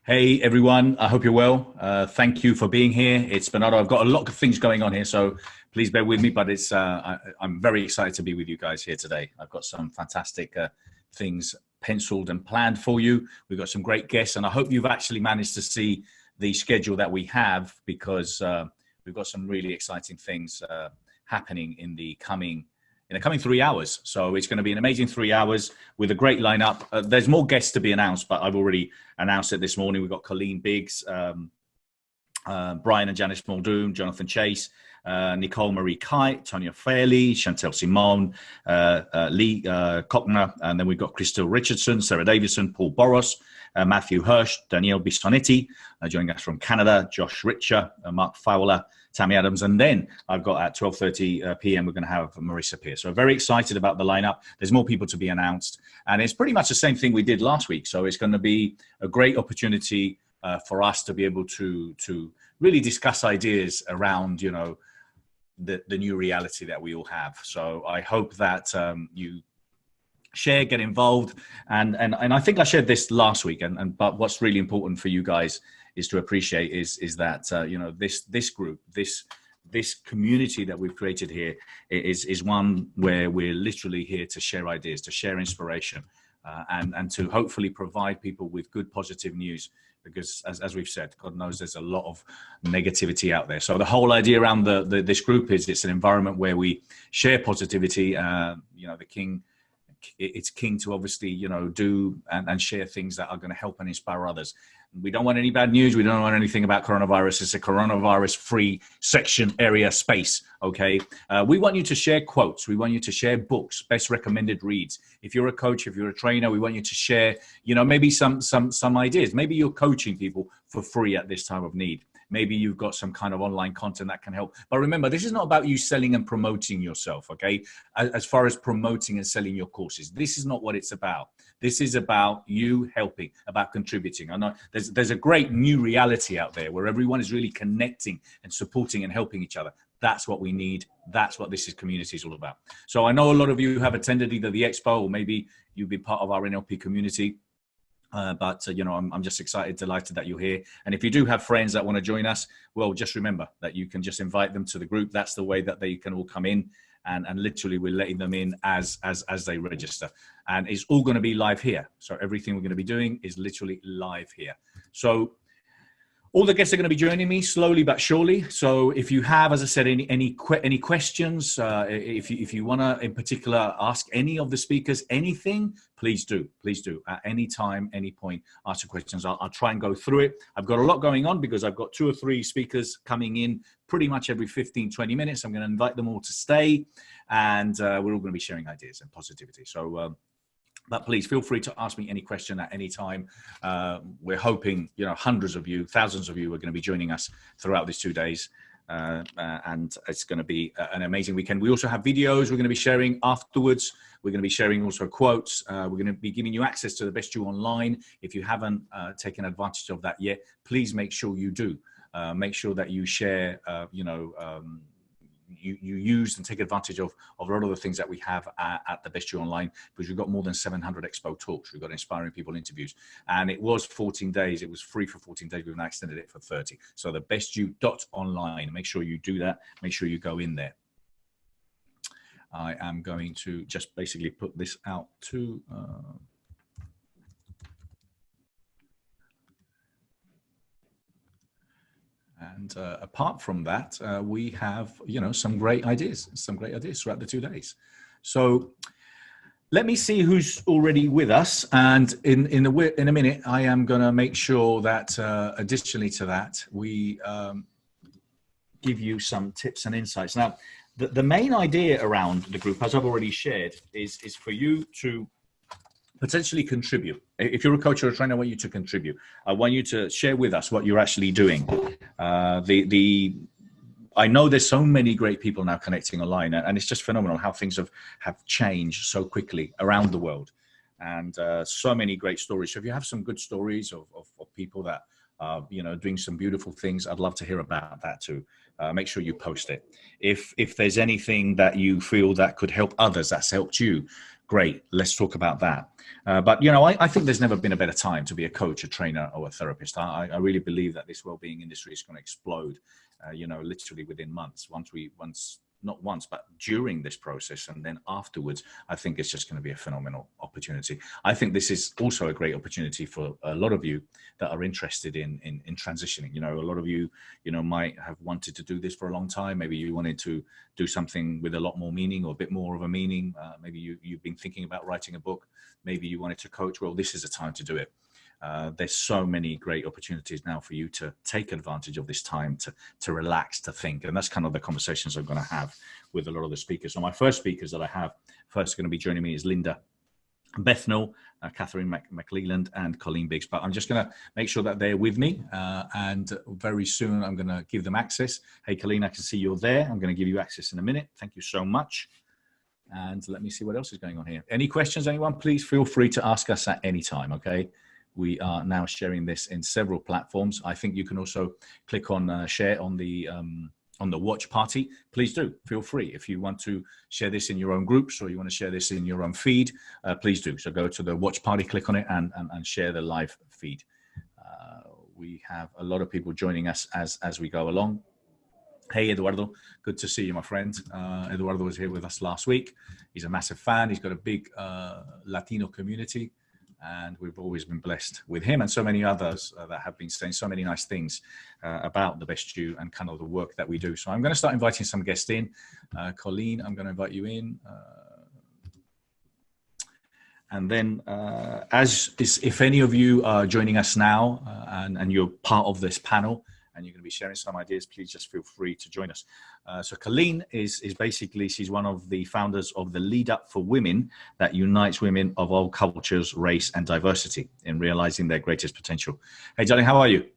Hey everyone, I hope you're well. Thank you for being here. It's Bernardo. I've got a lot of things going on here, so please bear with me, but I'm very excited to be with you guys here today. I've got some fantastic things penciled and planned for you. We've got some great guests, and I hope you've actually managed to see the schedule that we have, because we've got some really exciting things happening in the coming 3 hours. So it's going to be an amazing 3 hours with a great lineup. There's more guests to be announced, but I've already announced it this morning. We've got Colleen Biggs, Brian and Janice Muldoon, Jonathan Chase, Nicole Marie Kite, Tonya Fairley, Chantel Simone, Lee Cockner, and then we've got Krystylle Richardson, Sara Davison, Paul Boross, Matthew Hersh, Danielle Bissonette, joining us from Canada, Josh Ritcher, Mark Fowler, Tammy Adams, and then I've got at 12:30 p.m. we're going to have Marisa Peer. So very excited about the lineup. There's more people to be announced, and it's pretty much the same thing we did last week. So it's going to be a great opportunity for us to be able to really discuss ideas around, you know, the new reality that we all have. So I hope that you share, get involved, and I think I shared this last week. But what's really important for you guys is to appreciate is that you know, this group, this community that we've created here is one where we're literally here to share ideas, to share inspiration, and to hopefully provide people with good positive news. Because as we've said, God knows there's a lot of negativity out there. So the whole idea around this group is it's an environment where we share positivity. You know, it's king to obviously, you know, do and share things that are going to help and inspire others. We don't want any bad news. We don't want anything about coronavirus. It's a coronavirus-free section area space, okay? We want you to share quotes. We want you to share books, best recommended reads. If you're a coach, if you're a trainer, we want you to share, you know, maybe some ideas. Maybe you're coaching people for free at this time of need. Maybe you've got some kind of online content that can help. But remember, this is not about you selling and promoting yourself, okay? As far as promoting and selling your courses, this is not what it's about. This is about you helping, about contributing. I know there's a great new reality out there where everyone is really connecting and supporting and helping each other. That's what we need. That's what this community is all about. So I know a lot of you have attended either the expo or maybe you've been part of our NLP community. But you know, I'm just excited, delighted that you're here. And if you do have friends that want to join us, well, just remember that you can just invite them to the group. That's the way that they can all come in, and literally we're letting them in as they register. And it's all going to be live here. So everything we're going to be doing is literally live here. So all the guests are going to be joining me slowly but surely. So if you have, as I said, any questions, if you want to in particular ask any of the speakers anything, please do at any time, any point, ask the questions. I'll try and go through it. I've got a lot going on because I've got 2 or 3 speakers coming in pretty much every 15-20 minutes. I'm going to invite them all to stay, and we're all going to be sharing ideas and positivity. So but please feel free to ask me any question at any time. We're hoping, you know, hundreds of you, thousands of you are going to be joining us throughout these 2 days. And it's going to be an amazing weekend. We also have videos we're going to be sharing afterwards. We're going to be sharing also quotes. We're going to be giving you access to the Best You Online. If you haven't taken advantage of that yet, please make sure you do. Make sure that you share, you know, you use and take advantage of a lot of the things that we have at the Best You Online, because we've got more than 700 expo talks. We've got inspiring people interviews, and it was 14 days. It was free for 14 days. We've now extended it for 30. So the bestyou.online, make sure you do that. Make sure you go in there. I am going to just basically put this out to and apart from that, we have, you know, some great ideas throughout the 2 days. So let me see who's already with us. And in a minute, I am going to make sure that additionally to that, we give you some tips and insights. Now, the main idea around the group, as I've already shared, is for you to potentially contribute. If you're a coach or a trainer, I want you to contribute. I want you to share with us what you're actually doing. I know there's so many great people now connecting online, and it's just phenomenal how things have changed so quickly around the world, and so many great stories. So if you have some good stories of people that are, you know, doing some beautiful things, I'd love to hear about that too. Make sure you post it. If there's anything that you feel that could help others, that's helped you, Great. Let's talk about that. But, you know, I think there's never been a better time to be a coach, a trainer, or a therapist. I really believe that this well-being industry is going to explode, you know, literally within months. Not once, but during this process, and then afterwards, I think it's just going to be a phenomenal opportunity. I think this is also a great opportunity for a lot of you that are interested in transitioning. You know, a lot of you, you know, might have wanted to do this for a long time. Maybe you wanted to do something with a lot more meaning, or a bit more of a meaning. Maybe you've been thinking about writing a book. Maybe you wanted to coach. Well, this is the time to do it. There's so many great opportunities now for you to take advantage of this time to relax, to think. And that's kind of the conversations I'm going to have with a lot of the speakers. So my first speakers that I have first going to be joining me is Linda Benthall, Katherine McClelland, and Colleen Biggs. But I'm just going to make sure that they're with me. And very soon I'm going to give them access. Hey, Colleen, I can see you're there. I'm going to give you access in a minute. Thank you so much. And let me see what else is going on here. Any questions, anyone? Please feel free to ask us at any time, okay? We are now sharing this in several platforms. I think you can also click on share on the watch party. Please do. Feel free. If you want to share this in your own groups, or you want to share this in your own feed, please do. So go to the watch party, click on it, and share the live feed. We have a lot of people joining us as we go along. Hey, Eduardo, good to see you, my friend. Eduardo was here with us last week. He's a massive fan. He's got a big Latino community, and we've always been blessed with him and so many others that have been saying so many nice things about the Best You and kind of the work that we do. So I'm going to start inviting some guests in. Colleen, I'm going to invite you in. And then if any of you are joining us now and you're part of this panel, and you're going to be sharing some ideas, please just feel free to join us. So Colleen is basically, she's one of the founders of the Lead Up for Women that unites women of all cultures, race, and diversity in realizing their greatest potential. Hey, darling, how are you?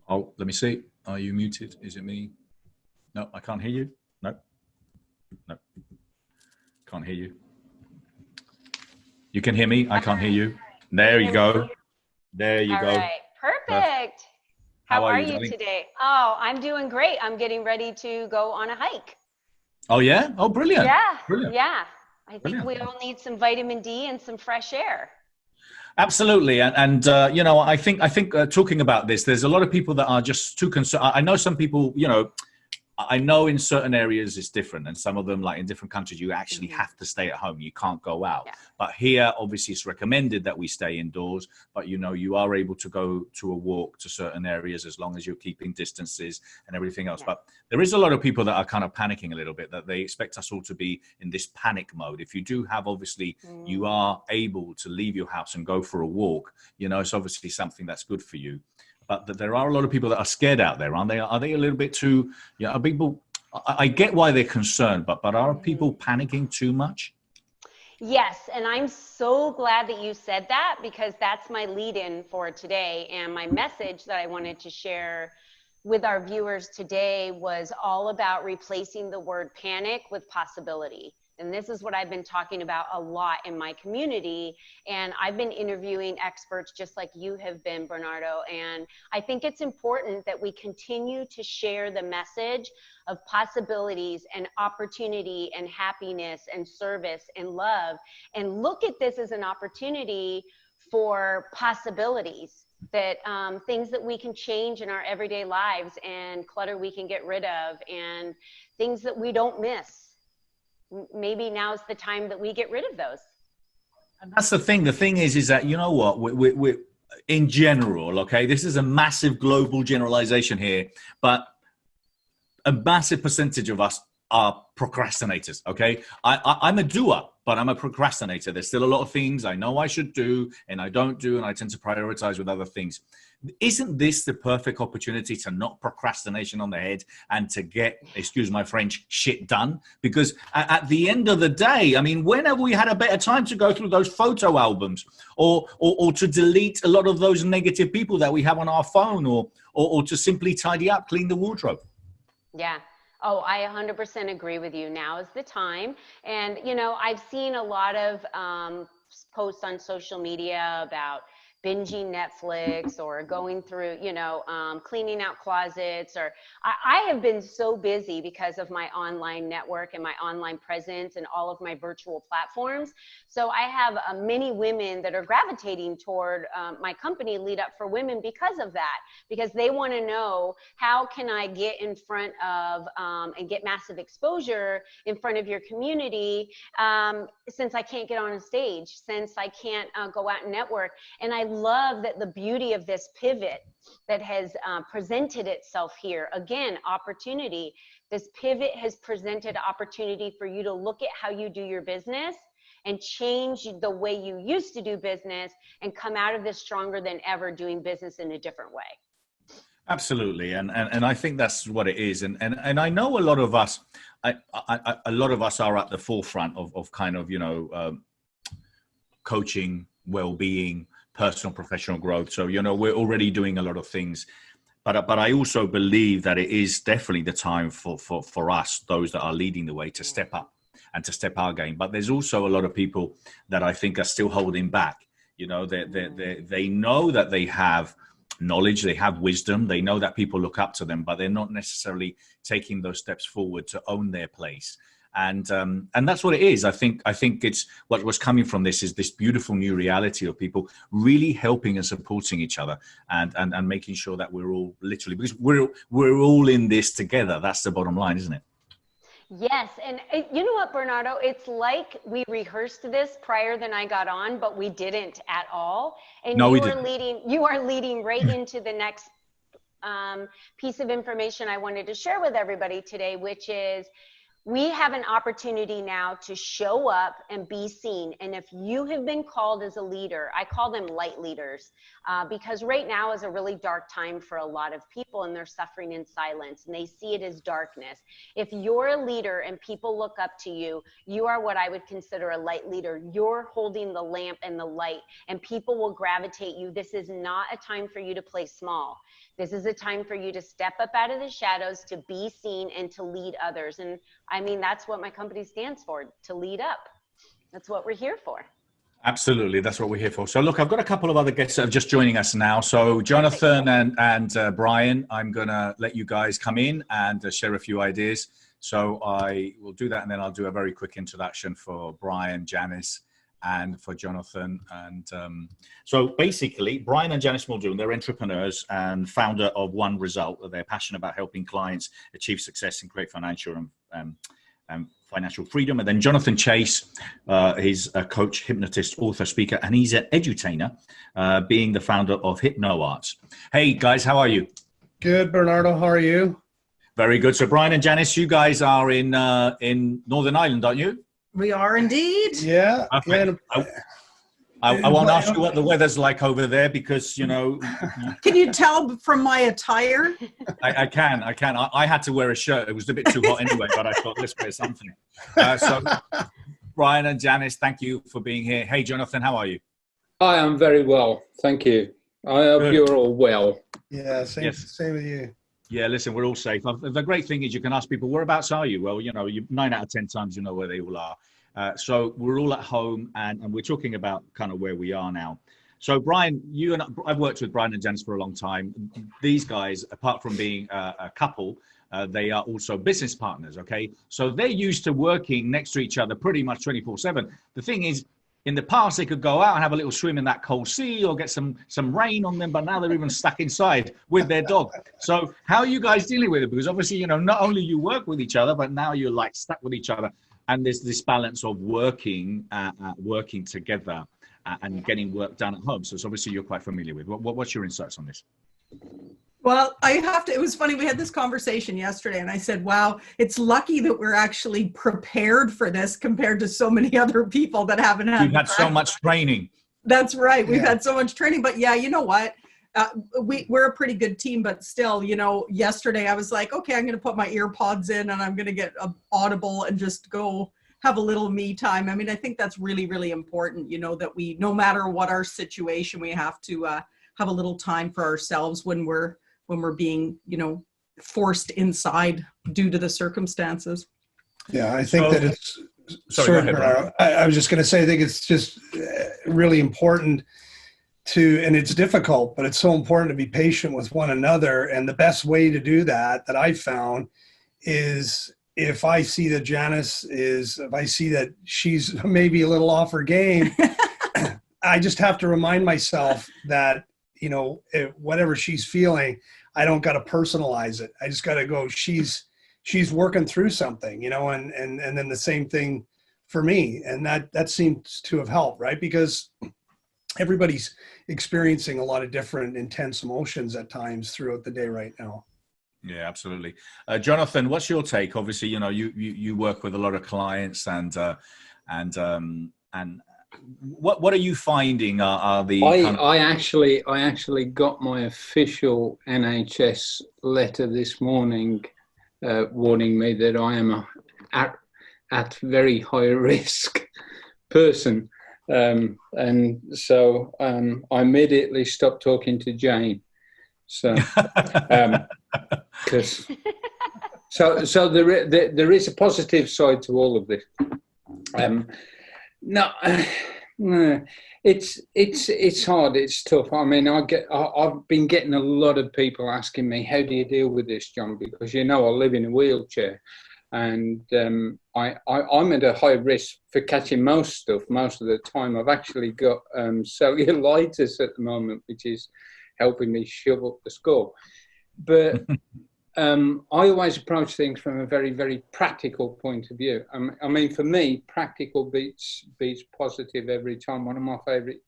Oh, let me see. Are you muted? Is it me? No, I can't hear you. No. Can't hear you. You can hear me. I can't hear you. There you go. There you go. Right. Perfect. How are you today? Oh, I'm doing great. I'm getting ready to go on a hike. Oh, yeah? Oh, brilliant. Yeah. Brilliant. Yeah. I think we all need some vitamin D and some fresh air. Absolutely. And you know, I think talking about this, there's a lot of people that are just too concerned. I know some people, you know, I know in certain areas it's different, and some of them, like in different countries, you actually have to stay at home. You can't go out. Yeah. But here, obviously, it's recommended that we stay indoors. But, you know, you are able to go to a walk to certain areas as long as you're keeping distances and everything else. Yeah. But there is a lot of people that are kind of panicking a little bit, that they expect us all to be in this panic mode. If you do have, obviously, you are able to leave your house and go for a walk, you know, it's obviously something that's good for you. But there are a lot of people that are scared out there, aren't they? Are they a little bit too, yeah, are people, I get why they're concerned, but are people panicking too much? Yes, and I'm so glad that you said that, because that's my lead-in for today. And my message that I wanted to share with our viewers today was all about replacing the word panic with possibility. And this is what I've been talking about a lot in my community. And I've been interviewing experts just like you have been, Bernardo. And I think it's important that we continue to share the message of possibilities and opportunity and happiness and service and love, and look at this as an opportunity for possibilities, that things that we can change in our everyday lives, and clutter we can get rid of, and things that we don't miss. Maybe now's the time that we get rid of those. And that's the thing. The thing is that, you know what, we're in general, okay, this is a massive global generalization here, but a massive percentage of us are procrastinators, okay? I'm a doer, but I'm a procrastinator. There's still a lot of things I know I should do and I don't do, and I tend to prioritize with other things. Isn't this the perfect opportunity to knock procrastination on the head and to get, excuse my French, shit done? Because at the end of the day, I mean, when have we had a better time to go through those photo albums, or to delete a lot of those negative people that we have on our phone, or to simply tidy up, clean the wardrobe? Yeah. Oh, I 100% agree with you. Now is the time. And, you know, I've seen a lot of posts on social media about binging Netflix or going through, cleaning out closets, or I have been so busy because of my online network and my online presence and all of my virtual platforms. So I have many women that are gravitating toward my company, Lead Up for Women, because of that, because they want to know, how can I get in front of and get massive exposure in front of your community, since I can't get on a stage, since I can't go out and network. And I love that the beauty of this pivot that has presented itself here. Again, opportunity. This pivot has presented opportunity for you to look at how you do your business and change the way you used to do business and come out of this stronger than ever, doing business in a different way. Absolutely, and I think that's what it is, and I know a lot of us, a lot of us are at the forefront of kind of coaching, well-being, personal, professional growth. So we're already doing a lot of things, but I also believe that it is definitely the time for us, those that are leading the way, to step up and to step our game. But there's also a lot of people that I think are still holding back. They know that they have knowledge, they have wisdom, they know that people look up to them, but they're not necessarily taking those steps forward to own their place. And that's what it is. I think it's what was coming from this is this beautiful new reality of people really helping and supporting each other and making sure that we're all literally, because we're all in this together. That's the bottom line, isn't it? Yes, and you know what, Bernardo? It's like we rehearsed this prior than I got on, but we didn't at all. And no, you are leading right into the next piece of information I wanted to share with everybody today, which is we have an opportunity now to show up and be seen. And if you have been called as a leader, I call them light leaders, because right now is a really dark time for a lot of people, and they're suffering in silence and they see it as darkness. If you're a leader and people look up to you, you are what I would consider a light leader. You're holding the lamp and the light, and people will gravitate you. This is not a time for you to play small. This is a time for you to step up out of the shadows, to be seen, and to lead others. And I mean, that's what my company stands for, to lead up. That's what we're here for. Absolutely. That's what we're here for. So look, I've got a couple of other guests that are just joining us now. So Jonathan and Brian, I'm going to let you guys come in and share a few ideas. So I will do that, and then I'll do a very quick introduction for Brian, Janice, and for Jonathan. And so basically, Brian and Janice Muldoon, they're entrepreneurs and founder of One Result. They're passionate about helping clients achieve success and create financial and financial freedom. And then Jonathan Chase, he's a coach, hypnotist, author, speaker, and he's an edutainer, being the founder of HypnoArts. Hey guys, how are you? Good, Bernardo. How are you? Very good. So Brian and Janice, you guys are in Northern Ireland, aren't you? We are indeed. Yeah. Okay. I won't ask you what the weather's like over there because, Can you tell from my attire? I can. I had to wear a shirt. It was a bit too hot anyway, but I thought, let's wear something. So Brian and Janice, thank you for being here. Hey, Jonathan, how are you? I am very well. Thank you. I hope you're all well. Yeah, same with you. Yeah, listen, we're all safe. The great thing is you can ask people, whereabouts are you? Well, 9 out of 10 times you know where they all are. So we're all at home, and we're talking about kind of where we are now. So Brian, I've worked with Brian and Janice for a long time. These guys, apart from being a couple, they are also business partners, okay? So they're used to working next to each other pretty much 24/7. The thing is, in the past, they could go out and have a little swim in that cold sea or get some rain on them, but now they're even stuck inside with their dog. So how are you guys dealing with it? Because obviously, not only you work with each other, but now you're like stuck with each other. And there's this balance of working together and getting work done at home. So it's obviously you're quite familiar with. What's your insights on this? Well, it was funny. We had this conversation yesterday and I said, wow, it's lucky that we're actually prepared for this compared to so many other people that haven't had. We've had so much training. That's right. We've had so much training, but yeah, you know what? We're a pretty good team, but still, yesterday I was like, okay, I'm going to put my ear pods in and I'm going to get Audible and just go have a little me time. I mean, I think that's really, really important, that we, no matter what our situation, we have to have a little time for ourselves when we're being, forced inside due to the circumstances. Yeah, I think that it's, sorry, I was just going to say, I think it's just really important and it's difficult, but it's so important to be patient with one another. And the best way to do that I've found is, if I see that if I see that she's maybe a little off her game, I just have to remind myself that, whatever she's feeling, I don't got to personalize it. I just got to go, she's working through something, and then the same thing for me. And that seems to have helped, right? Because everybody's experiencing a lot of different intense emotions at times throughout the day right now. Yeah, absolutely. Jonathan, what's your take? Obviously, you work with a lot of clients, and what are you finding are the I actually got my official NHS letter this morning warning me that I am at very high risk person, and so I immediately stopped talking to Jane. So, so there is a positive side to all of this. It's hard. It's tough. I mean, I've been getting a lot of people asking me, "How do you deal with this, John?" Because I live in a wheelchair, and I'm at a high risk for catching most stuff most of the time. I've actually got cellulitis at the moment, which is helping me shove up the skull. But I always approach things from a very, very practical point of view. I mean, for me, practical beats positive every time. One of my favourite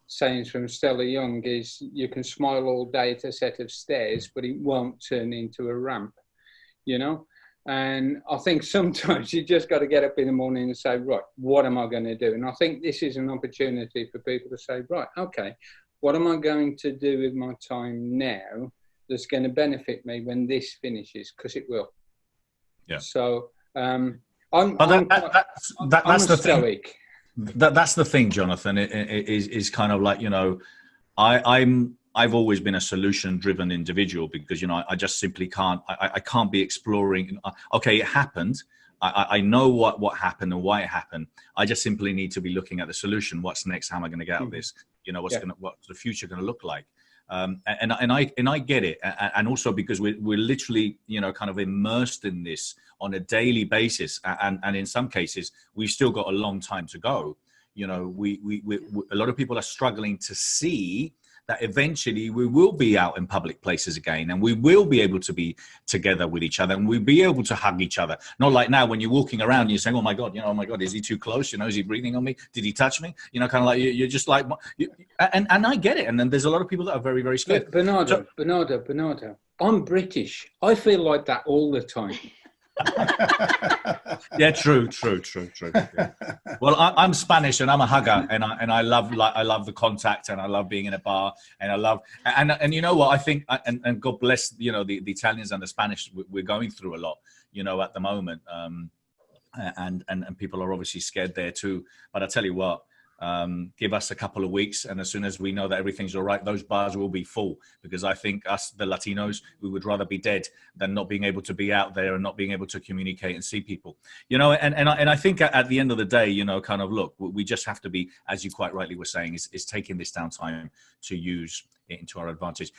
sayings from Stella Young is, you can smile all day at a set of stairs, but it won't turn into a ramp, And I think sometimes you just got to get up in the morning and say, right, what am I going to do? And I think this is an opportunity for people to say, right, okay, what am I going to do with my time now that's going to benefit me when this finishes? Because it will. Yeah. So that's the thing. That's the thing, Jonathan. Is kind of like, I've always been a solution-driven individual, because I just simply can't. I can't be exploring. Okay, it happened. I know what happened and why it happened. I just simply need to be looking at the solution. What's next? How am I going to get out of this? What's the future going to look like? And I get it. And also because we're literally, kind of immersed in this on a daily basis. And in some cases, we've still got a long time to go. We a lot of people are struggling to see that eventually we will be out in public places again, and we will be able to be together with each other, and we'll be able to hug each other. Not like now when you're walking around and you're saying, oh my God, is he too close? Is he breathing on me? Did he touch me? Kind of like, you're just like, and I get it. And then there's a lot of people that are very, very scared. Bernardo, I'm British. I feel like that all the time. Yeah, true. Yeah. Well, I'm Spanish and I'm a hugger, and I love the contact, and I love being in a bar, and I love and you know what I think, and God bless the Italians and the Spanish, we're going through a lot at the moment, and people are obviously scared there too. But I tell you what, give us a couple of weeks, and as soon as we know that everything's all right, those bars will be full, because I think us, the Latinos, we would rather be dead than not being able to be out there and not being able to communicate and see people, and I think at the end of the day, kind of look, we just have to be, as you quite rightly were saying, is taking this downtime to use it into our advantage.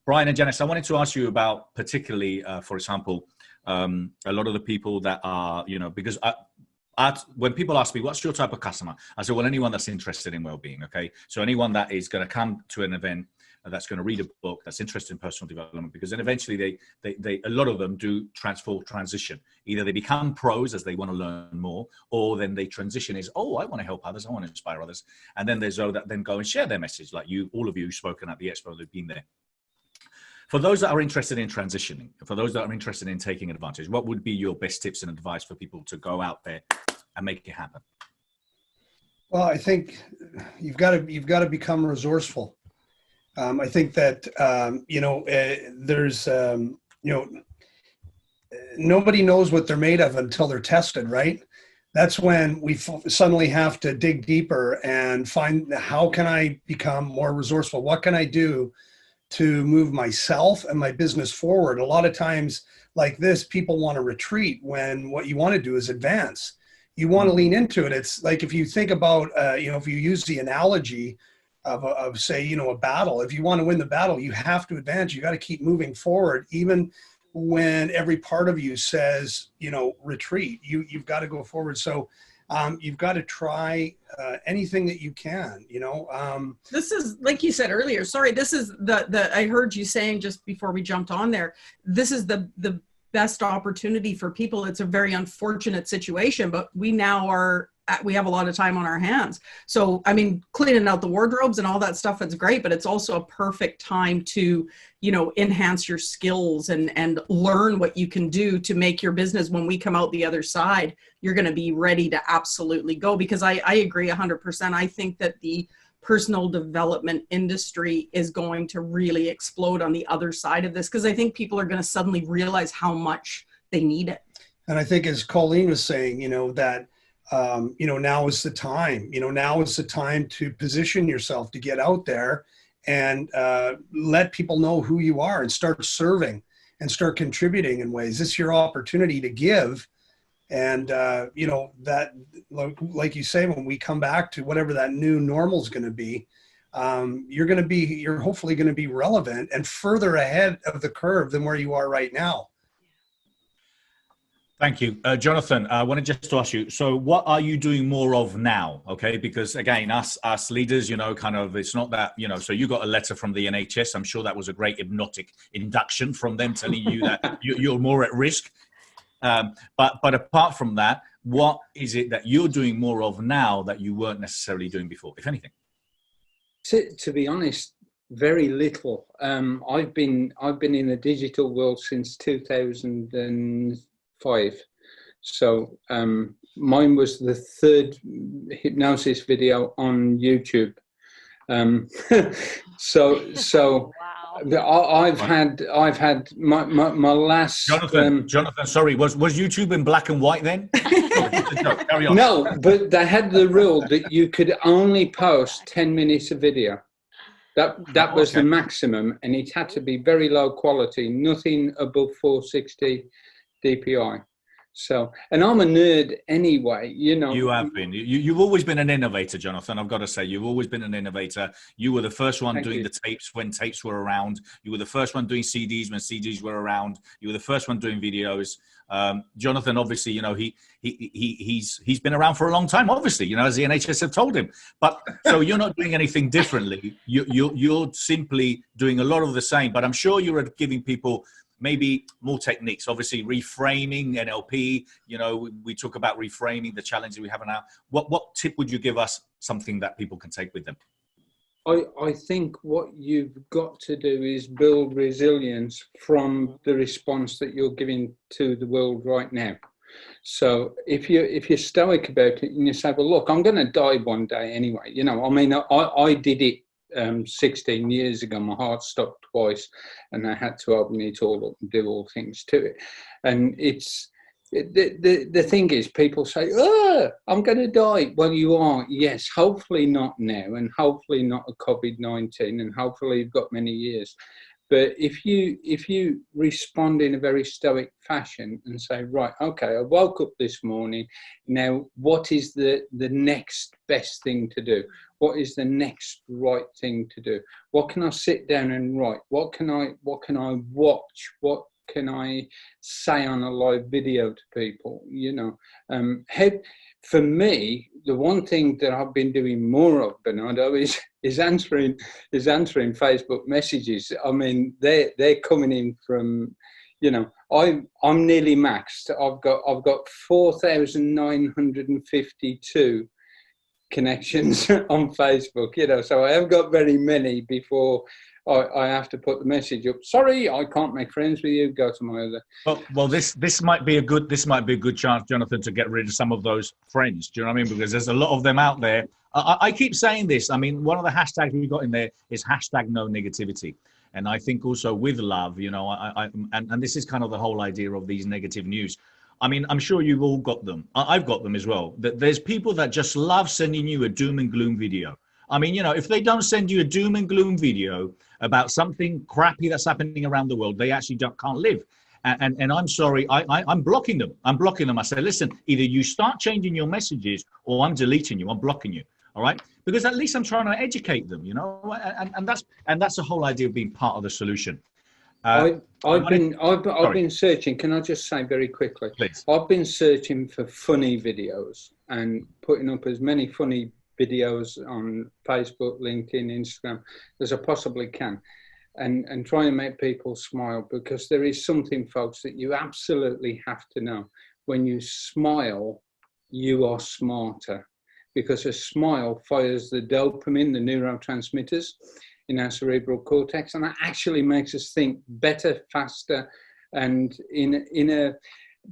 Brian and Janice, I wanted to ask you about particularly, for example, a lot of the people that are, because when people ask me, what's your type of customer? I say, well, anyone that's interested in well-being, okay? So anyone that is going to come to an event, that's going to read a book, that's interested in personal development, because then eventually they a lot of them do transition. Either they become pros as they want to learn more, or then they transition is, I want to help others, I want to inspire others. And then there's those that then go and share their message, like all of you who've spoken at the expo, who've been there. For those that are interested in transitioning, for those that are interested in taking advantage, what would be your best tips and advice for people to go out there and make it happen? Well, I think you've got to become resourceful. I think that there's nobody knows what they're made of until they're tested, right? That's when we suddenly have to dig deeper and find, how can I become more resourceful? What can I do to move myself and my business forward? A lot of times like this, people want to retreat when what you want to do is advance. You want to lean into it. It's like, if you think about, if you use the analogy of say, you know, a battle. If you want to win the battle, you have to advance. You got to keep moving forward, even when every part of you says, you know, retreat. You've got to go forward. So you've got to try anything that you can, you know. This is, like you said earlier, sorry, this is the I heard you saying just before we jumped on there, this is the best opportunity for people. It's a very unfortunate situation, but we now we have a lot of time on our hands. So, I mean, cleaning out the wardrobes and all that stuff, it's great, but it's also a perfect time to, you know, enhance your skills and learn what you can do to make your business, when we come out the other side, you're going to be ready to absolutely go. Because I agree 100%. I think that the personal development industry is going to really explode on the other side of this, because I think people are going to suddenly realize how much they need it. And I think, as Colleen was saying, you know, that you know, now is the time. You know, now is the time to position yourself, to get out there and let people know who you are, and start serving and start contributing in ways. This is your opportunity to give. And, you know, that, like you say, when we come back to whatever that new normal is going to be, you're hopefully going to be relevant and further ahead of the curve than where you are right now. Thank you. Jonathan, I wanted just to ask you, so what are you doing more of now? Okay, because again, us leaders, you know, kind of, it's not that, you know, so you got a letter from the NHS. I'm sure that was a great hypnotic induction from them telling you that you're more at risk. But apart from that, what is it that you're doing more of now that you weren't necessarily doing before, if anything? To be honest, very little. I've been in the digital world since 2005. So mine was the third hypnosis video on YouTube. So wow. I've had my last. Jonathan, sorry, was YouTube in black and white then? No, carry on. No, but they had the rule that you could only post 10 minutes of video. That was the maximum, and it had to be very low quality, nothing above 460 DPI. So, and I'm a nerd anyway, you know. You have been. You've always been an innovator, Jonathan. I've got to say, you've always been an innovator. You were the first one doing the tapes when tapes were around. You were the first one doing CDs when CDs were around. You were the first one doing videos. Jonathan, obviously, you know, he's been around for a long time, obviously, you know, as the NHS have told him. But so you're not doing anything differently. You're simply doing a lot of the same. But I'm sure you're giving people maybe more techniques, obviously reframing NLP, you know, we talk about reframing the challenges we have now. What tip would you give us, something that people can take with them? I think what you've got to do is build resilience from the response that you're giving to the world right now. So if you're stoic about it and you say, well, look, I'm going to die one day anyway. You know, I mean, I did it 16 years ago. My heart stopped twice and I had to open it all up and do all things to it. And it's the thing is, people say, oh, I'm going to die. Well, you are, yes, hopefully not now, and hopefully not a COVID-19, and hopefully you've got many years. But if you respond in a very stoic fashion and say, right, okay, I woke up this morning, now what is the next best thing to do? What is the next right thing to do? What can I sit down and write? What can I watch? What can I say on a live video to people? You know, for me, the one thing that I've been doing more of, Bernardo, is answering Facebook messages. I mean, they're coming in from, you know, I'm nearly maxed. I've got 4,952 connections on Facebook. You know, so I haven't got very many before I have to put the message up. Sorry, I can't make friends with you. Go to my other. Well, this might be a good chance, Jonathan, to get rid of some of those friends. Do you know what I mean? Because there's a lot of them out there. I keep saying this. I mean, one of the hashtags we got in there is #NoNegativity, and I think also with love, you know, and this is kind of the whole idea of these negative news. I mean, I'm sure you've all got them. I've got them as well. There's people that just love sending you a doom and gloom video. I mean, you know, if they don't send you a doom and gloom video about something crappy that's happening around the world, they actually can't live. And I'm sorry, I'm blocking them. I'm blocking them. I say, listen, either you start changing your messages or I'm deleting you. I'm blocking you. All right. because at least I'm trying to educate them, you know, and that's the whole idea of being part of the solution. I've been searching. Can I just say very quickly? Please. I've been searching for funny videos and putting up as many funny videos on Facebook, LinkedIn, Instagram as I possibly can, and try and make people smile, because there is something, folks, that you absolutely have to know. When you smile, you are smarter, because a smile fires the dopamine, the neurotransmitters in our cerebral cortex, and that actually makes us think better, faster, and in a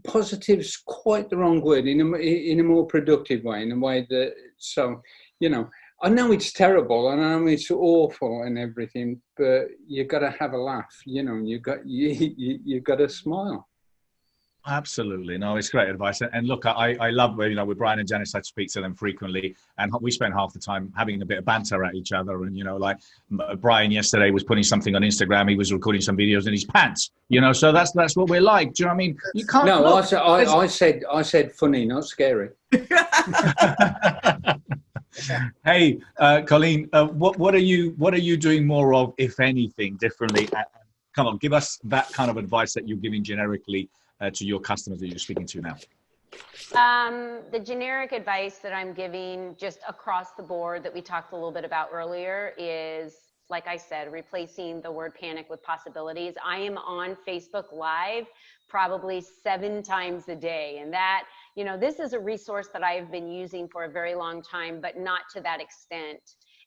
positive's quite the wrong word, in a more productive way, in a way that, so, you know, I know it's terrible, and I know it's awful and everything, but you got to have a laugh, you know. You got to smile. Absolutely. No, it's great advice. And look, I love, you know, with Brian and Janice, I speak to them frequently, and we spend half the time having a bit of banter at each other. And, you know, like Brian yesterday was putting something on Instagram. He was recording some videos in his pants, you know, so that's what we're like. Do you know what I mean? You can't. No, I said funny, not scary. Hey, Colleen, what are you doing more of, if anything, differently? Come on, give us that kind of advice that you're giving generically to your customers that you're speaking to now. The generic advice that I'm giving just across the board that we talked a little bit about earlier is, like I said, replacing the word panic with possibilities. I am on Facebook Live probably 7 times a day, and that, you know, this is a resource that I've been using for a very long time, but not to that extent.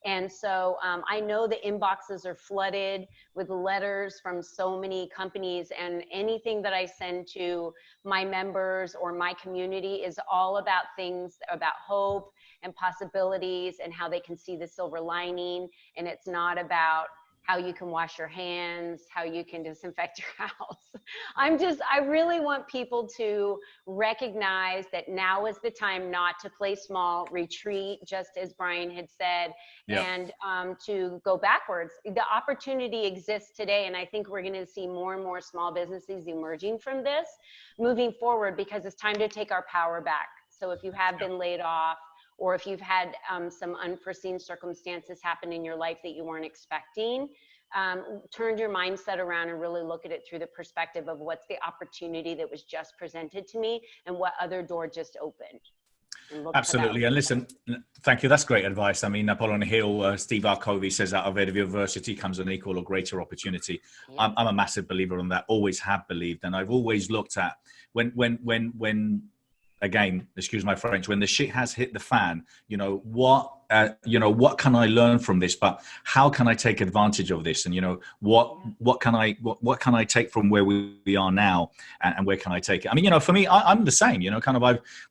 And so I know the inboxes are flooded with letters from so many companies, and anything that I send to my members or my community is all about things about hope and possibilities and how they can see the silver lining. And it's not about how you can wash your hands, how you can disinfect your house. I really want people to recognize that now is the time not to play small, retreat, just as Brian had said, and to go backwards. The opportunity exists today, and I think we're gonna see more and more small businesses emerging from this moving forward, because it's time to take our power back. So if you have been laid off, or if you've had some unforeseen circumstances happen in your life that you weren't expecting, turn your mindset around and really look at it through the perspective of what's the opportunity that was just presented to me and what other door just opened. Absolutely. And listen, thank you. That's great advice. I mean, Napoleon Hill, Steve Arcovy says that out of every adversity comes an equal or greater opportunity. Yeah. I'm a massive believer in that, always have believed. And I've always looked at when again, excuse my French, when the shit has hit the fan, what can I learn from this? But how can I take advantage of this? And what can I take from where we are now, and where can I take it? I mean, for me, I'm the same.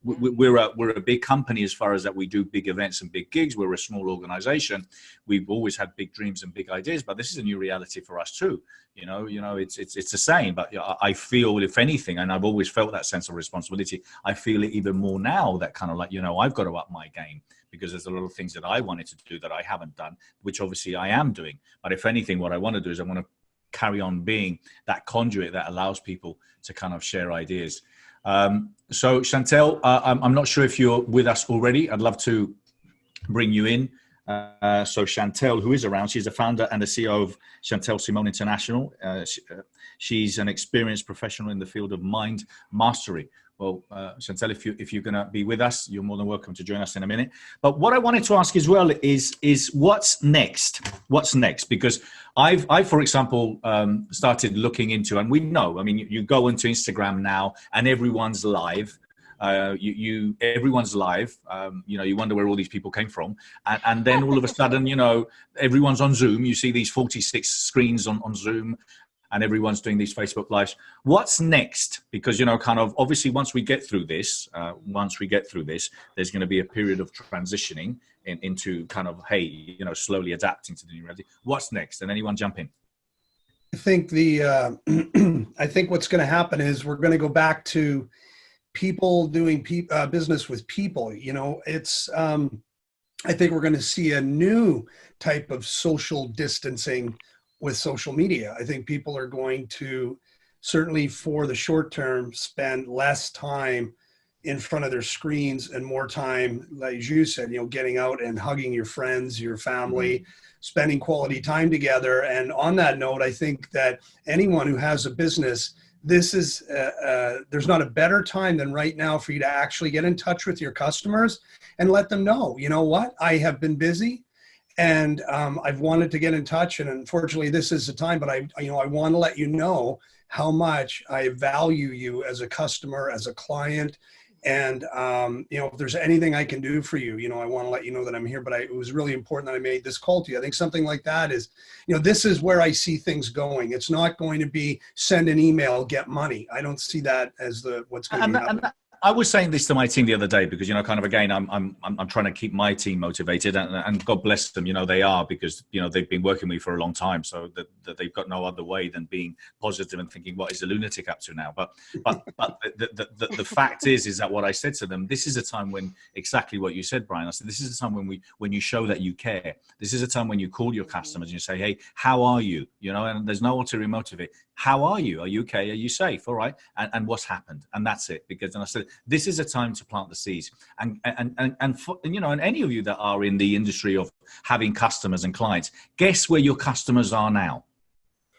We're a big company as far as that we do big events and big gigs. We're a small organization. We've always had big dreams and big ideas, but this is a new reality for us too. It's the same. But I feel, if anything, and I've always felt that sense of responsibility, I feel it even more now, that kind of like, I've got to up my game, because there's a lot of things that I wanted to do that I haven't done, which obviously I am doing. But if anything, what I want to do is I want to carry on being that conduit that allows people to kind of share ideas. So Chantel, I'm not sure if you're with us already. I'd love to bring you in. So Chantel, who is around, she's the founder and the CEO of Chantel Simone International. She's an experienced professional in the field of mind mastery. Well, Chantel, if you're going to be with us, you're more than welcome to join us in a minute. But what I wanted to ask as well is what's next? What's next? Because I, for example, started looking into, and we know, I mean, you go into Instagram now and everyone's live. Everyone's live. You wonder where all these people came from, and then all of a sudden, everyone's on Zoom. You see these 46 screens on Zoom, and everyone's doing these Facebook Lives. What's next? Because, kind of obviously once we get through this, there's going to be a period of transitioning into kind of, slowly adapting to the new reality. What's next? And anyone jump in? I think I think what's going to happen is we're going to go back to people doing business with people. I think we're going to see a new type of social distancing with social media. I think people are going to, certainly for the short term, spend less time in front of their screens and more time, like you said, getting out and hugging your friends, your family, spending quality time together. And on that note, I think that anyone who has a business, this is, there's not a better time than right now for you to actually get in touch with your customers and let them know, you know what, I have been busy and I've wanted to get in touch. And unfortunately, this is the time, but I want to let you know how much I value you as a customer, as a client. And, if there's anything I can do for you, I want to let you know that I'm here, but it was really important that I made this call to you. I think something like that is, this is where I see things going. It's not going to be send an email, get money. I don't see that as what's going to be happening. I was saying this to my team the other day because, kind of, again, I'm trying to keep my team motivated and God bless them, they are, because, they've been working with me for a long time. So that they've got no other way than being positive and thinking, what is the lunatic up to now? But the fact is that what I said to them, this is a time when exactly what you said, Brian. I said, this is a time when you show that you care. This is a time when you call your customers and you say, hey, how are you? And there's no ulterior motive. How are you? Are you okay? Are you safe? All right. And what's happened? And that's it. Because then I said, this is a time to plant the seeds. And any of you that are in the industry of having customers and clients, guess where your customers are now?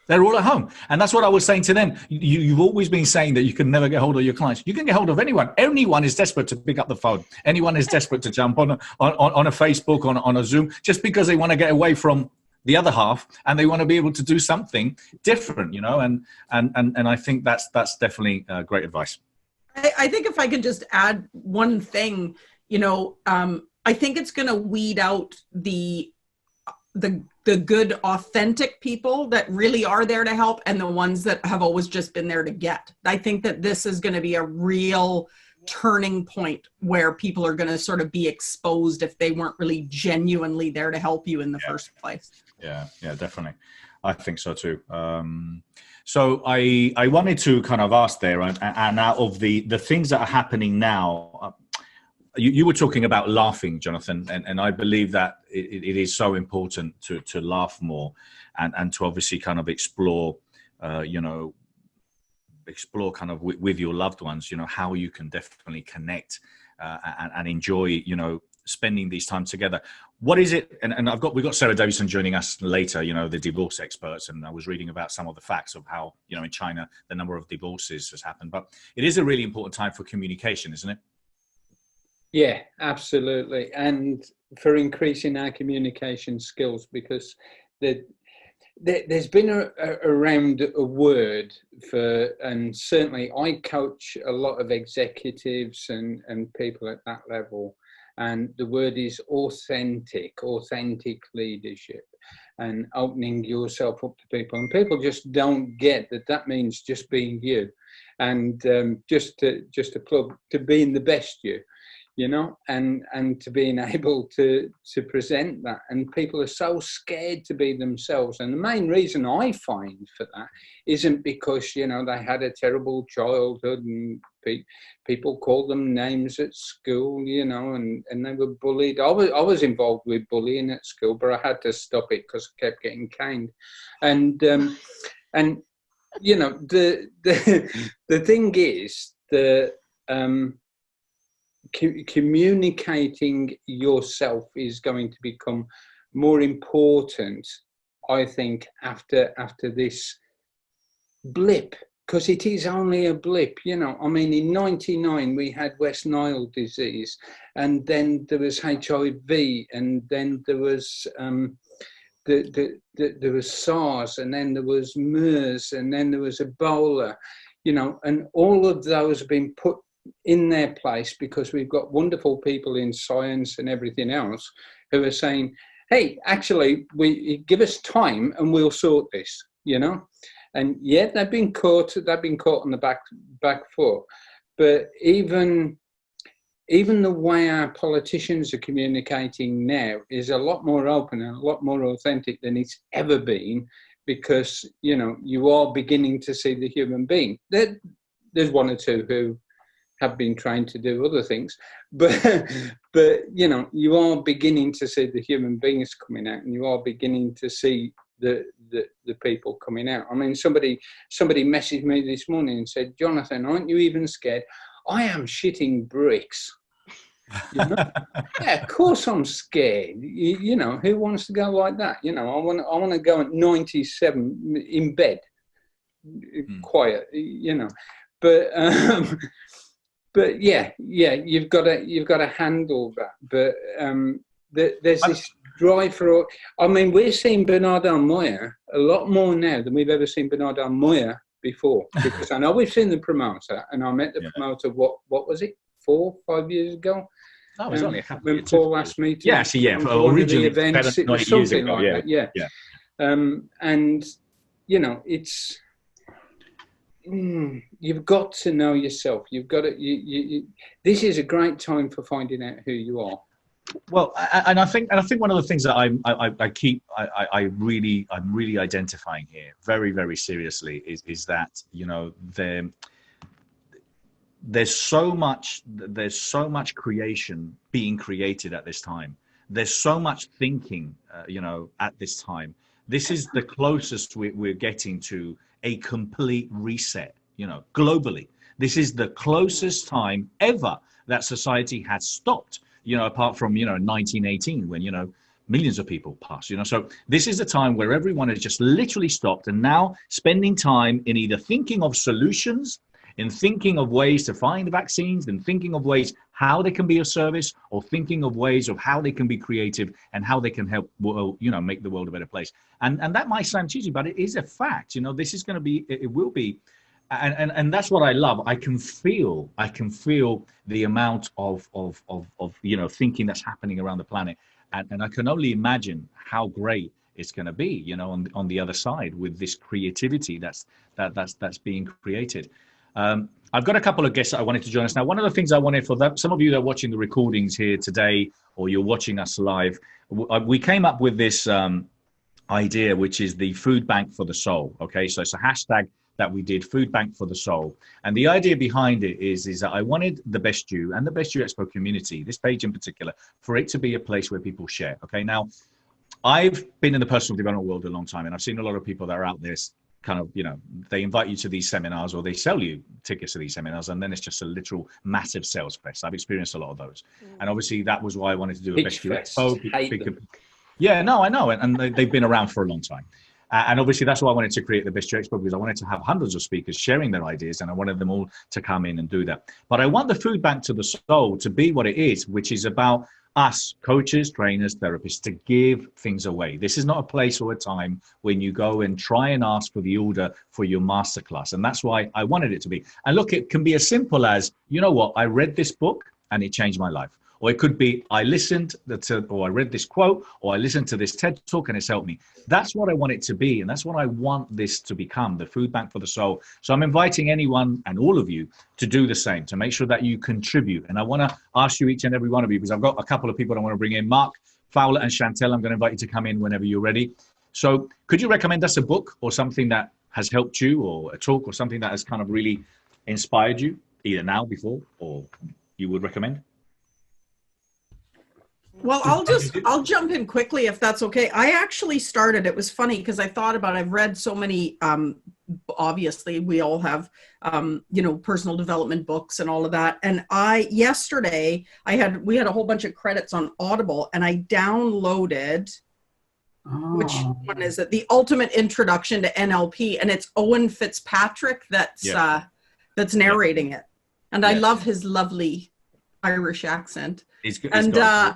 They're all at home. And that's what I was saying to them. You've always been saying that you can never get hold of your clients. You can get hold of anyone. Anyone is desperate to pick up the phone. Anyone is desperate to jump on a Facebook, on a Zoom, just because they want to get away from the other half and they want to be able to do something different, and I think that's definitely great advice. I think if I could just add one thing, I think it's going to weed out the good, authentic people that really are there to help and the ones that have always just been there to get. I think that this is going to be a real turning point where people are going to sort of be exposed if they weren't really genuinely there to help you in the first place. Yeah, definitely. I think so too. So I wanted to kind of ask there, and out of the things that are happening now, you were talking about laughing, Jonathan, and I believe that it is so important to laugh more and to obviously kind of explore kind of with your loved ones, how you can definitely connect and enjoy, spending these time together. What is it? And we've got Sara Davison joining us later, the divorce experts. And I was reading about some of the facts of how, in China, the number of divorces has happened. But it is a really important time for communication, isn't it? Yeah, absolutely. And for increasing our communication skills, because there's been around a word for, and certainly I coach a lot of executives and people at that level. And the word is authentic leadership and opening yourself up to people. And people just don't get that means just being you and just to plug to being the best you, and to being able to present that. And people are so scared to be themselves. And the main reason I find for that isn't because, they had a terrible childhood and people called them names at school, and they were bullied. I was involved with bullying at school, but I had to stop it because I kept getting caned. And the thing is that communicating yourself is going to become more important, I think, after this blip, because it is only a blip. In 99 we had West Nile disease, and then there was HIV, and then there was there was SARS, and then there was MERS, and then there was Ebola, and all of those have been put in their place because we've got wonderful people in science and everything else who are saying, hey, actually, we give us time and we'll sort this, and yet they've been caught on the back foot. But even the way our politicians are communicating now is a lot more open and a lot more authentic than it's ever been, because you are beginning to see the human being. There's one or two who have been trained to do other things, but you are beginning to see the human beings coming out, and you are beginning to see the people coming out. Somebody messaged me this morning and said, Jonathan, aren't you even scared? I am shitting bricks. You know? Yeah, of course I'm scared. You know, who wants to go like that? You know, I want to go at 97 in bed, quiet. You know, but yeah, you've got to handle that. But there's this drive for. I mean, we're seeing Bernardo Moya a lot more now than we've ever seen Bernardo Moya before, because I know we've seen the promoter, and I met the promoter. What was it? 4 or 5 years ago. That was only a couple when Paul asked me to originally events, it was something like that. Yeah. And you know, it's you've got to know yourself. You've got to. This is a great time for finding out who you are. Well, and I think one of the things that I'm really identifying here very, very seriously is that, you know, there's so much creation being created at this time. There's so much thinking, you know, at this time. This is the closest we're getting to a complete reset, you know, globally. This is the closest time ever that society has stopped, you know, apart from, you know, 1918 when, you know, millions of people passed, you know. So this is a time where everyone has just literally stopped and now spending time in either thinking of solutions, in thinking of ways to find vaccines, and thinking of ways how they can be of service, or thinking of ways of how they can be creative and how they can help, you know, make the world a better place. And that might sound cheesy, but it is a fact. You know, this is going to be, it will be, and that's what I love. I can feel the amount of you know, thinking that's happening around the planet, and I can only imagine how great it's going to be, you know, on the other side with this creativity that's being created. I've got a couple of guests that I wanted to join us now. One of the things I wanted for some of you that are watching the recordings here today, or you're watching us live, we came up with this idea, which is the food bank for the soul. Okay, so it's a hashtag that we did, food bank for the soul. And the idea behind it is that I wanted the Best You and the Best You Expo community, this page in particular, for it to be a place where people share. Okay, now I've been in the personal development world a long time, and I've seen a lot of people that are out there kind of, you know, they invite you to these seminars or they sell you tickets to these seminars, and then it's just a literal massive sales fest. I've experienced a lot of those. And obviously that was why I wanted to do a Best You Expo. Yeah, no, I know. And they've been around for a long time. And obviously that's why I wanted to create the Best You Expo, because I wanted to have hundreds of speakers sharing their ideas, and I wanted them all to come in and do that. But I want the food bank to the soul to be what it is, which is about us, coaches, trainers, therapists, to give things away. This is not a place or a time when you go and try and ask for the order for your masterclass. And that's why I wanted it to be. And look, it can be as simple as, you know what, I read this book and it changed my life. Or it could be, I listened to, or I read this quote, or I listened to this TED talk and it's helped me. That's what I want it to be. And that's what I want this to become, the food bank for the soul. So I'm inviting anyone and all of you to do the same, to make sure that you contribute. And I want to ask you, each and every one of you, because I've got a couple of people I want to bring in, Mark, Fowler and Chantel. I'm going to invite you to come in whenever you're ready. So could you recommend us a book or something that has helped you, or a talk or something that has kind of really inspired you, either now, before, or you would recommend? Well, I'll jump in quickly if that's okay. I actually started, it was funny because I thought about, I've read so many, obviously we all have, you know, personal development books and all of that. And yesterday we had a whole bunch of credits on Audible, and I downloaded, which one is it? The Ultimate Introduction to NLP. And it's Owen Fitzpatrick that's narrating it. And I love his lovely Irish accent. I'm just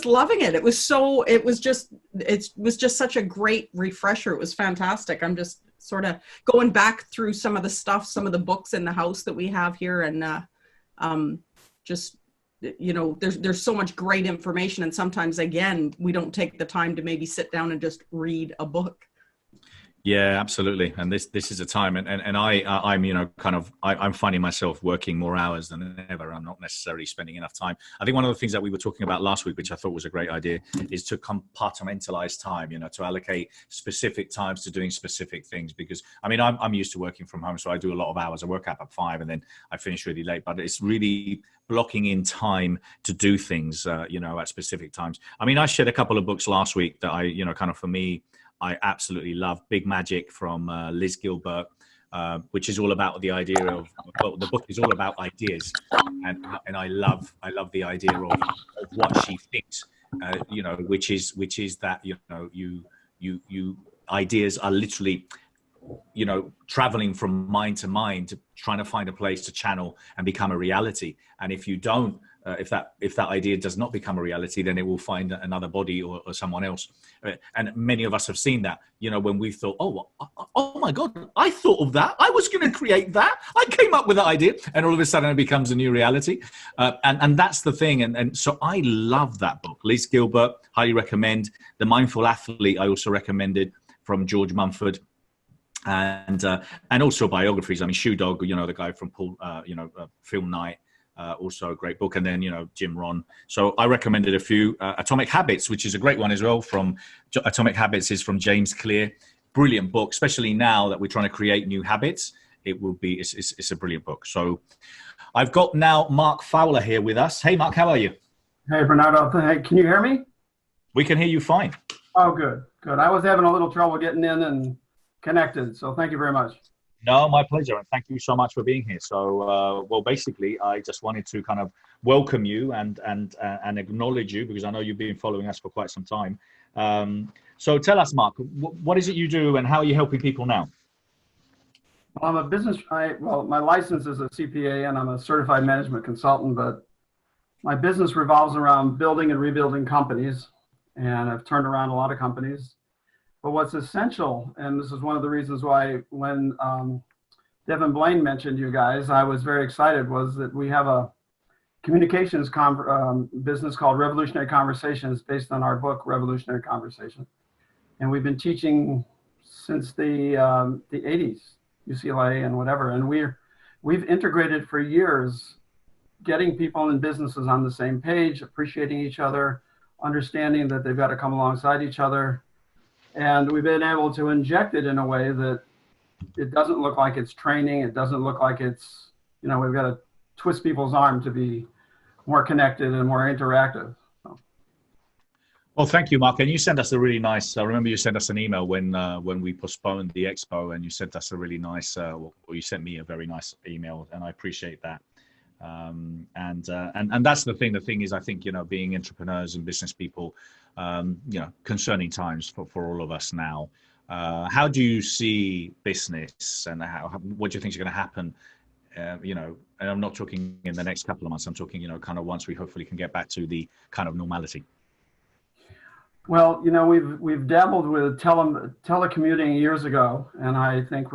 loving it. It was just such a great refresher. It was fantastic. I'm just sort of going back through some of the stuff, some of the books in the house that we have here, and just, you know, there's so much great information, and sometimes again we don't take the time to maybe sit down and just read a book. Yeah, absolutely. And this is a time, and I'm, you know, kind of, I'm finding myself working more hours than ever. I'm not necessarily spending enough time. I think one of the things that we were talking about last week, which I thought was a great idea, is to compartmentalize time, you know, to allocate specific times to doing specific things. Because I mean, I'm used to working from home, so I do a lot of hours. I work up at 5 and then I finish really late, but it's really blocking in time to do things, you know, at specific times. I mean, I shared a couple of books last week that I, you know, kind of, for me, I absolutely love. Big Magic from Liz Gilbert, which is all about the idea of, well, the book is all about ideas, and I love the idea of what she thinks, you know, which is that, you know, you ideas are literally, you know, traveling from mind to mind, trying to find a place to channel and become a reality. And if you don't, if that idea does not become a reality, then it will find another body or someone else. And many of us have seen that, you know, when we thought, oh my God, I thought of that. I was going to create that. I came up with that idea. And all of a sudden it becomes a new reality. And that's the thing. And so I love that book. Lise Gilbert, highly recommend. The Mindful Athlete, I also recommended, from George Mumford. And also biographies. I mean, Shoe Dog, you know, the guy from Paul, Film Night, also a great book. And then, you know, Jim Rohn. So I recommended a few. Atomic Habits, which is a great one as well. From Atomic Habits is from James Clear. Brilliant book, especially now that we're trying to create new habits. It's a brilliant book. So I've got now Mark Fowler here with us. Hey, Mark, how are you? Hey, Bernardo. Hey, can you hear me? We can hear you fine. Oh, good. I was having a little trouble getting in and connected, so thank you very much. No, my pleasure, and thank you so much for being here. So, well, basically, I just wanted to kind of welcome you and acknowledge you, because I know you've been following us for quite some time. So tell us, Mark, what is it you do, and how are you helping people now? Well, I'm a business. My license is a CPA, and I'm a certified management consultant. But my business revolves around building and rebuilding companies, and I've turned around a lot of companies. But what's essential, and this is one of the reasons why when Devin Blaine mentioned you guys, I was very excited, was that we have a communications business called Revolutionary Conversations, based on our book, Revolutionary Conversation. And we've been teaching since the 80s, UCLA and whatever. And we've integrated for years, getting people in businesses on the same page, appreciating each other, understanding that they've got to come alongside each other. And we've been able to inject it in a way that it doesn't look like it's training. It doesn't look like it's, you know, we've got to twist people's arm to be more connected and more interactive. So. Well, thank you, Mark. And you sent us a really nice, I remember you sent us an email when we postponed the expo, and you sent us a really nice, or you sent me a very nice email, and I appreciate that. And that's the thing. The thing is, I think, you know, being entrepreneurs and business people, you know, concerning times for all of us now. How do you see business, and what do you think is going to happen? You know, and I'm not talking in the next couple of months. I'm talking, you know, kind of once we hopefully can get back to the kind of normality. Well, you know, we've dabbled with telecommuting years ago, and I think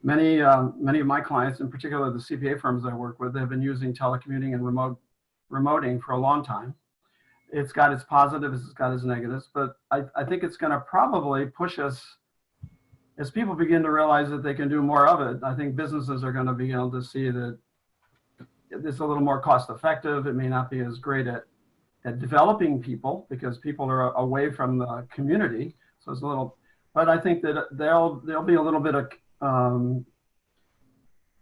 many of my clients, in particular the CPA firms I work with, have been using telecommuting and remoting for a long time. It's got its positives, it's got its negatives, but I think it's going to probably push us, as people begin to realize that they can do more of it. I think businesses are going to be able to see that it's a little more cost effective. It may not be as great at developing people, because people are away from the community. So it's a little, but I think that there'll be a little bit of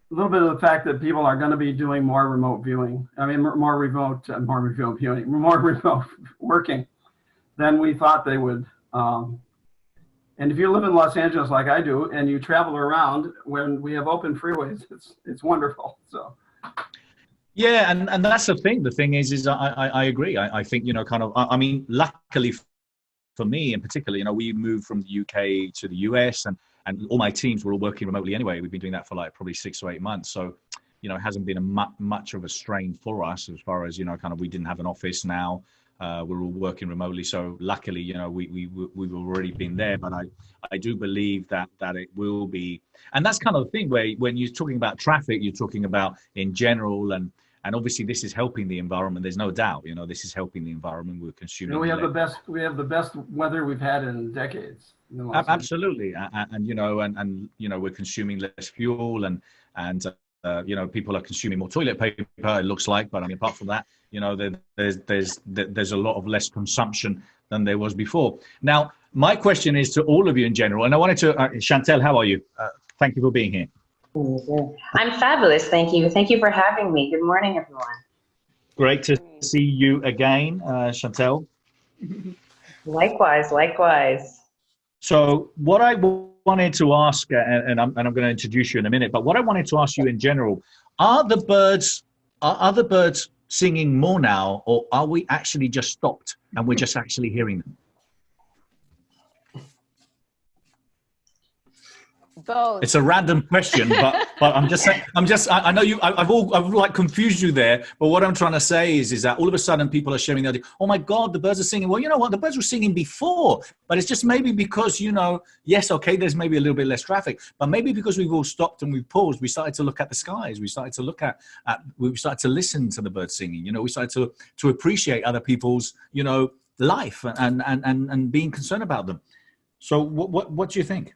the fact that people are going to be doing more remote viewing. I mean, more remote viewing, more remote working than we thought they would. And if you live in Los Angeles like I do, and you travel around, when we have open freeways, it's wonderful. So. Yeah, and that's the thing. The thing is I agree. I think, you know, kind of, I mean, luckily for me in particular, you know, we moved from the UK to the US, and all my teams were all working remotely anyway. We've been doing that for like probably 6 or 8 months. So, you know, it hasn't been much of a strain for us, as far as, you know, kind of, we didn't have an office now. We're all working remotely. So luckily, you know, we've already been there. But I do believe that it will be. And that's kind of the thing, where when you're talking about traffic, you're talking about in general, and obviously this is helping the environment. There's no doubt, you know, this is helping the environment. We're consuming. You know, we have the best weather we've had in decades. Absolutely. And you know, and you know, we're consuming less fuel, and you know, people are consuming more toilet paper, it looks like. But I mean, apart from that, you know, there's a lot of less consumption than there was before. Now, my question is to all of you in general, and I wanted to, Chantel, how are you? Thank you for being here. I'm fabulous. Thank you. Thank you for having me. Good morning, everyone. Great to see you again, Chantel. Likewise. So what I wanted to ask, and I'm going to introduce you in a minute, but what I wanted to ask you in general, are the birds singing more now, or are we actually just stopped and we're just actually hearing them? Both. It's a random question, but I'm just saying, I know I've like confused you there, but what I'm trying to say is that all of a sudden people are sharing the idea, oh my God, the birds are singing. Well, you know what? The birds were singing before, but it's just maybe because, yes, okay, there's maybe a little bit less traffic, but maybe because we've all stopped and we've paused, we started to look at the skies. We started to look we started to listen to the birds singing, we started to appreciate other people's, life and being concerned about them. So what do you think?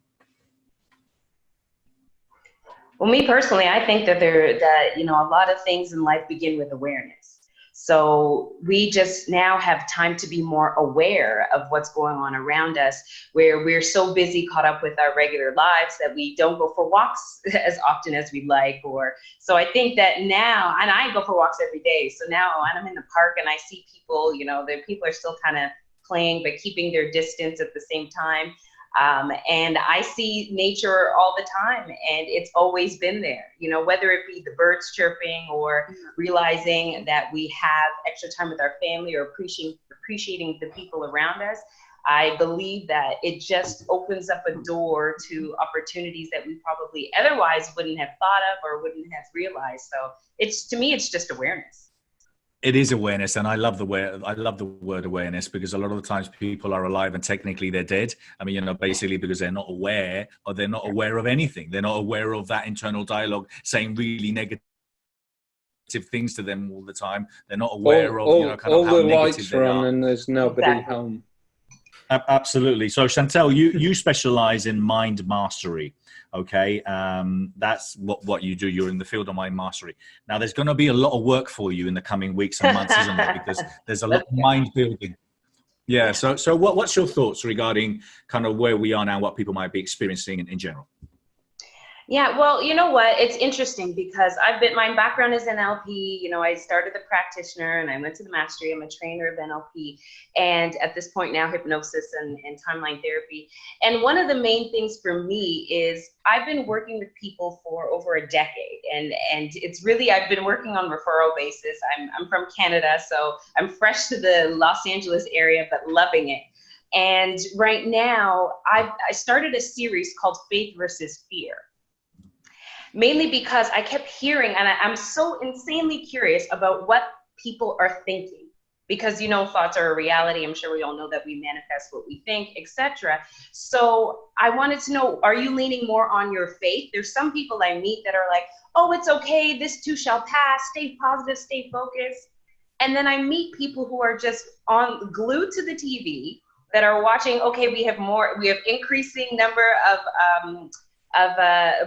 Well, me personally, I think that a lot of things in life begin with awareness. So we just now have time to be more aware of what's going on around us, where we're so busy caught up with our regular lives that we don't go for walks as often as we'd like. So I think that now, and I go for walks every day. So now when I'm in the park and I see people, the people are still kind of playing, but keeping their distance at the same time. And I see nature all the time, and it's always been there, whether it be the birds chirping or realizing that we have extra time with our family or appreciating the people around us. I believe that it just opens up a door to opportunities that we probably otherwise wouldn't have thought of or wouldn't have realized. So to me, it's just awareness. It is awareness, and I love the word awareness, because a lot of the times people are alive and technically they're dead. I mean, basically because they're not aware, or they're not aware of anything. They're not aware of that internal dialogue saying really negative things to them all the time. They're not aware of all how the negative lights they are on are. and there's nobody home. Absolutely. So Chantel, you specialize in mind mastery. Okay, that's what you do. You're in the field of mind mastery. Now, there's going to be a lot of work for you in the coming weeks and months, isn't there? Because there's a lot of mind building. Yeah. So what's your thoughts regarding kind of where we are now, what people might be experiencing in general? Yeah, well, you know what? It's interesting because my background is NLP. I started the practitioner and I went to the mastery. I'm a trainer of NLP. And at this point now, hypnosis and timeline therapy. And one of the main things for me is I've been working with people for over a decade. And it's really, I've been working on referral basis. I'm from Canada, so I'm fresh to the Los Angeles area, but loving it. And right now, I started a series called Faith versus Fear. Mainly because I kept hearing, and I'm so insanely curious about what people are thinking. Because, thoughts are a reality. I'm sure we all know that we manifest what we think, etc. So I wanted to know, are you leaning more on your faith? There's some people I meet that are like, oh, it's okay. This too shall pass. Stay positive, stay focused. And then I meet people who are just glued to the TV that are watching, okay, we have increasing number of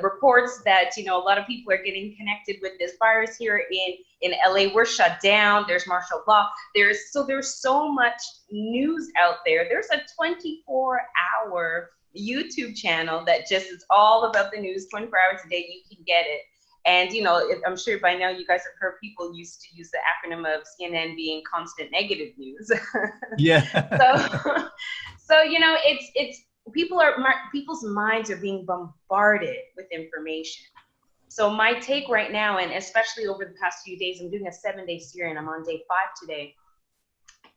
reports that a lot of people are getting connected with this virus here in LA. We're shut down. There's martial law. There's so much news out there. There's a 24-hour YouTube channel that just is all about the news. 24 hours a day, you can get it. And I'm sure by now you guys have heard people used to use the acronym of CNN being constant negative news. Yeah. So it's people's minds are being bombarded with information. So my take right now, and especially over the past few days, I'm doing a 7-day series and I'm on day 5 today.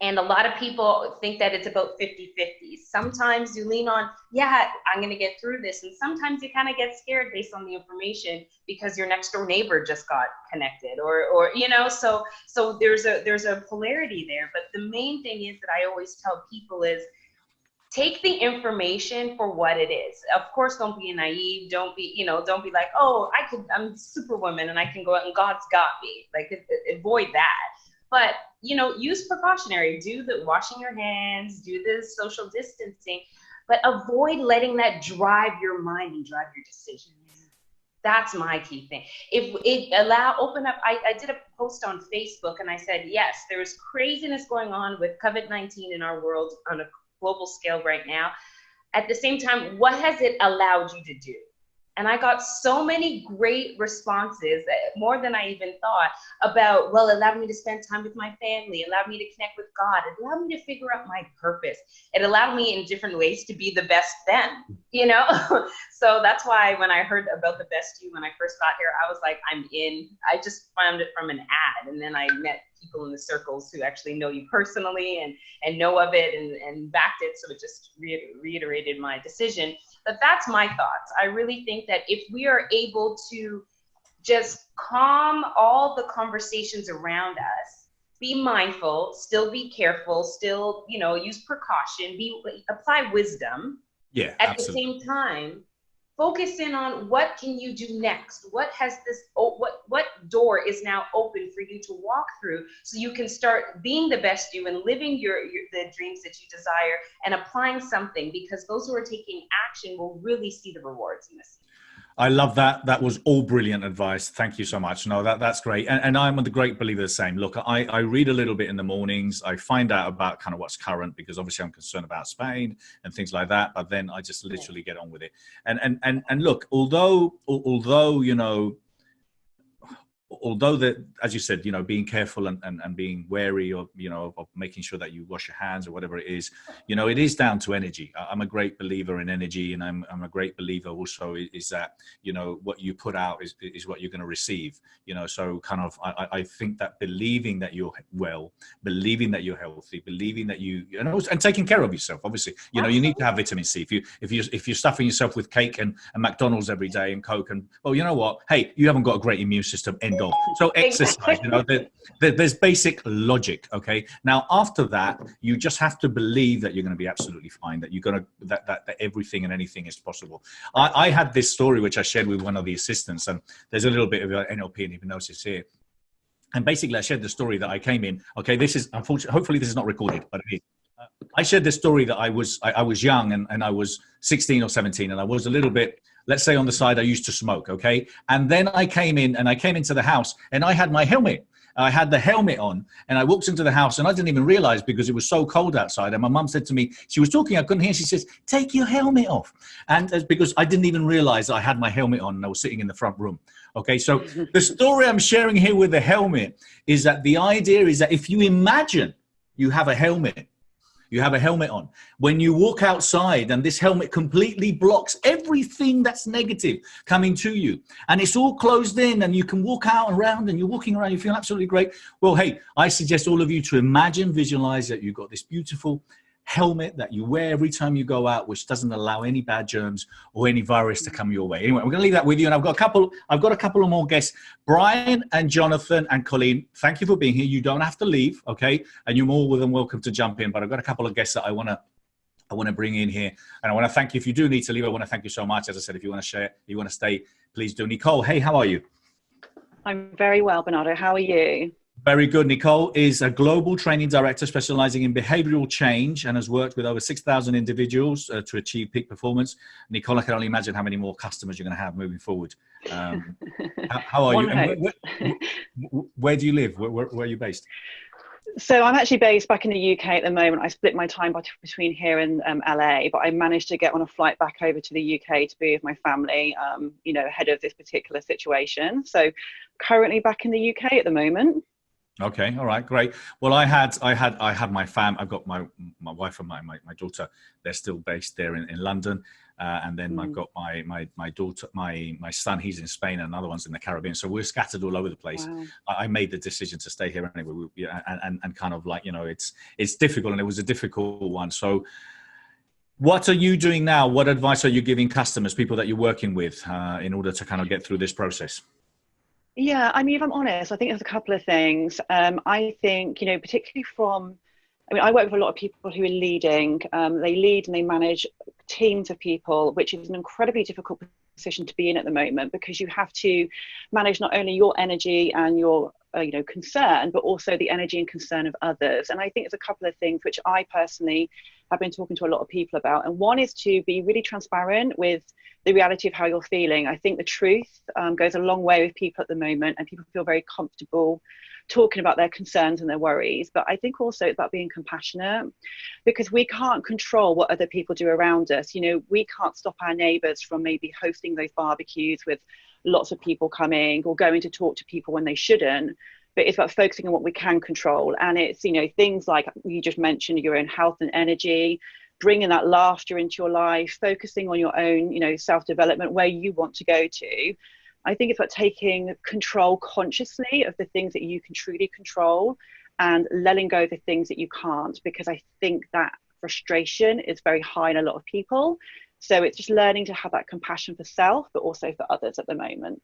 And a lot of people think that it's about 50-50. Sometimes you lean on, yeah, I'm going to get through this. And sometimes you kind of get scared based on the information because your next door neighbor just got connected or so there's a polarity there. But the main thing is that I always tell people is, take the information for what it is. Of course, don't be naive. Don't be like, oh, I'm Superwoman and I can go out and God's got me. Like, avoid that. But, use precautionary, do the washing your hands, do the social distancing, but avoid letting that drive your mind and drive your decisions. That's my key thing. If it open up, I did a post on Facebook and I said, yes, there's craziness going on with COVID-19 in our world on a global scale right now. At the same time, what has it allowed you to do? And I got so many great responses, more than I even thought, about, well, it allowed me to spend time with my family, it allowed me to connect with God, it allowed me to figure out my purpose. It allowed me in different ways to be the best then, you know? So that's why when I heard about the Best You when I first got here, I was like, I'm in. I just found it from an ad. And then I met people in the circles who actually know you personally and know of it and backed it. So it just reiterated my decision. But that's my thoughts. I really think that if we are able to just calm all the conversations around us, be mindful, still be careful, still, you know, use precaution, apply wisdom. Yeah, at absolutely. the same time, focus in on what can you do next? What has this, what door is now open for you to walk through so you can start being the best you and living the dreams that you desire and applying something, because those who are taking action will really see the rewards in this. I love that. That was all brilliant advice. Thank you so much. No, that's great. And I'm the great believer the same. Look, I read a little bit in the mornings. I find out about kind of what's current, because obviously I'm concerned about Spain and things like that. But then I just literally get on with it. And look, although you know, although that, as you said, you know, being careful and being wary of, you know, of making sure that you wash your hands or whatever it is, you know, it is down to energy. I'm a great believer in energy, and I'm a great believer also is that, you know, what you put out is what you're going to receive, you know. So kind of, I think that believing that you're well, believing that you're healthy, believing that you know, and taking care of yourself, obviously, you know, you need to have vitamin C. If you're stuffing yourself with cake and McDonald's every day and Coke, and, well, you know what, hey, you haven't got a great immune system, end of. So exercise, you know, there's basic logic. Okay. Now, after that, you just have to believe that you're going to be absolutely fine, that you're going to, that everything and anything is possible. I had this story, which I shared with one of the assistants, and there's a little bit of NLP and hypnosis here. And basically I shared the story that I came in. Okay. This is unfortunately, hopefully this is not recorded, but it is. I shared this story that I was young and I was 16 or 17, and I was a little bit, let's say, on the side. I used to smoke, okay? And then I came into the house, and I had my helmet. I had the helmet on, and I walked into the house, and I didn't even realize, because it was so cold outside. And my mum said to me, she was talking, I couldn't hear. She says, take your helmet off. And because I didn't even realize I had my helmet on, and I was sitting in the front room. Okay, so the story I'm sharing here with the helmet is that the idea is that if you imagine you have a helmet, you have a helmet on. When you walk outside, and this helmet completely blocks everything that's negative coming to you, and it's all closed in, and you can walk out and around, and you're walking around, you feel absolutely great. Well, hey, I suggest all of you to imagine, visualize that you've got this beautiful helmet that you wear every time you go out, which doesn't allow any bad germs or any virus to come your way. Anyway, we're going to leave that with you, and I've got a couple of more guests. Brian and Jonathan and Colleen, thank you for being here. You don't have to leave, okay? And you're more than welcome to jump in. But I've got a couple of guests that I want to bring in here, and I want to thank you. If you do need to leave, I want to thank you so much. As I said, if you want to share, you want to stay, please do. Nicole, hey, how are you? I'm very well, Bernardo. How are you? Very good. Nicole is a global training director specializing in behavioral change and has worked with over 6,000 individuals to achieve peak performance. Nicole, I can only imagine how many more customers you're going to have moving forward. How are you? And where do you live? Where are you based? So I'm actually based back in the UK at the moment. I split my time between here and LA, but I managed to get on a flight back over to the UK to be with my family, you know, ahead of this particular situation. So currently back in the UK at the moment. Okay. All right. Great. Well, I had my fam. I've got my wife and my daughter. They're still based there in London. And then I've got my daughter, my son, he's in Spain, and another one's in the Caribbean. So we're scattered all over the place. Wow. I made the decision to stay here anyway. And kind of like, you know, it's difficult, and it was a difficult one. So what are you doing now? What advice are you giving customers, people that you're working with, in order to kind of get through this process? Yeah, I mean, if I'm honest, I think there's a couple of things. I think, you know, particularly I work with a lot of people who are leading. They lead and they manage teams of people, which is an incredibly difficult position to be in at the moment, because you have to manage not only your energy and your concern, but also the energy and concern of others. And I think there's a couple of things which I personally have been talking to a lot of people about. And one is to be really transparent with the reality of how you're feeling. I think the truth goes a long way with people at the moment, and people feel very comfortable talking about their concerns and their worries. But I think also it's about being compassionate, because we can't control what other people do around us. We can't stop our neighbors from maybe hosting those barbecues with lots of people coming, or going to talk to people when they shouldn't. But it's about focusing on what we can control. And it's, things like you just mentioned, your own health and energy, bringing that laughter into your life, focusing on your own, self-development, where you want to go to. I think it's about taking control consciously of the things that you can truly control, and letting go of the things that you can't, because I think that frustration is very high in a lot of people. So it's just learning to have that compassion for self, but also for others at the moment.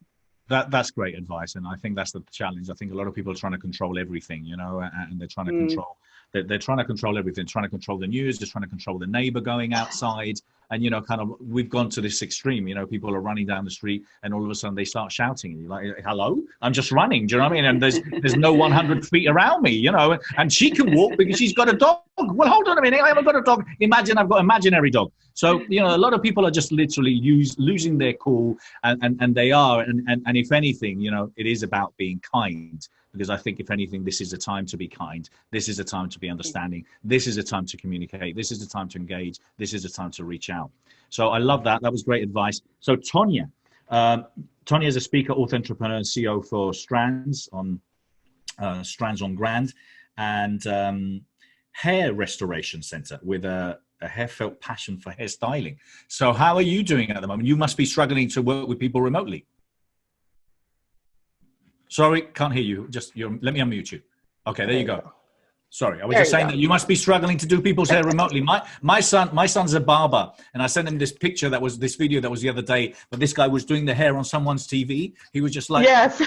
That's great advice, and I think that's the challenge. I think a lot of people are trying to control everything, and they're trying to control. They're trying to control everything. Trying to control the news. They're trying to control the neighbor going outside, and kind of we've gone to this extreme. People are running down the street, and all of a sudden they start shouting, and you're like, "Hello, I'm just running." Do you know what I mean? And there's no 100 feet around me, and she can walk because she's got a dog. Well, hold on a minute, I haven't got a dog. Imagine I've got an imaginary dog. So, a lot of people are just literally losing their cool, and they are. And if anything, it is about being kind, because I think if anything, this is a time to be kind. This is a time to be understanding. This is a time to communicate. This is a time to engage. This is a time to reach out. So I love that. That was great advice. So Tonya is a speaker, author, entrepreneur, and CEO for Strands on Grand, and hair restoration center with a hairfelt passion for hairstyling. So how are you doing at the moment? You must be struggling to work with people remotely. Sorry, can't hear you. Let me unmute you. Okay, there you go. Sorry, I was just saying that you must be struggling to do people's hair remotely. My son's a barber, and I sent him this picture this video that was the other day, but this guy was doing the hair on someone's TV. He was just like, yes.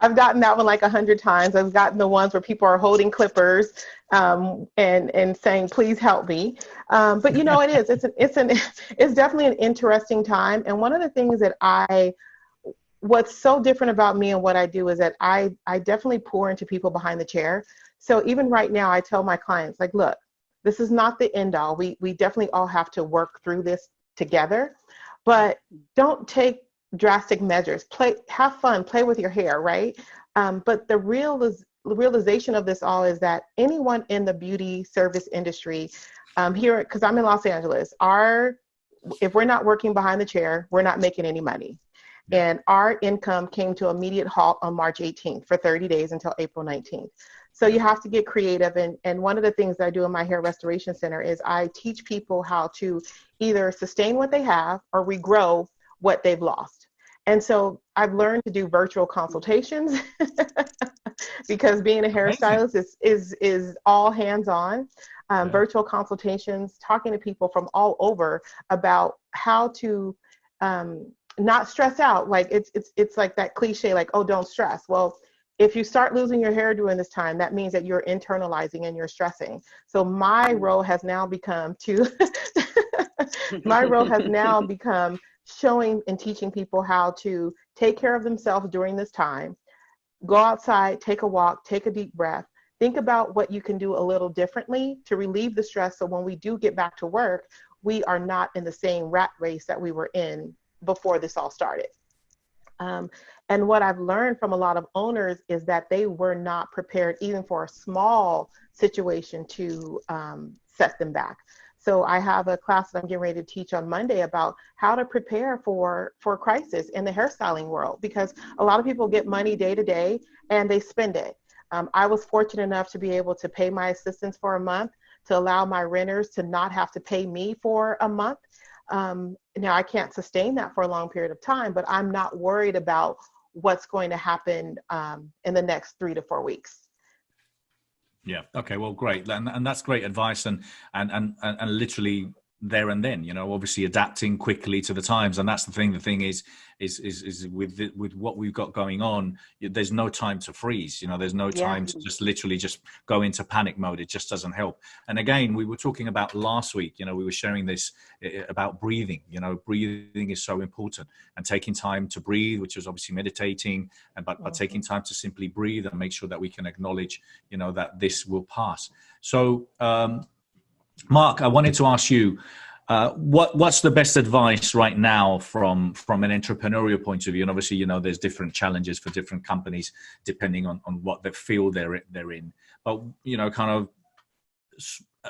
I've gotten that one like 100 times. I've gotten the ones where people are holding clippers and saying, "Please help me." But it's definitely an interesting time. And one of the things that what's so different about me and what I do is that I definitely pour into people behind the chair. So even right now, I tell my clients, like, look, this is not the end all. We definitely all have to work through this together, but don't take drastic measures. Have fun, play with your hair, right? But the realization of this all is that anyone in the beauty service industry here, because I'm in Los Angeles, if we're not working behind the chair, we're not making any money. And our income came to immediate halt on March 18th for 30 days until April 19th. So you have to get creative. And one of the things that I do in my hair restoration center is I teach people how to either sustain what they have or regrow what they've lost. And so I've learned to do virtual consultations because being a hairstylist is all hands-on. Virtual consultations, talking to people from all over about how to not stress out. Like it's like that cliche, like, oh, don't stress. Well, if you start losing your hair during this time, that means that you're internalizing and you're stressing. So my role has now become showing and teaching people how to take care of themselves during this time. Go outside, take a walk, take a deep breath, think about what you can do a little differently to relieve the stress. So when we do get back to work, we are not in the same rat race that we were in before this all started. And what I've learned from a lot of owners is that they were not prepared even for a small situation to set them back. So I have a class that I'm getting ready to teach on Monday about how to prepare for crisis in the hairstyling world, because a lot of people get money day to day and they spend it. I was fortunate enough to be able to pay my assistants for a month to allow my renters to not have to pay me for a month. Now I can't sustain that for a long period of time, but I'm not worried about what's going to happen in the next 3 to 4 weeks. Yeah. Okay. Well, great. And that's great advice. And literally there and then, obviously adapting quickly to the times. And that's the thing. The thing is with what we've got going on, there's no time to freeze. There's no time to just literally just go into panic mode. It just doesn't help. And again, we were talking about last week, we were sharing this about breathing. Breathing is so important, and taking time to breathe, which is obviously meditating, but taking time to simply breathe and make sure that we can acknowledge, that this will pass. So, Mark, I wanted to ask you, what's the best advice right now from an entrepreneurial point of view? And obviously, there's different challenges for different companies depending on what the field they're in. But kind of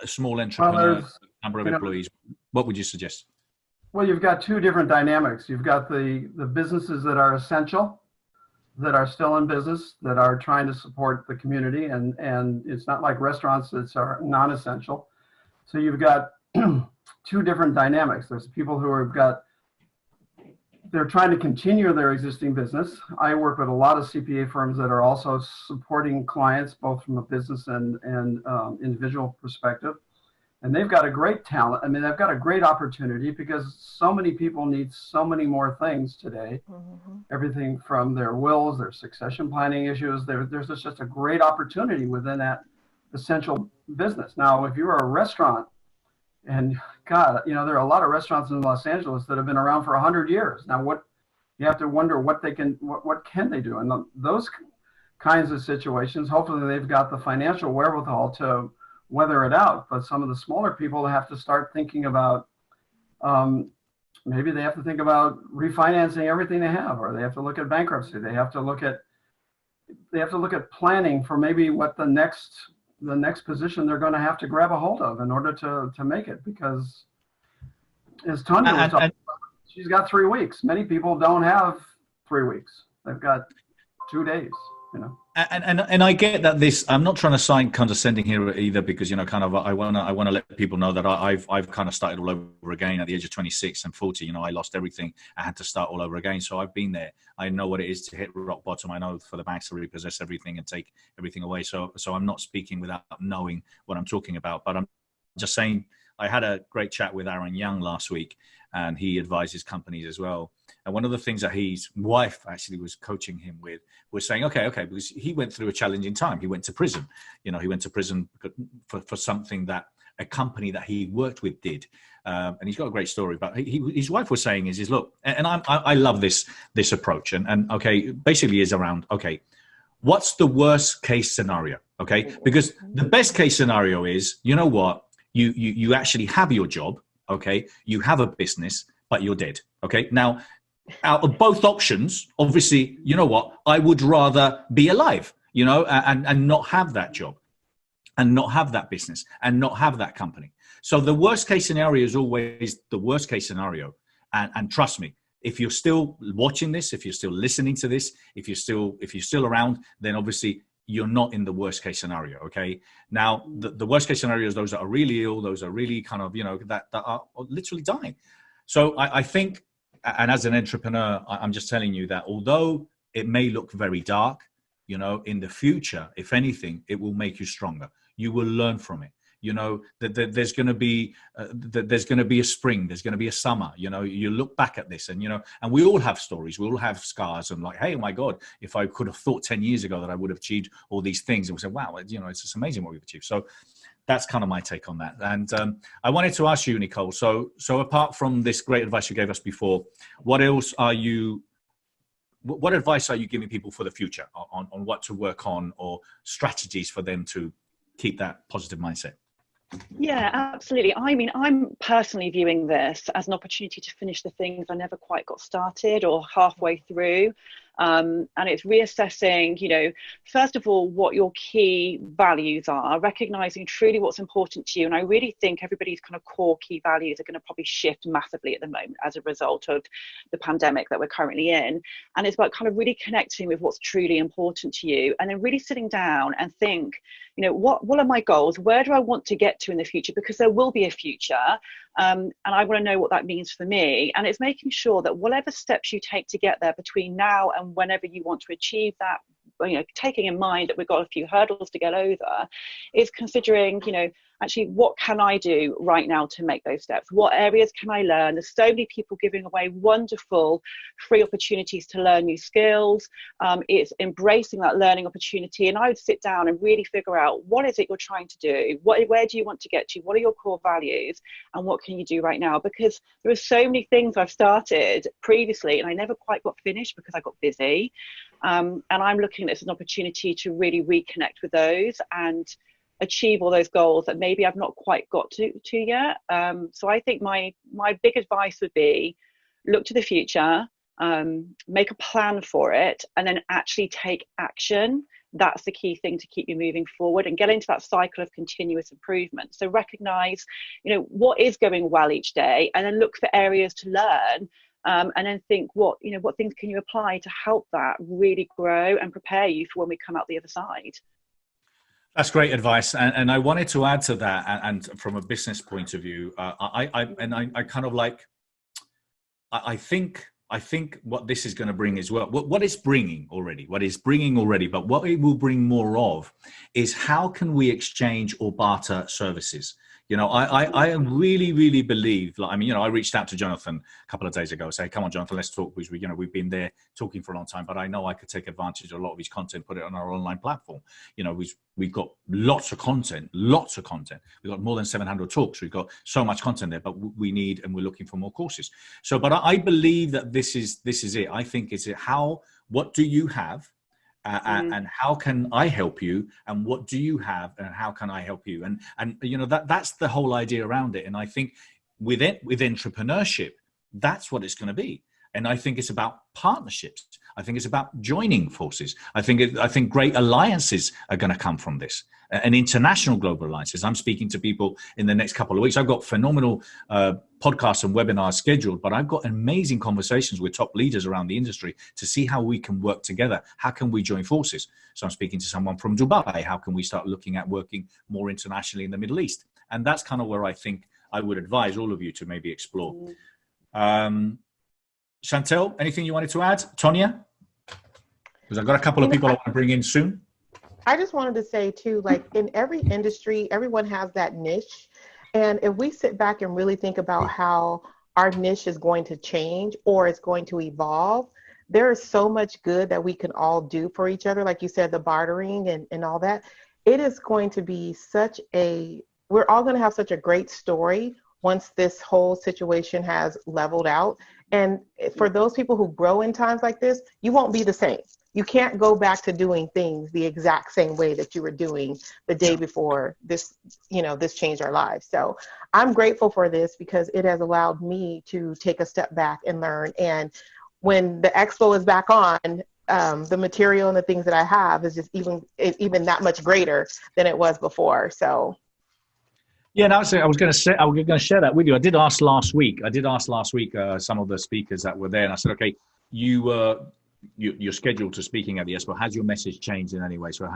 a small entrepreneur, number of employees. What would you suggest? Well, you've got two different dynamics. You've got the businesses that are essential, that are still in business, that are trying to support the community, and it's not like restaurants that are non-essential. So you've got two different dynamics. There's people who they're trying to continue their existing business. I work with a lot of CPA firms that are also supporting clients, both from a business and individual perspective. And they've got a great talent. I mean, they've got a great opportunity because so many people need so many more things today. Everything from their wills, their succession planning issues. There's just a great opportunity within that essential business. Now, if you're a restaurant, and God, there are a lot of restaurants in Los Angeles that have been around for 100 years. Now, you have to wonder what can they do? And those kinds of situations, hopefully they've got the financial wherewithal to weather it out. But some of the smaller people have to start thinking about, maybe they have to think about refinancing everything they have, or they have to look at bankruptcy. They have to look at planning for maybe what the next position they're going to have to grab a hold of in order to make it, because as Tonya was talking about, she's got 3 weeks. Many people don't have 3 weeks. They've got 2 days, And I get that I'm not trying to sound condescending here either, because, kind of, I want to let people know that I've kind of started all over again at the age of 26 and 40. I lost everything. I had to start all over again. So I've been there. I know what it is to hit rock bottom. I know for the banks to repossess everything and take everything away. So I'm not speaking without knowing what I'm talking about, but I'm just saying I had a great chat with Aaron Young last week, and he advises companies as well. And one of the things that his wife actually was coaching him with was saying, okay, because he went through a challenging time. He went to prison. He went to prison for something that a company that he worked with did. And he's got a great story. But his wife was saying is look, and I love this approach. And okay, basically is around, okay, what's the worst case scenario? Okay, because the best case scenario is, you know what, you actually have your job. Okay, you have a business, but you're dead. Okay, now out of both options, obviously, you know what, I would rather be alive, and not have that job, and not have that business, and not have that company. So the worst case scenario is always the worst case scenario. And trust me, if you're still watching this, if you're still listening to this, if you're still around, then obviously you're not in the worst case scenario. Okay. Now the worst case scenario is those that are really ill, those are really kind of, that are literally dying. So I think, and as an entrepreneur, I'm just telling you that although it may look very dark, in the future, if anything, it will make you stronger. You will learn from it. That there's going to be a spring, there's going to be a summer. You look back at this, and and we all have stories, we all have scars, and like, hey, oh my God, if I could have thought 10 years ago that I would have achieved all these things, and we say, wow, it's just amazing what we've achieved. So that's kind of my take on that. And I wanted to ask you, Nicole. So apart from this great advice you gave us before, what advice are you giving people for the future on what to work on, or strategies for them to keep that positive mindset? Yeah, absolutely. I mean, I'm personally viewing this as an opportunity to finish the things I never quite got started or halfway through. And it's reassessing, first of all, what your key values are, recognizing truly what's important to you. And I really think everybody's kind of core key values are going to probably shift massively at the moment as a result of the pandemic that we're currently in. And it's about kind of really connecting with what's truly important to you, and then really sitting down and think, what are my goals? Where do I want to get to in the future? Because there will be a future. And I want to know what that means for me. And it's making sure that whatever steps you take to get there between now and whenever you want to achieve that, taking in mind that we've got a few hurdles to get over, is considering, actually, what can I do right now to make those steps? What areas can I learn? There's so many people giving away wonderful free opportunities to learn new skills. It's embracing that learning opportunity. And I would sit down and really figure out, what is it you're trying to do? Where do you want to get to? What are your core values? And what can you do right now? Because there are so many things I've started previously and I never quite got finished because I got busy. And I'm looking at this as an opportunity to really reconnect with those and achieve all those goals that maybe I've not quite got to yet. So I think my big advice would be, look to the future, make a plan for it, and then actually take action. That's the key thing to keep you moving forward and get into that cycle of continuous improvement. So recognize, what is going well each day, and then look for areas to learn. And then think, what things can you apply to help that really grow and prepare you for when we come out the other side. That's great advice, and I wanted to add to that. And from a business point of view, I think what this is going to bring as well, what it's bringing already, but what it will bring more of is, how can we exchange or barter services? I really, really believe, I reached out to Jonathan a couple of days ago, say, come on, Jonathan, let's talk, because we've been there talking for a long time, but I know I could take advantage of a lot of his content, put it on our online platform. We've got lots of content. We've got more than 700 talks. We've got so much content there, but we need, and we're looking for more courses. So, but I believe that this is it. I think it's what do you have? And how can I help you? And what do you have? And how can I help you? And that's the whole idea around it. And I think with entrepreneurship, that's what it's going to be. And I think it's about partnerships. I think it's about joining forces. I think great alliances are going to come from this, and international global alliances. I'm speaking to people in the next couple of weeks. I've got phenomenal podcasts and webinars scheduled, but I've got amazing conversations with top leaders around the industry to see how we can work together. How can we join forces? So I'm speaking to someone from Dubai. How can we start looking at working more internationally in the Middle East? And that's kind of where I think I would advise all of you to maybe explore. Chantel, anything you wanted to add? Tonya? Because I've got a couple of people I want to bring in soon. I just wanted to say too, like in every industry, everyone has that niche. And if we sit back and really think about how our niche is going to change or it's going to evolve, there is so much good that we can all do for each other. Like you said, the bartering and all that. It is going to be we're all going to have such a great story once this whole situation has leveled out. And for those people who grow in times like this, you won't be the same. You can't go back to doing things the exact same way that you were doing the day before this, this changed our lives. So I'm grateful for this because it has allowed me to take a step back and learn. And when the expo is back on, the material and the things that I have is just even that much greater than it was before. So. Yeah, no, I was going to share that with you. I did ask last week some of the speakers that were there, and I said, okay, you're scheduled to speaking at the expo. Has your message changed in any way? So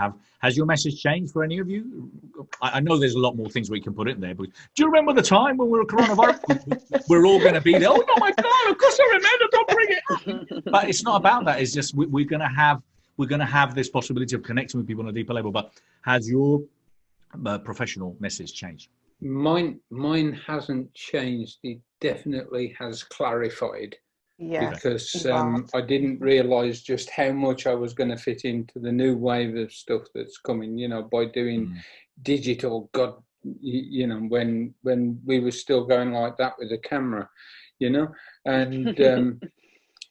has your message changed for any of you? I know there's a lot more things we can put in there, but do you remember the time when we were coronavirus? We're all going to be there. Oh no, my God! Of course I remember. Don't bring it. But it's not about that. It's just we're going to have this possibility of connecting with people on a deeper level. But has your professional message changed? Mine hasn't changed. It definitely has clarified. Yeah. Because I didn't realize just how much I was going to fit into the new wave of stuff that's coming, by doing digital, when we were still going like that with the camera, and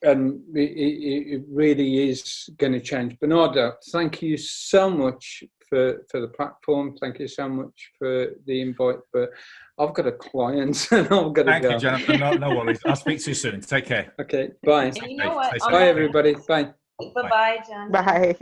and it really is going to change. Bernardo, thank you so much for the platform. Thank you so much for the invite. But I've got a client and I've got to go. Thank you, Jonathan. No worries. I'll speak to you soon. Take care. Okay, bye. And you know what? Bye, everybody. Bye. Bye-bye, John. Bye.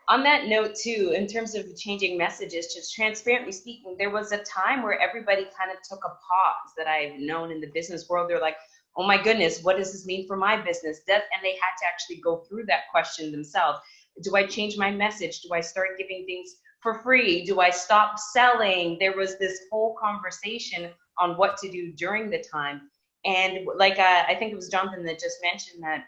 On that note, too, in terms of changing messages, just transparently speaking, there was a time where everybody kind of took a pause that I've known in the business world. They're like, oh my goodness, what does this mean for my business? And they had to actually go through that question themselves. Do I change my message? Do I start giving things for free? Do I stop selling? There was this whole conversation on what to do during the time. And like, I think it was Jonathan that just mentioned that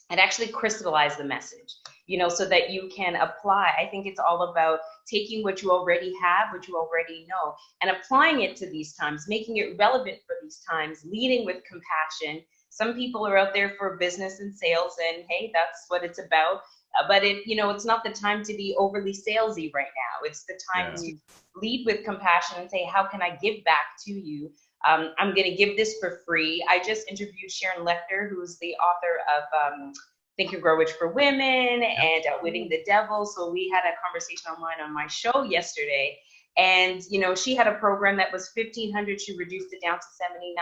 and actually crystallize the message, you know, so that you can apply. I think it's all about taking what you already have, what you already know, and applying it to these times, making it relevant for these times, leading with compassion. Some people are out there for business and sales, and hey, that's what it's about. But you know, it's not the time to be overly salesy right now. It's the time to lead with compassion and say, how can I give back to you? I'm going to give this for free. I just interviewed Sharon Lechter, who's the author of Think and Grow Rich for Women and Outwitting the Devil. So we had a conversation online on my show yesterday. And, you know, she had a program that was $1,500. She reduced it down to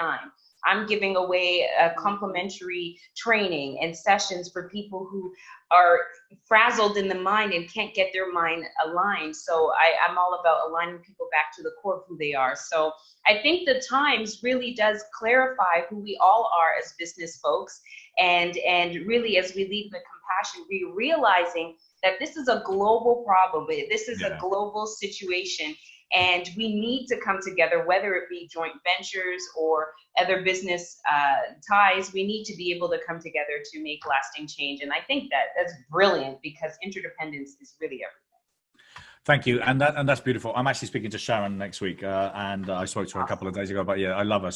$79. I'm giving away a complimentary training and sessions for people who are frazzled in the mind and can't get their mind aligned. So I'm all about aligning people back to the core of who they are. So I think the Times really does clarify who we all are as business folks. And really, as we lead with compassion, we're realizing that this is a global problem. This is a global situation. And we need to come together, whether it be joint ventures or other business ties. We need to be able to come together to make lasting change. And I think that's brilliant, because interdependence is really everything. Thank you, and that's beautiful. I'm actually speaking to Sharon next week, and I spoke to her a couple of days ago. But yeah, I love her.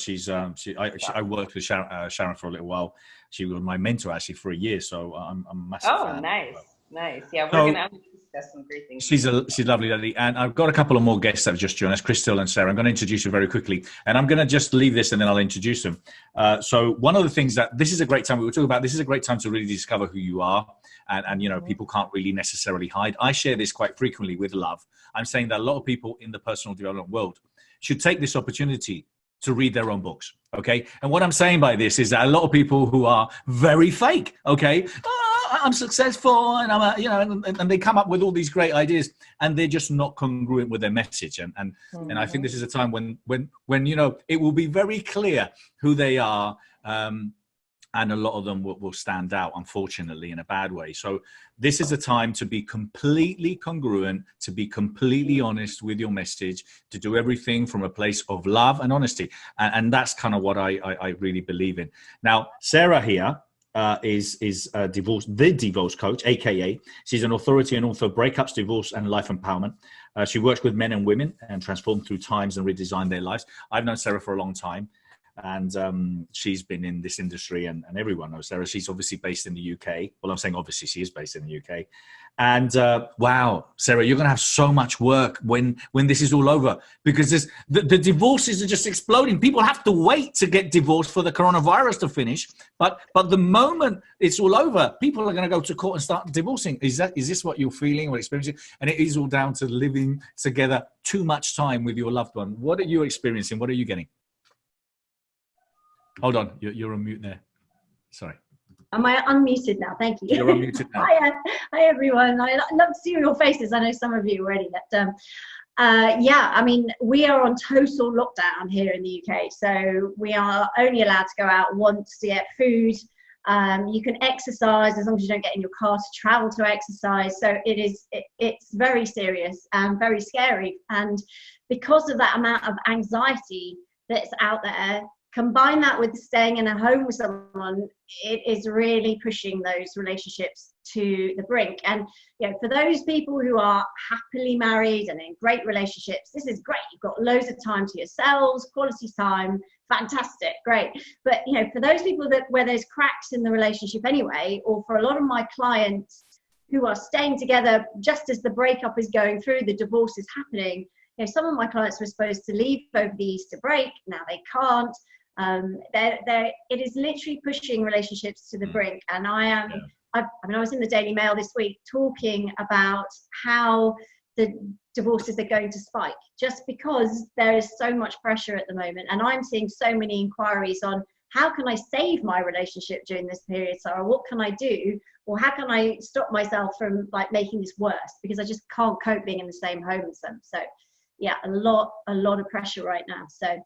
I worked with Sharon for a little while. She was my mentor actually for a year, so I'm a massive fan. Nice. Yeah, we're gonna discuss some great things. She's a lovely lady, and I've got a couple of more guests that have just joined us, Krystylle and Sara. I'm going to introduce you very quickly, and I'm going to just leave this, and then I'll introduce them. So one of the things that this is a great time we were talking about. This is a great time to really discover who you are. And you know, people can't really necessarily hide. I share this quite frequently with Love. I'm saying that a lot of people in the personal development world should take this opportunity to read their own books, okay? And what I'm saying by this is that a lot of people who are very fake, okay? I'm successful, and and they come up with all these great ideas, and they're just not congruent with their message. And I think this is a time when you know, it will be very clear who they are. And a lot of them will stand out, unfortunately, in a bad way. So this is a time to be completely congruent, to be completely honest with your message, to do everything from a place of love and honesty. And that's kind of what I really believe in. Now, Sara here is the divorce coach, AKA. She's an authority on author breakups, divorce, and life empowerment. She works with men and women and transformed through times and redesigned their lives. I've known Sara for a long time. And she's been in this industry, and everyone knows Sara. She's obviously based in the UK. Well, I'm saying obviously she is based in the UK. And wow, Sara, you're going to have so much work when this is all over, because the divorces are just exploding. People have to wait to get divorced for the coronavirus to finish. But the moment it's all over, people are going to go to court and start divorcing. Is this what you're feeling or experiencing? And it is all down to living together too much time with your loved one. What are you experiencing? What are you getting? Hold on, you're on mute there. Sorry. Am I unmuted now? Thank you. You're unmuted now. Hi, everyone. I love to see your faces. I know some of you already. But yeah, I mean, we are on total lockdown here in the UK. So we are only allowed to go out once to get food. You can exercise as long as you don't get in your car to travel to exercise. So it's very serious and very scary. And because of that amount of anxiety that's out there, combine that with staying in a home with someone, it is really pushing those relationships to the brink. And you know, for those people who are happily married and in great relationships, this is great. You've got loads of time to yourselves, quality time, fantastic, great. But you know, for those people where there's cracks in the relationship anyway, or for a lot of my clients who are staying together just as the breakup is going through, the divorce is happening. You know, some of my clients were supposed to leave over the Easter break, now they can't. It is literally pushing relationships to the brink. And I was in the Daily Mail this week talking about how the divorces are going to spike just because there is so much pressure at the moment. And I'm seeing so many inquiries on how can I save my relationship during this period, Sara? What can I do? Or how can I stop myself from like making this worse? Because I just can't cope being in the same home as them. So yeah, a lot of pressure right now. So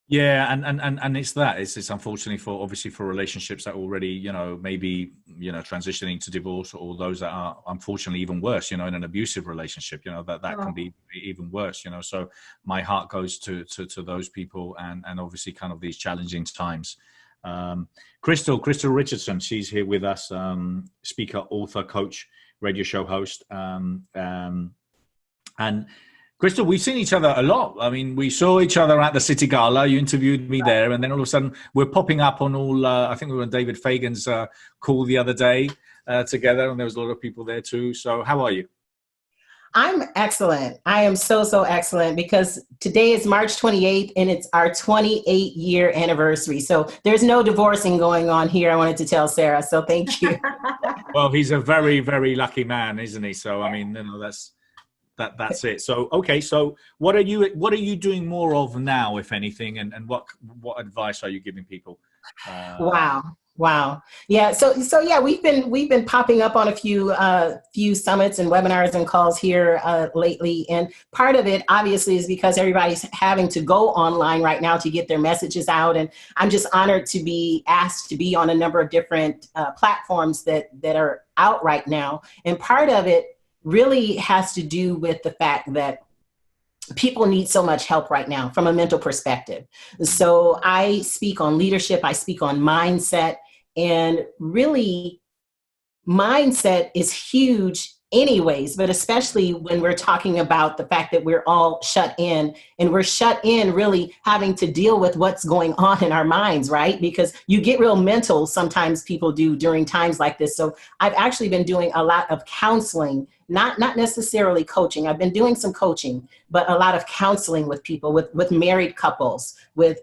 yeah, and it's unfortunately for relationships that already, you know, maybe, you know, transitioning to divorce, or those that are unfortunately even worse, you know, in an abusive relationship, you know, that can be even worse, you know. So my heart goes to those people and obviously kind of these challenging times. Krystylle Richardson, she's here with us, speaker, author, coach, radio show host. And Krystylle, we've seen each other a lot. I mean, we saw each other at the City Gala. You interviewed me there, and then all of a sudden we're popping up on all, I think we were on David Fagan's call the other day together, and there was a lot of people there too. So how are you? I'm excellent. I am so excellent, because today is March 28th and it's our 28-year anniversary. So there's no divorcing going on here. I wanted to tell Sara. So thank you. Well, he's a very, very lucky man, isn't he? So, I mean, that's it. So, okay. So what are you doing more of now, if anything? And what advice are you giving people? Wow. Yeah. So yeah, we've been popping up on a few summits and webinars and calls here lately. And part of it obviously is because everybody's having to go online right now to get their messages out. And I'm just honored to be asked to be on a number of different platforms that are out right now. And part of it really has to do with the fact that people need so much help right now from a mental perspective. So I speak on leadership, I speak on mindset, and really mindset is huge anyways, but especially when we're talking about the fact that we're all shut in, and we're shut in really having to deal with what's going on in our minds, right? Because you get real mental, sometimes people do during times like this. So I've actually been doing a lot of counseling, not necessarily coaching. I've been doing some coaching, but a lot of counseling with people, with married couples, with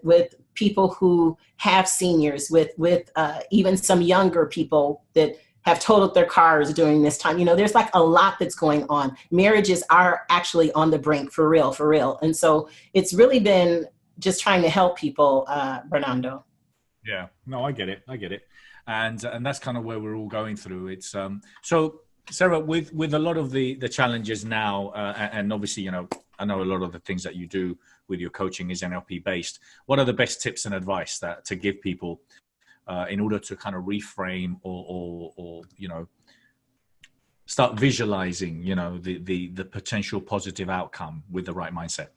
people who have seniors, with even some younger people that have totaled their cars during this time. You know, there's like a lot that's going on. Marriages are actually on the brink, for real. And so it's really been just trying to help people, Bernardo. Yeah, no, I get it. And that's kind of where we're all going through. It's so Sara, with a lot of the challenges now, and obviously, you know, I know a lot of the things that you do with your coaching is NLP based. What are the best tips and advice to give people in order to kind of reframe or you know, start visualizing, you know, the potential positive outcome with the right mindset?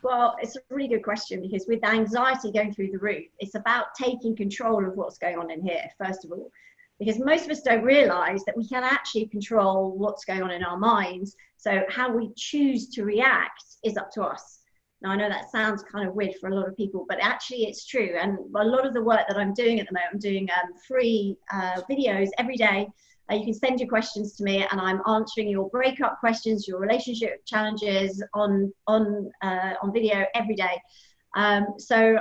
Well, it's a really good question, because with anxiety going through the roof, it's about taking control of what's going on in here, first of all, because most of us don't realize that we can actually control what's going on in our minds. So how we choose to react is up to us. Now, I know that sounds kind of weird for a lot of people, but actually it's true. And a lot of the work that I'm doing at the moment, I'm doing free videos every day. You can send your questions to me, and I'm answering your breakup questions, your relationship challenges on video every day. So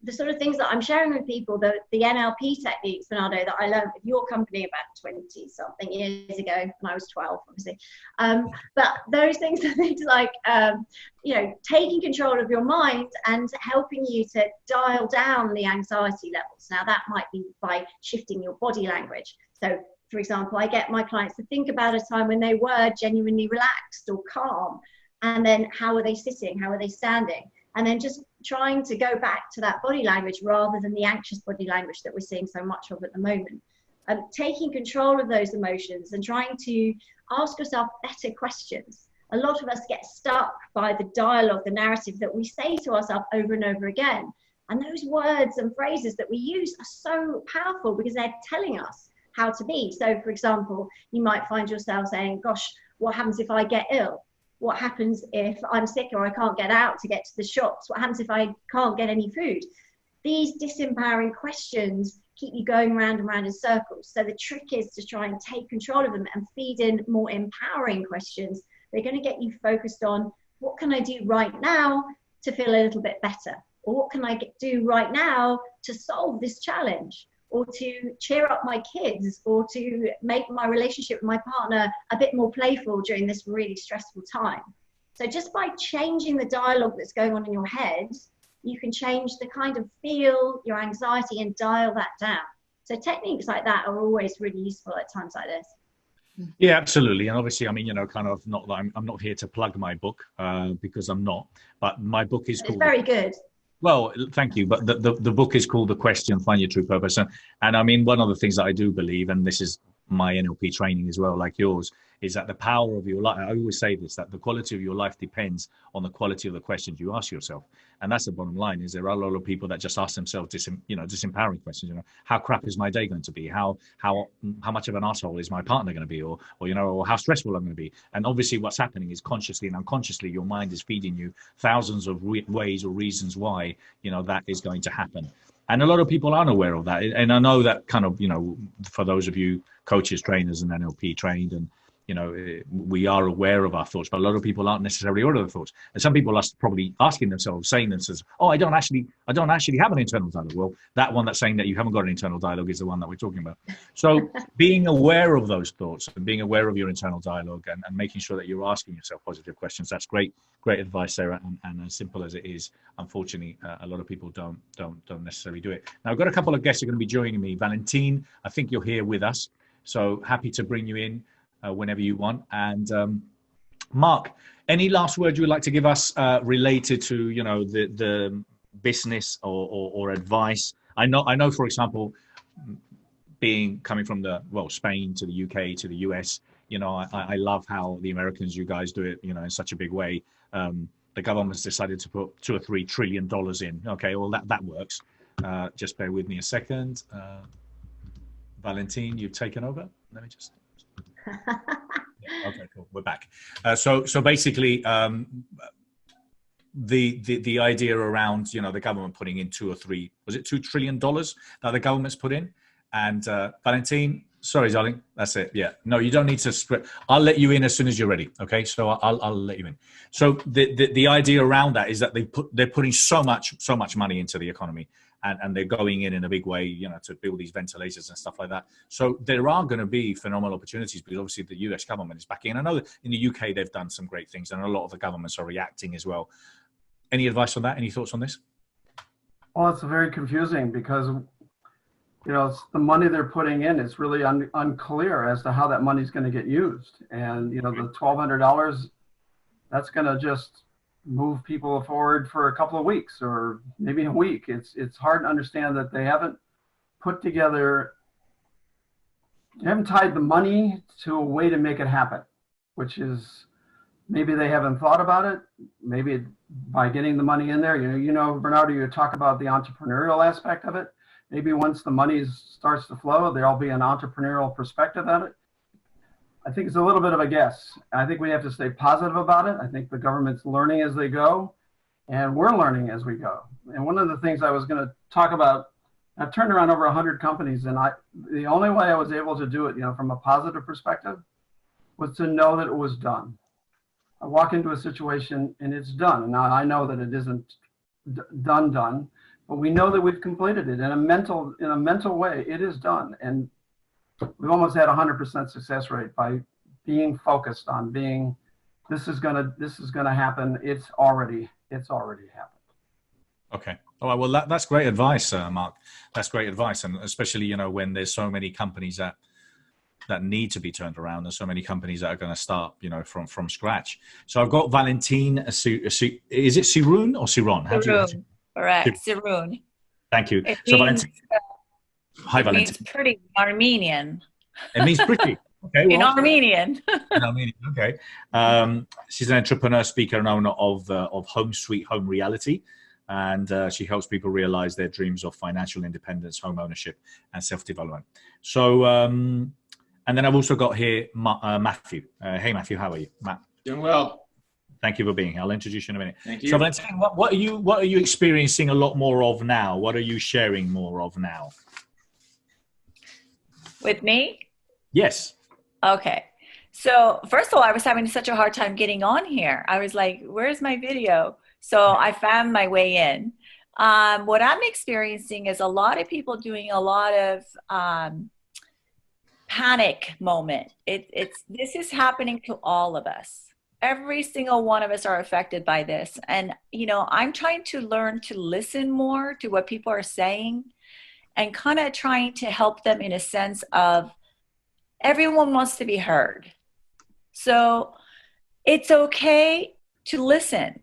the sort of things that I'm sharing with people, the NLP techniques, Bernardo, that I learned with your company about 20-something years ago, when I was 12, obviously. But those things are things like, you know, taking control of your mind and helping you to dial down the anxiety levels. Now, that might be by shifting your body language. So, for example, I get my clients to think about a time when they were genuinely relaxed or calm, and then how are they sitting, how are they standing? And then just trying to go back to that body language rather than the anxious body language that we're seeing so much of at the moment. Taking control of those emotions and trying to ask yourself better questions. A lot of us get stuck by the dialogue, the narrative that we say to ourselves over and over again. And those words and phrases that we use are so powerful because they're telling us how to be. So, for example, you might find yourself saying, gosh, what happens if I get ill? What happens if I'm sick or I can't get out to get to the shops? What happens if I can't get any food? These disempowering questions keep you going round and round in circles. So the trick is to try and take control of them and feed in more empowering questions. They're going to get you focused on, what can I do right now to feel a little bit better? Or what can I do right now to solve this challenge? Or to cheer up my kids, or to make my relationship with my partner a bit more playful during this really stressful time. So just by changing the dialogue that's going on in your head, you can change the kind of feel, your anxiety, and dial that down. So techniques like that are always really useful at times like this. Yeah, absolutely. And obviously, I mean, you know, kind of not that I'm not here to plug my book because I'm not, but my book is called... It's very good. Well, thank you. But the book is called The Question, Find Your True Purpose. And I mean, one of the things that I do believe, and this is my NLP training as well, like yours, is that the power of your life, I always say this, that the quality of your life depends on the quality of the questions you ask yourself. And that's the bottom line, is there are a lot of people that just ask themselves disempowering questions. How crap is my day going to be? How much of an asshole is my partner going to be? Or how stressful I'm going to be? And obviously what's happening is consciously and unconsciously, your mind is feeding you thousands of ways or reasons why, that is going to happen. And a lot of people aren't aware of that. And I know that kind of, for those of you coaches, trainers, and NLP trained, and, we are aware of our thoughts, but a lot of people aren't necessarily aware of their thoughts. And some people are probably asking themselves, saying themselves, oh, I don't actually have an internal dialogue. Well, that one that's saying that you haven't got an internal dialogue is the one that we're talking about. So being aware of those thoughts and being aware of your internal dialogue and making sure that you're asking yourself positive questions, that's great advice, Sarah. And as simple as it is, unfortunately, a lot of people don't necessarily do it. Now, I've got a couple of guests who are going to be joining me. Valentin, I think you're here with us. So happy to bring you in whenever you want. And Mark, any last words you would like to give us related to the business or advice? I know, for example, coming from Spain to the UK to the US, I love how the Americans, you guys do it, in such a big way. The government's decided to put $2 or $3 trillion in. Okay, well that works. Just bear with me a second. Valentin, you've taken over. Let me just. Yeah, okay, cool. We're back. So basically, the idea around the government putting in $2 trillion that the government's put in, and Valentin, sorry, darling, that's it. Yeah, no, you don't need to. I'll let you in as soon as you're ready. Okay, so I'll let you in. So the idea around that is that they're putting so much money into the economy. And they're going in a big way, to build these ventilators and stuff like that. So there are going to be phenomenal opportunities because obviously the US government is backing. And I know that in the UK, they've done some great things and a lot of the governments are reacting as well. Any advice on that? Any thoughts on this? Well, it's very confusing because, it's the money they're putting in, it's really unclear as to how that money is going to get used. And, the $1,200, that's going to just move people forward for a couple of weeks or maybe a week. It's hard to understand that they haven't tied the money to a way to make it happen, which is maybe they haven't thought about it. Maybe by getting the money in there, Bernardo, you talk about the entrepreneurial aspect of it. Maybe once the money starts to flow, there'll be an entrepreneurial perspective at it. I think it's a little bit of a guess. I think we have to stay positive about it. I think the government's learning as they go, and we're learning as we go. And one of the things I was going to talk about, I've turned around over 100 companies, and the only way I was able to do it, from a positive perspective, was to know that it was done. I walk into a situation and it's done. And now I know that it isn't done, but we know that we've completed it in a mental way. It is done, and we've almost had 100% success rate by being focused on this is gonna happen. It's already happened. Okay. All right. Well, that's great advice, Mark. That's great advice, and especially when there's so many companies that need to be turned around, and so many companies that are going to start from scratch. So I've got Valentin. Is it Siroon or Siroon? Siroon. Correct. Siroon. Thank you. Valentin. Hi, Valentin. It means pretty in Armenian. It means pretty. Okay. In Armenian. In Armenian. Okay. She's an entrepreneur, speaker, and owner of Home Sweet Home Reality, and she helps people realize their dreams of financial independence, home ownership, and self-development. So, and then I've also got here Matthew. Hey, Matthew, how are you, Matt? Doing well. Thank you for being here. I'll introduce you in a minute. Thank you. So, Valentin, what are you experiencing a lot more of now? What are you sharing more of now? With me? Yes. Okay. So first of all, I was having such a hard time getting on here. I was like, where's my video? So I found my way in. What I'm experiencing is a lot of people doing a lot of panic moment. This is happening to all of us. Every single one of us are affected by this. And, I'm trying to learn to listen more to what people are saying and kind of trying to help them in a sense of everyone wants to be heard. So it's okay to listen.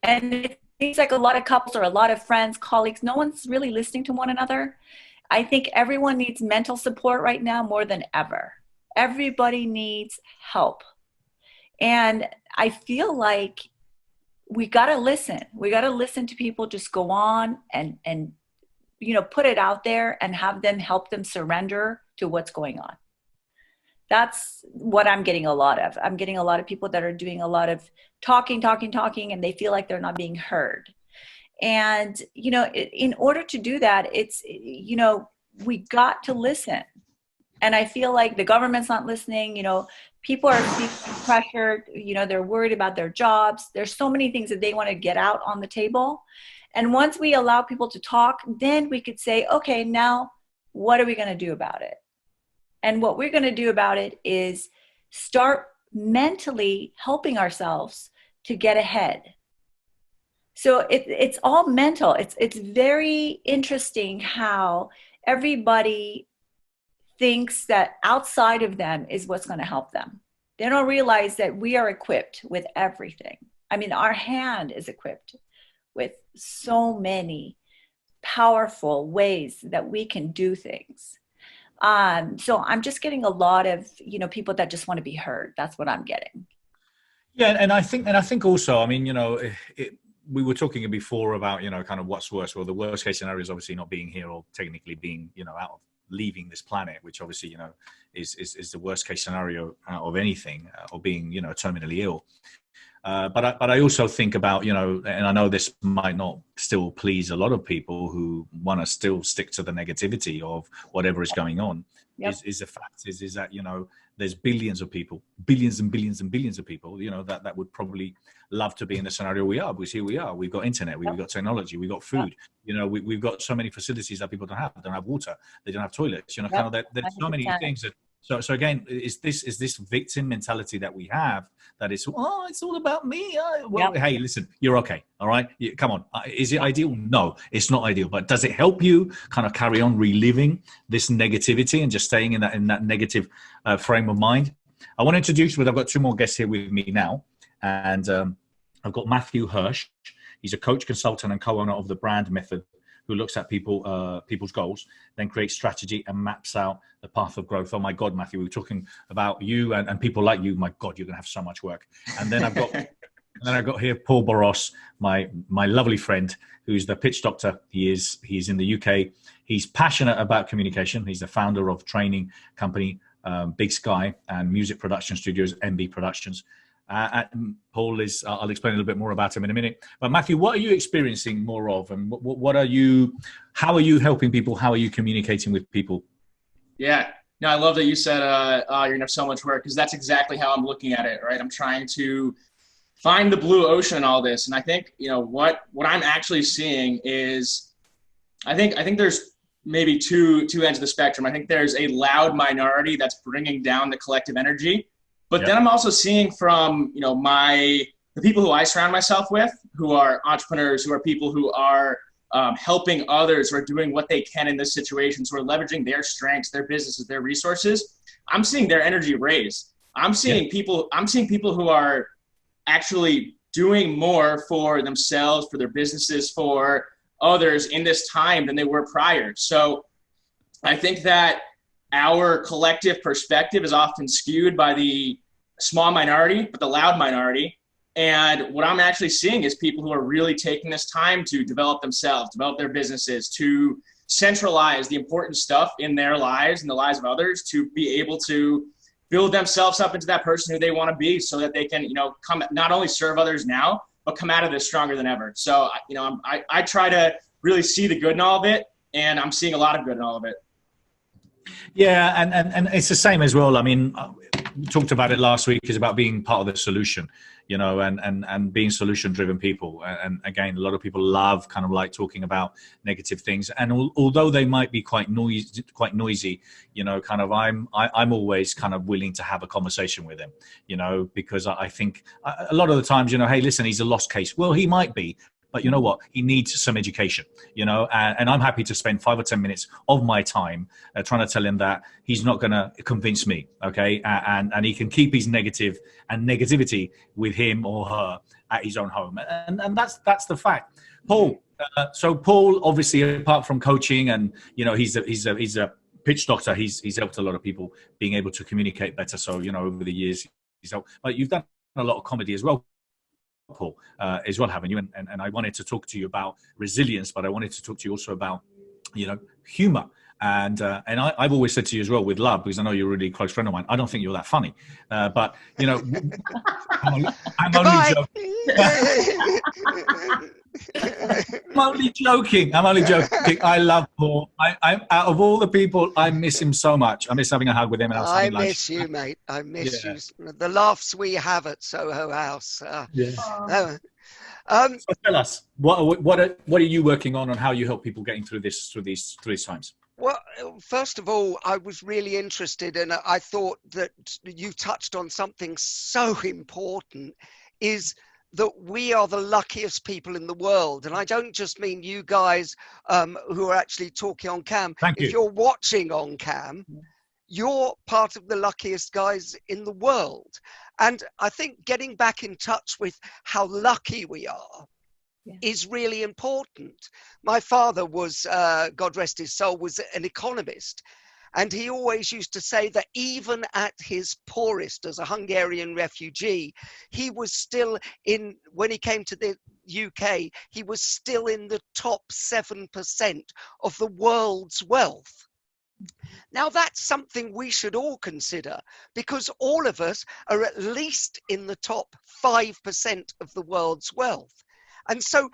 And it seems like a lot of couples or a lot of friends, colleagues, no one's really listening to one another. I think everyone needs mental support right now more than ever. Everybody needs help. And I feel like we got to listen. We got to listen to people just go on and, you know, put it out there and have them help them surrender to what's going on. That's what I'm getting a lot of. I'm getting a lot of people that are doing a lot of talking, and they feel like they're not being heard. And, you know, in order to do that, it's, you know, we got to listen. And I feel like the government's not listening. You know, people are feeling pressured. You know, they're worried about their jobs. There's so many things that they want to get out on the table. And once we allow people to talk, then we could say, okay, now what are we going to do about it? And what we're going to do about it is start mentally helping ourselves to get ahead. So it's all mental. It's very interesting how everybody thinks that outside of them is what's going to help them. They don't realize that we are equipped with everything. I mean, our hand is equipped with so many powerful ways that we can do things. So I'm just getting a lot of, you know, people that just want to be heard. That's what I'm getting. Yeah, and I think also, I mean, you know, we were talking before about, you know, kind of what's worse. Well, the worst case scenario is obviously not being here or technically being, you know, out of leaving this planet, which obviously, you know, is the worst case scenario of anything, or being, you know, terminally ill. But I also think about, you know, and I know this might not still please a lot of people who want to still stick to the negativity of whatever is going on. Yep. Is the fact is that, you know, there's billions of people, billions and billions and billions of people, you know, that would probably love to be in the scenario we are, because here we are. We've got internet, we've got technology, we've got food, you know, we've got so many facilities that people don't have water, they don't have toilets, you know, kind of there's so many things that. So again, is this victim mentality that we have that is, oh, it's all about me. Well, hey, listen, you're okay. All right. Come on. Is it ideal? No, it's not ideal. But does it help you kind of carry on reliving this negativity and just staying in that negative frame of mind? I want to introduce you, I've got two more guests here with me now. And I've got Matthew Hersh. He's a coach, consultant, and co-owner of the Brand Method, who looks at people's goals, then creates strategy and maps out the path of growth. Oh my God, Matthew, we were talking about you and people like you. My God, you're gonna have so much work. And then I've got here Paul Boross, my lovely friend, who's the pitch doctor. He's in the UK. He's passionate about communication. He's the founder of training company Big Sky and music production studios, MB Productions. Paul is, I'll explain a little bit more about him in a minute. But Matthew, what are you experiencing more of, and how are you helping people? How are you communicating with people? Yeah, no, I love that you said you're gonna have so much work, because that's exactly how I'm looking at it, right? I'm trying to find the blue ocean in all this. And I think, you know, what I'm actually seeing is, I think there's maybe two ends of the spectrum. I think there's a loud minority that's bringing down the collective energy. But then I'm also seeing from, you know, the people who I surround myself with, who are entrepreneurs, who are people who are helping others, who are doing what they can in this situation, who are leveraging their strengths, their businesses, their resources. I'm seeing their energy raise. I'm seeing people who are actually doing more for themselves, for their businesses, for others in this time than they were prior. So I think that our collective perspective is often skewed by the small minority, but the loud minority. And what I'm actually seeing is people who are really taking this time to develop themselves, develop their businesses, to centralize the important stuff in their lives and the lives of others, to be able to build themselves up into that person who they want to be, so that they can, you know, come not only serve others now, but come out of this stronger than ever. So, you know, I try to really see the good in all of it, and I'm seeing a lot of good in all of it. Yeah, and it's the same as well. I mean, we talked about it last week, is about being part of the solution, you know, and being solution-driven people. And again, a lot of people love kind of like talking about negative things. And although they might be quite noisy, you know, kind of I'm always kind of willing to have a conversation with them, you know, because I think a lot of the times, you know, hey, listen, he's a lost case. Well, he might be. But you know what? He needs some education, you know, and I'm happy to spend 5 or 10 minutes of my time trying to tell him that he's not going to convince me, okay? And he can keep his negativity with him or her, at his own home. And that's the fact. Paul, so Paul, obviously, apart from coaching and, you know, he's a pitch doctor, he's helped a lot of people being able to communicate better. So, you know, over the years, but you've done a lot of comedy as well, Paul, as well, haven't you? And I wanted to talk to you about resilience, but I wanted to talk to you also about, you know, humor. And I've always said to you as well, with love, because I know you're a really close friend of mine, I don't think you're that funny. But, you know, I'm only joking. I'm only joking. I love Paul. I'm out of all the people, I miss him so much. I miss having a hug with him. And I miss you, mate. I miss you. The laughs we have at Soho House. So tell us, what are you working on and how you help people getting through these times? Well, first of all, I was really interested, and I thought that you touched on something so important, is that we are the luckiest people in the world. And I don't just mean you guys who are actually talking on cam. If you're watching on cam, you're part of the luckiest guys in the world. And I think getting back in touch with how lucky we are is really important. My father was, God rest his soul, was an economist. And he always used to say that even at his poorest as a Hungarian refugee, he was still when he came to the UK, he was still in the top 7% of the world's wealth. Now that's something we should all consider, because all of us are at least in the top 5% of the world's wealth. And so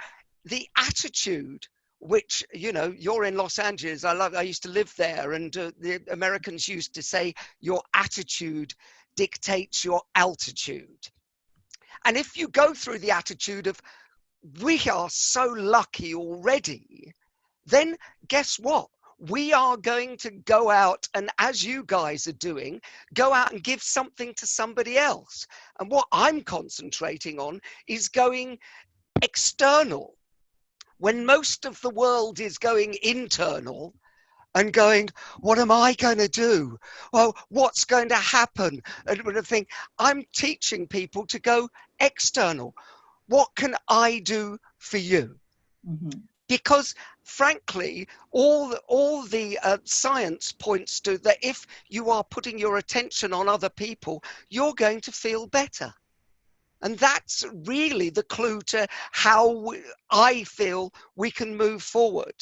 the attitude, which, you know, you're in Los Angeles, I used to live there, and the Americans used to say, your attitude dictates your altitude. And if you go through the attitude of, we are so lucky already, then guess what? We are going to go out and, as you guys are doing, go out and give something to somebody else. And what I'm concentrating on is going external. When most of the world is going internal and going, what am I going to do? Well, what's going to happen? And I think I'm teaching people to go external. What can I do for you? Mm-hmm. Because frankly, all the science points to that if you are putting your attention on other people, you're going to feel better. And that's really the clue to how I feel we can move forward.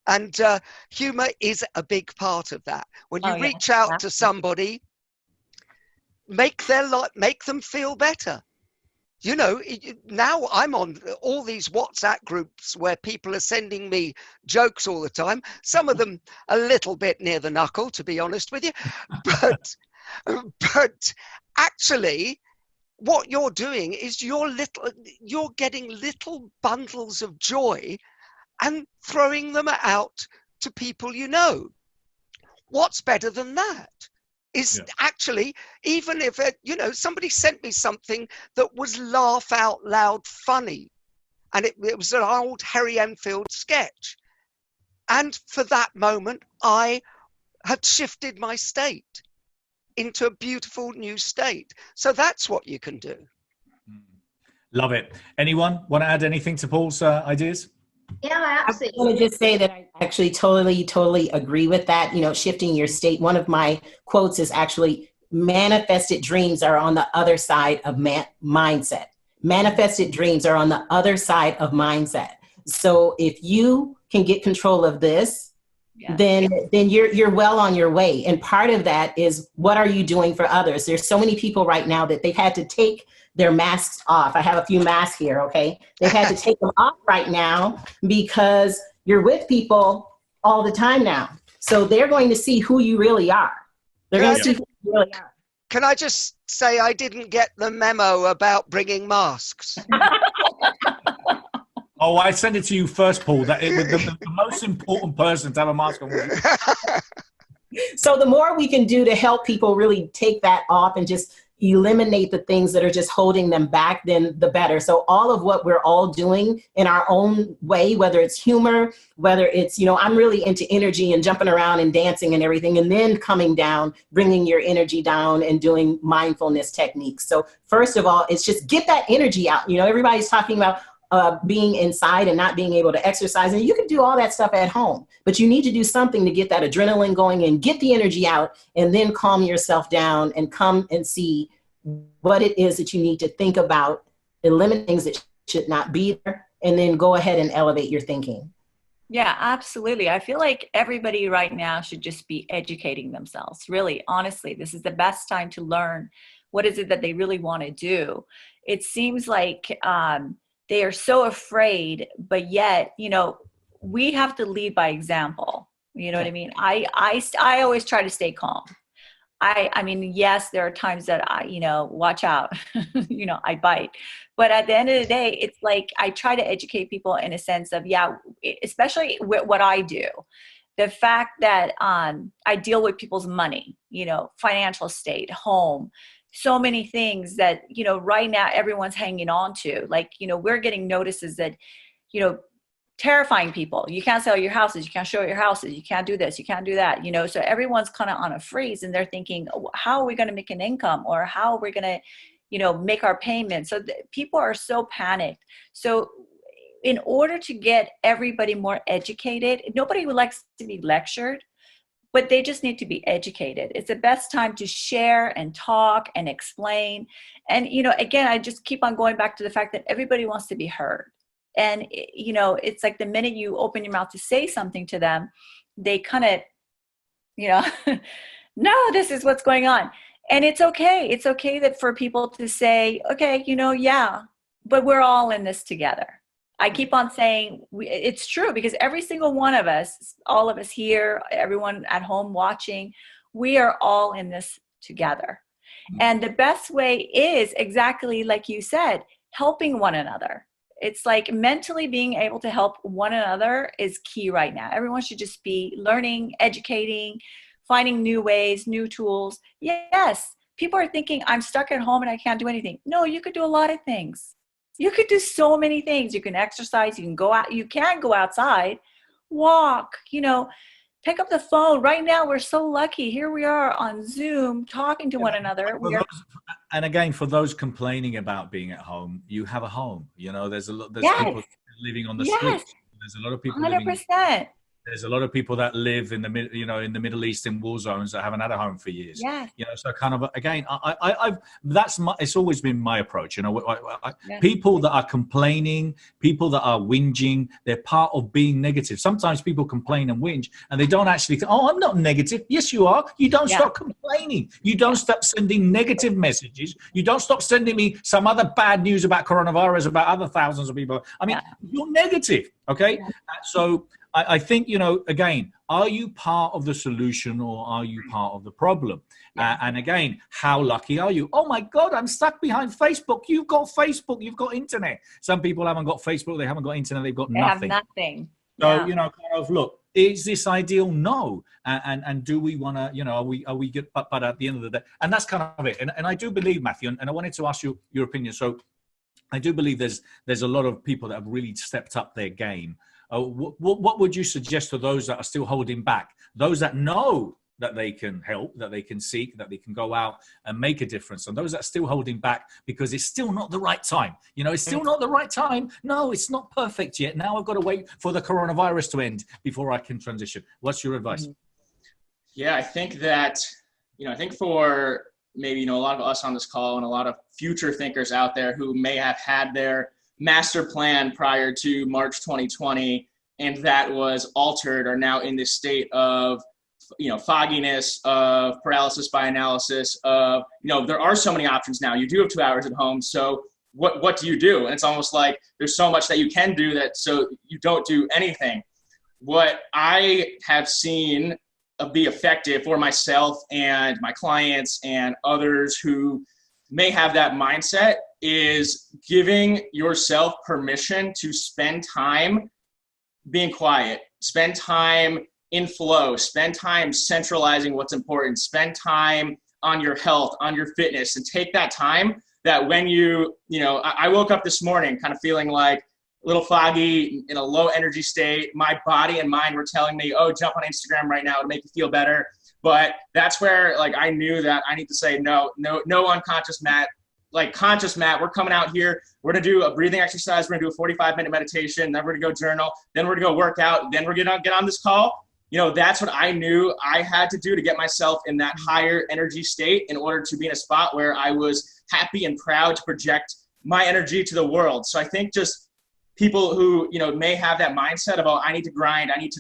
And humor is a big part of that. When you reach out to somebody, make them feel better. You know, now I'm on all these WhatsApp groups where people are sending me jokes all the time. Some of them a little bit near the knuckle, to be honest with you. But actually, what you're doing is you're getting little bundles of joy and throwing them out to people you know. What's better than that? Is actually, even if, somebody sent me something that was laugh out loud funny, and it was an old Harry Enfield sketch. And for that moment, I had shifted my state into a beautiful new state. So that's what you can do. Love it. Anyone want to add anything to Paul's ideas? Yeah, absolutely. I want to just say that I actually totally agree with that. You know, shifting your state. One of my quotes is actually, manifested dreams are on the other side of mindset. Manifested dreams are on the other side of mindset. So if you can get control of this, then you're well on your way. And part of that is, what are you doing for others? There's so many people right now that they've had to take their masks off. I have a few masks here, okay? They've had to take them off right now because you're with people all the time now. So they're going to see who you really are. They're going to see who you really are. Can I just say I didn't get the memo about bringing masks? Oh, I sent it to you first, Paul. That it was the most important person to have a mask on. So the more we can do to help people really take that off and just, eliminate the things that are just holding them back, then the better. So all of what we're all doing in our own way, whether it's humor, whether it's, I'm really into energy and jumping around and dancing and everything, and then coming down, bringing your energy down and doing mindfulness techniques. So first of all, it's just get that energy out. Everybody's talking about being inside and not being able to exercise. And you can do all that stuff at home, but you need to do something to get that adrenaline going and get the energy out, and then calm yourself down and come and see what it is that you need to think about, eliminate things that should not be there, and then go ahead and elevate your thinking. Yeah, absolutely. I feel like everybody right now should just be educating themselves. Really, honestly, this is the best time to learn what is it that they really want to do. It seems like they are so afraid, but yet, we have to lead by example. You know what I mean? I always try to stay calm. I mean, yes, there are times that watch out, I bite. But at the end of the day, it's like I try to educate people in a sense of, especially with what I do. The fact that I deal with people's money, financial state, home, so many things that, right now everyone's hanging on to. Like, we're getting notices that, terrifying people. You can't sell your houses. You can't show your houses. You can't do this. You can't do that. So everyone's kind of on a freeze, and they're thinking, how are we going to make an income, or how are we going to, make our payments? So people are so panicked. So in order to get everybody more educated, nobody would like to be lectured, but they just need to be educated. It's the best time to share and talk and explain. And, again, I just keep on going back to the fact that everybody wants to be heard. And, it's like the minute you open your mouth to say something to them, they kind of, no, this is what's going on. And it's okay. It's okay that for people to say, okay, yeah, but we're all in this together. I keep on saying it's true, because every single one of us, all of us here, everyone at home watching, we are all in this together. And the best way is exactly like you said, helping one another. It's like mentally being able to help one another is key right now. Everyone should just be learning, educating, finding new ways, new tools. Yes, people are thinking, I'm stuck at home and I can't do anything. No, you could do a lot of things. You could do so many things. You can exercise, you can go out, you can go outside, walk, pick up the phone. Right now, we're so lucky. Here we are on Zoom talking to one another. And again, for those complaining about being at home, you have a home. There's people living on the streets. There's a lot of people 100%. There's a lot of people that live in the Middle East in war zones that haven't had a home for years. Yeah. So kind of again, it's always been my approach. People that are complaining, people that are whinging, they're part of being negative. Sometimes people complain and whinge, and they don't actually think, "Oh, I'm not negative." Yes, you are. You don't stop complaining. You don't stop sending negative messages. You don't stop sending me some other bad news about coronavirus, about other thousands of people. I mean, you're negative. Okay, so. I think, again, are you part of the solution or are you part of the problem? And again, how lucky are you? Oh, my God, I'm stuck behind Facebook. You've got Facebook. You've got internet. Some people haven't got Facebook. They haven't got internet. They've got nothing. They have nothing. So, kind of look, is this ideal? No. And do we want to, are we good? But at the end of the day, and that's kind of it. And I do believe, Matthew, and I wanted to ask you your opinion. So I do believe there's a lot of people that have really stepped up their game. What would you suggest to those that are still holding back? Those that know that they can help, that they can seek, that they can go out and make a difference, and those that are still holding back because it's still not the right time. It's still not the right time. No, it's not perfect yet. Now I've got to wait for the coronavirus to end before I can transition. What's your advice? Yeah, I think that, I think for maybe, a lot of us on this call and a lot of future thinkers out there who may have had their master plan prior to March 2020, and that was altered, are now in this state of, fogginess, of paralysis by analysis, of, there are so many options now. You do have 2 hours at home. So what do you do? And it's almost like there's so much that you can do that, so you don't do anything. What I have seen be effective for myself and my clients and others who may have that mindset is giving yourself permission to spend time being quiet, spend time in flow, spend time centralizing what's important, spend time on your health, on your fitness, and take that time that when I woke up this morning kind of feeling like a little foggy, in a low energy state. My body and mind were telling me, oh, jump on Instagram right now to make you feel better. But that's where like I knew that I need to say no unconscious Matt. Like conscious Matt, we're coming out here. We're gonna do a breathing exercise. We're gonna do a 45-minute meditation. Then we're gonna go journal. Then we're gonna go work out. Then we're gonna get on this call. That's what I knew I had to do to get myself in that higher energy state in order to be in a spot where I was happy and proud to project my energy to the world. So I think just people who may have that mindset about I need to grind, I need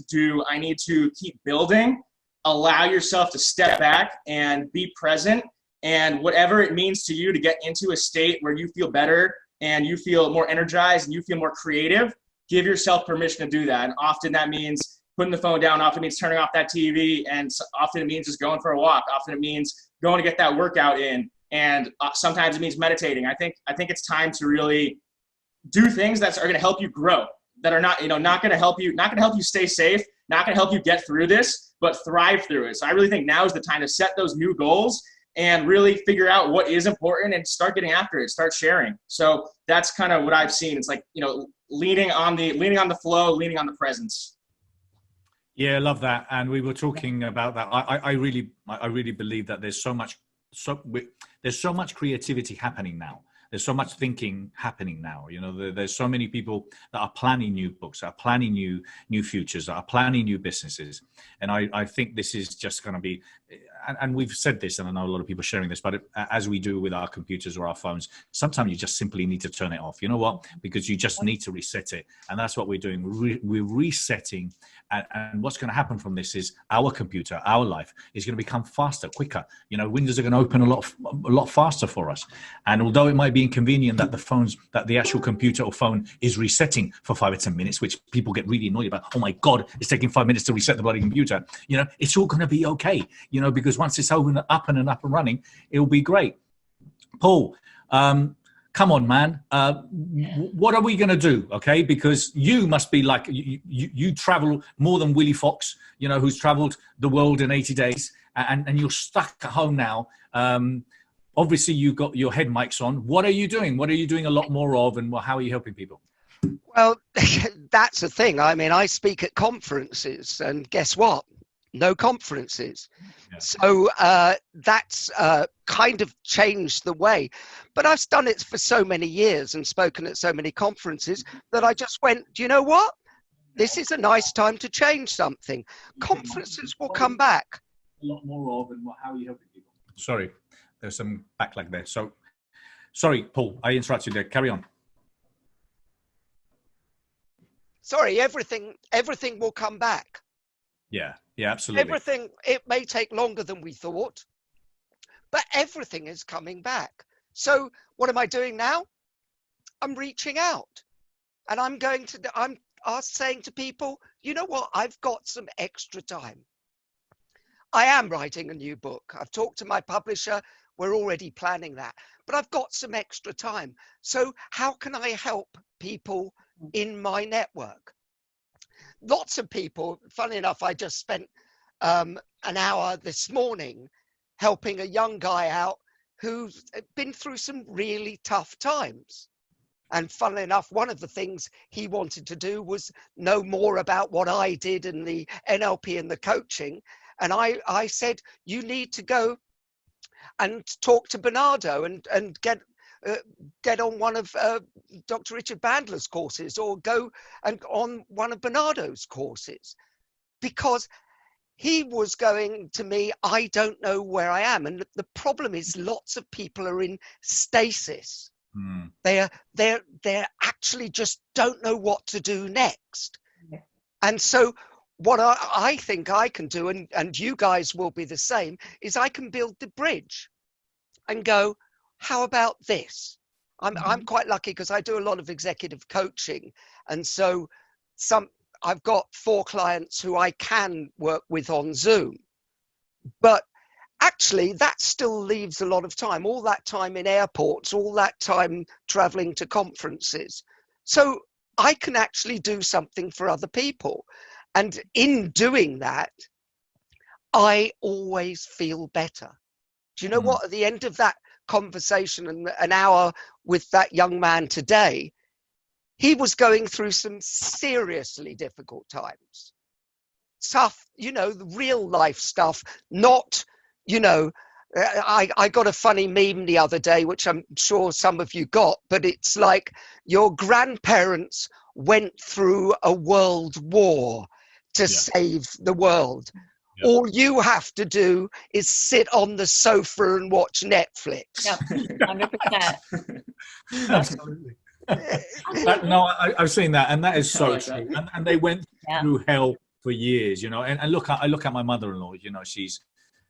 to keep building. Allow yourself to step back and be present, and whatever it means to you to get into a state where you feel better and you feel more energized and you feel more creative, give yourself permission to do that. And often that means putting the phone down, often it means turning off that TV, and often it means just going for a walk. Often it means going to get that workout in, and sometimes it means meditating. I think it's time to really do things that are going to help you grow, that are not going to help you stay safe, not going to help you get through this, but thrive through it. So I really think now is the time to set those new goals and really figure out what is important and start getting after it, start sharing. So that's kind of what I've seen. It's like, leaning on the flow, leaning on the presence. Yeah, I love that. And we were talking about that. I really believe that there's so much creativity happening now. There's so much thinking happening now. There's so many people that are planning new books, that are planning new futures, that are planning new businesses. And I think this is just going to be, and we've said this, and I know a lot of people sharing this, but as we do with our computers or our phones, sometimes you just simply need to turn it off. You know what? Because you just need to reset it. And that's what we're doing. We're resetting. And what's going to happen from this is our computer, our life is going to become faster, quicker. Windows are going to open a lot faster for us. And although it might be inconvenient that the actual computer or phone is resetting for 5 or 10 minutes, which people get really annoyed about. Oh my God, it's taking 5 minutes to reset the bloody computer. It's all going to be okay, because once it's up and running, it'll be great. Paul, come on, man. What are we going to do? Okay. Because you must be like, you travel more than Willie Fox, who's traveled the world in 80 days and you're stuck at home now. Obviously you got your head mics on. What are you doing? What are you doing a lot more of, and how are you helping people? Well, that's the thing. I mean, I speak at conferences, and guess what? No conferences. Yeah. So that's kind of changed the way. But I've done it for so many years and spoken at so many conferences that I just went, do you know what? This is a nice time to change something. Conferences will come back. A lot more of, and how are you helping people? Sorry, there's some backlag there. So, sorry, Paul, I interrupted you there. Carry on. Sorry, everything will come back. Yeah, absolutely. Everything, it may take longer than we thought, but everything is coming back. So what am I doing now? I'm reaching out, and I'm saying to people, you know what? I've got some extra time. I am writing a new book. I've talked to my publisher. We're already planning that, but I've got some extra time. So how can I help people in my network? Lots of people, funny enough, I just spent an hour this morning helping a young guy out who's been through some really tough times. And funnily enough, one of the things he wanted to do was know more about what I did in the NLP and the coaching. And I said, you need to go and talk to Bernardo and get on one of Dr. Richard Bandler's courses, or go and on one of Bernardo's courses, because he was going to me, I don't know where I am. And the problem is lots of people are in stasis. They're actually just don't know what to do next. Yeah. And so what I think I can do, and you guys will be the same, is I can build the bridge and go, how about this? I'm quite lucky because I do a lot of executive coaching. And so I've got 4 clients who I can work with on Zoom. But actually, that still leaves a lot of time, all that time in airports, all that time traveling to conferences. So I can actually do something for other people. And in doing that, I always feel better. Do you know what? At the end of that conversation and an hour with that young man today, he was going through some seriously difficult times. Tough, you know, the real life stuff, not, you know, I got a funny meme the other day, which I'm sure some of you got, but it's like your grandparents went through a world war to save the world. Yep. All you have to do is sit on the sofa and watch Netflix. Yep, 100%. Absolutely. No, I've seen that, and that is so true. And they went through hell for years, you know. And I look at my mother-in-law. You know, she's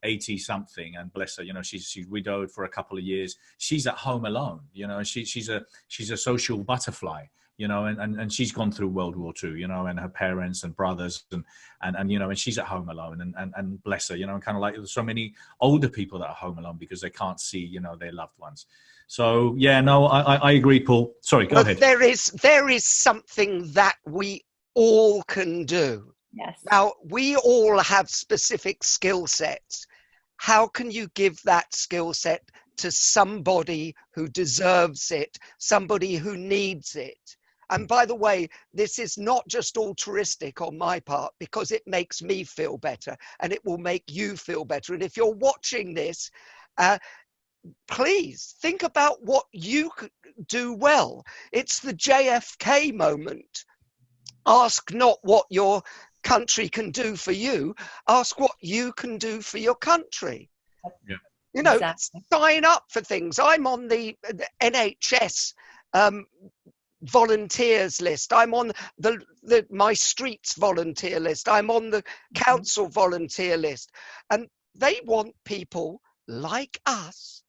80 something, and bless her, you know, she's widowed for a couple of years. She's at home alone. You know, she's a social butterfly. You know, and she's gone through World War II, you know, and her parents and brothers and you know, and she's at home alone and bless her, you know, and kind of like there's so many older people that are home alone because they can't see, you know, their loved ones. So, yeah, no, I agree, Paul. Sorry, go ahead. There is something that we all can do. Yes. Now, we all have specific skill sets. How can you give that skill set to somebody who deserves it, somebody who needs it? And by the way, this is not just altruistic on my part, because it makes me feel better and it will make you feel better. And if you're watching this, please think about what you could do well. It's the JFK moment. Ask not what your country can do for you. Ask what you can do for your country. Yeah. You know, Exactly. sign up for things. I'm on the NHS volunteers list. I'm on the My Streets volunteer list. I'm on the council volunteer list. And they want people like us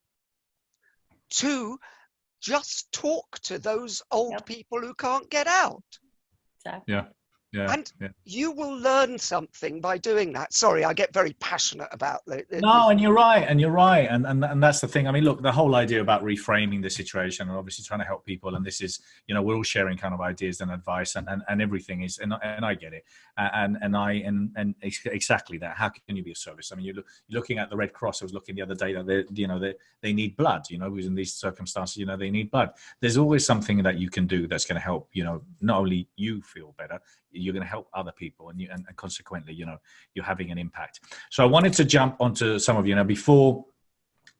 to just talk to those old people who can't get out. Exactly. Yeah. Yeah, and you will learn something by doing that. Sorry, I get very passionate about it. No, and you're right, and that's the thing. I mean, look, the whole idea about reframing the situation and obviously trying to help people, and this is, you know, we're all sharing kind of ideas and advice and everything is, and I get it, and exactly that. How can you be of service? I mean, you're looking at the Red Cross. I was looking the other day that they need blood. You know, because in these circumstances, you know, they need blood. There's always something that you can do that's going to help. You know, not only you feel better, you're going to help other people, and consequently, you know, you're having an impact. So I wanted to jump onto some of you now. Before,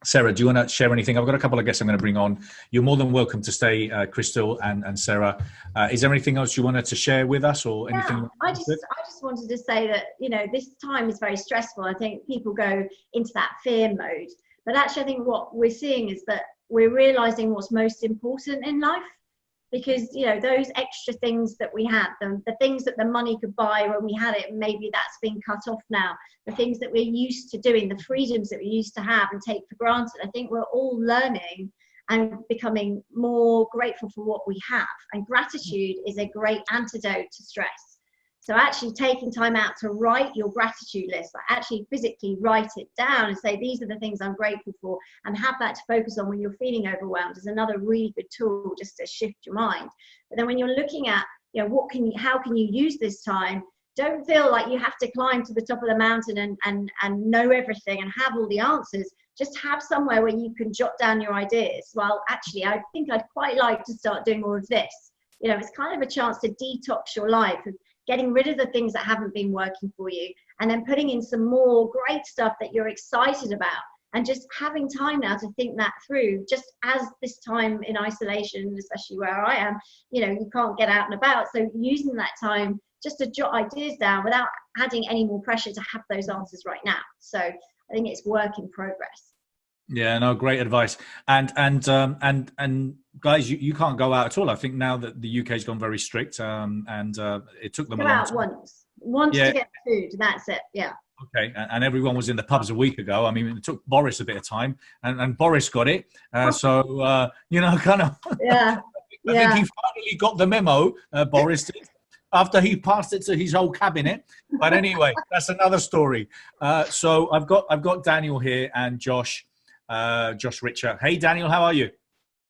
Sara, do you want to share anything? I've got a couple of guests I'm going to bring on. You're more than welcome to stay, Krystylle and Sara. Is there anything else you wanted to share with us, or anything? Yeah, I just wanted to say that, you know, this time is very stressful. I think people go into that fear mode, but actually, I think what we're seeing is that we're realizing what's most important in life. Because, you know, those extra things that we had, the things that the money could buy when we had it, maybe that's been cut off now. The things that we're used to doing, the freedoms that we used to have and take for granted. I think we're all learning and becoming more grateful for what we have. And gratitude is a great antidote to stress. So actually taking time out to write your gratitude list, like actually physically write it down and say, these are the things I'm grateful for, and have that to focus on when you're feeling overwhelmed is another really good tool just to shift your mind. But then when you're looking at, you know, how can you use this time? Don't feel like you have to climb to the top of the mountain and know everything and have all the answers. Just have somewhere where you can jot down your ideas. Well, actually, I think I'd quite like to start doing more of this. You know, it's kind of a chance to detox your life, getting rid of the things that haven't been working for you, and then putting in some more great stuff that you're excited about, and just having time now to think that through, just as this time in isolation, especially where I am, you know, you can't get out and about. So using that time just to jot ideas down without adding any more pressure to have those answers right now. So I think it's work in progress. Yeah, no, great advice. And guys, you can't go out at all. I think now that the UK's gone very strict, and it took them a long time. Once to get food, that's it. Yeah. Okay, and everyone was in the pubs a week ago. I mean, it took Boris a bit of time, and Boris got it. So you know, kind of. Yeah. I think he finally got the memo. Boris did, after he passed it to his whole cabinet. But anyway, that's another story. So I've got Daniel here and Josh Ritcher. Hey, Daniel, how are you?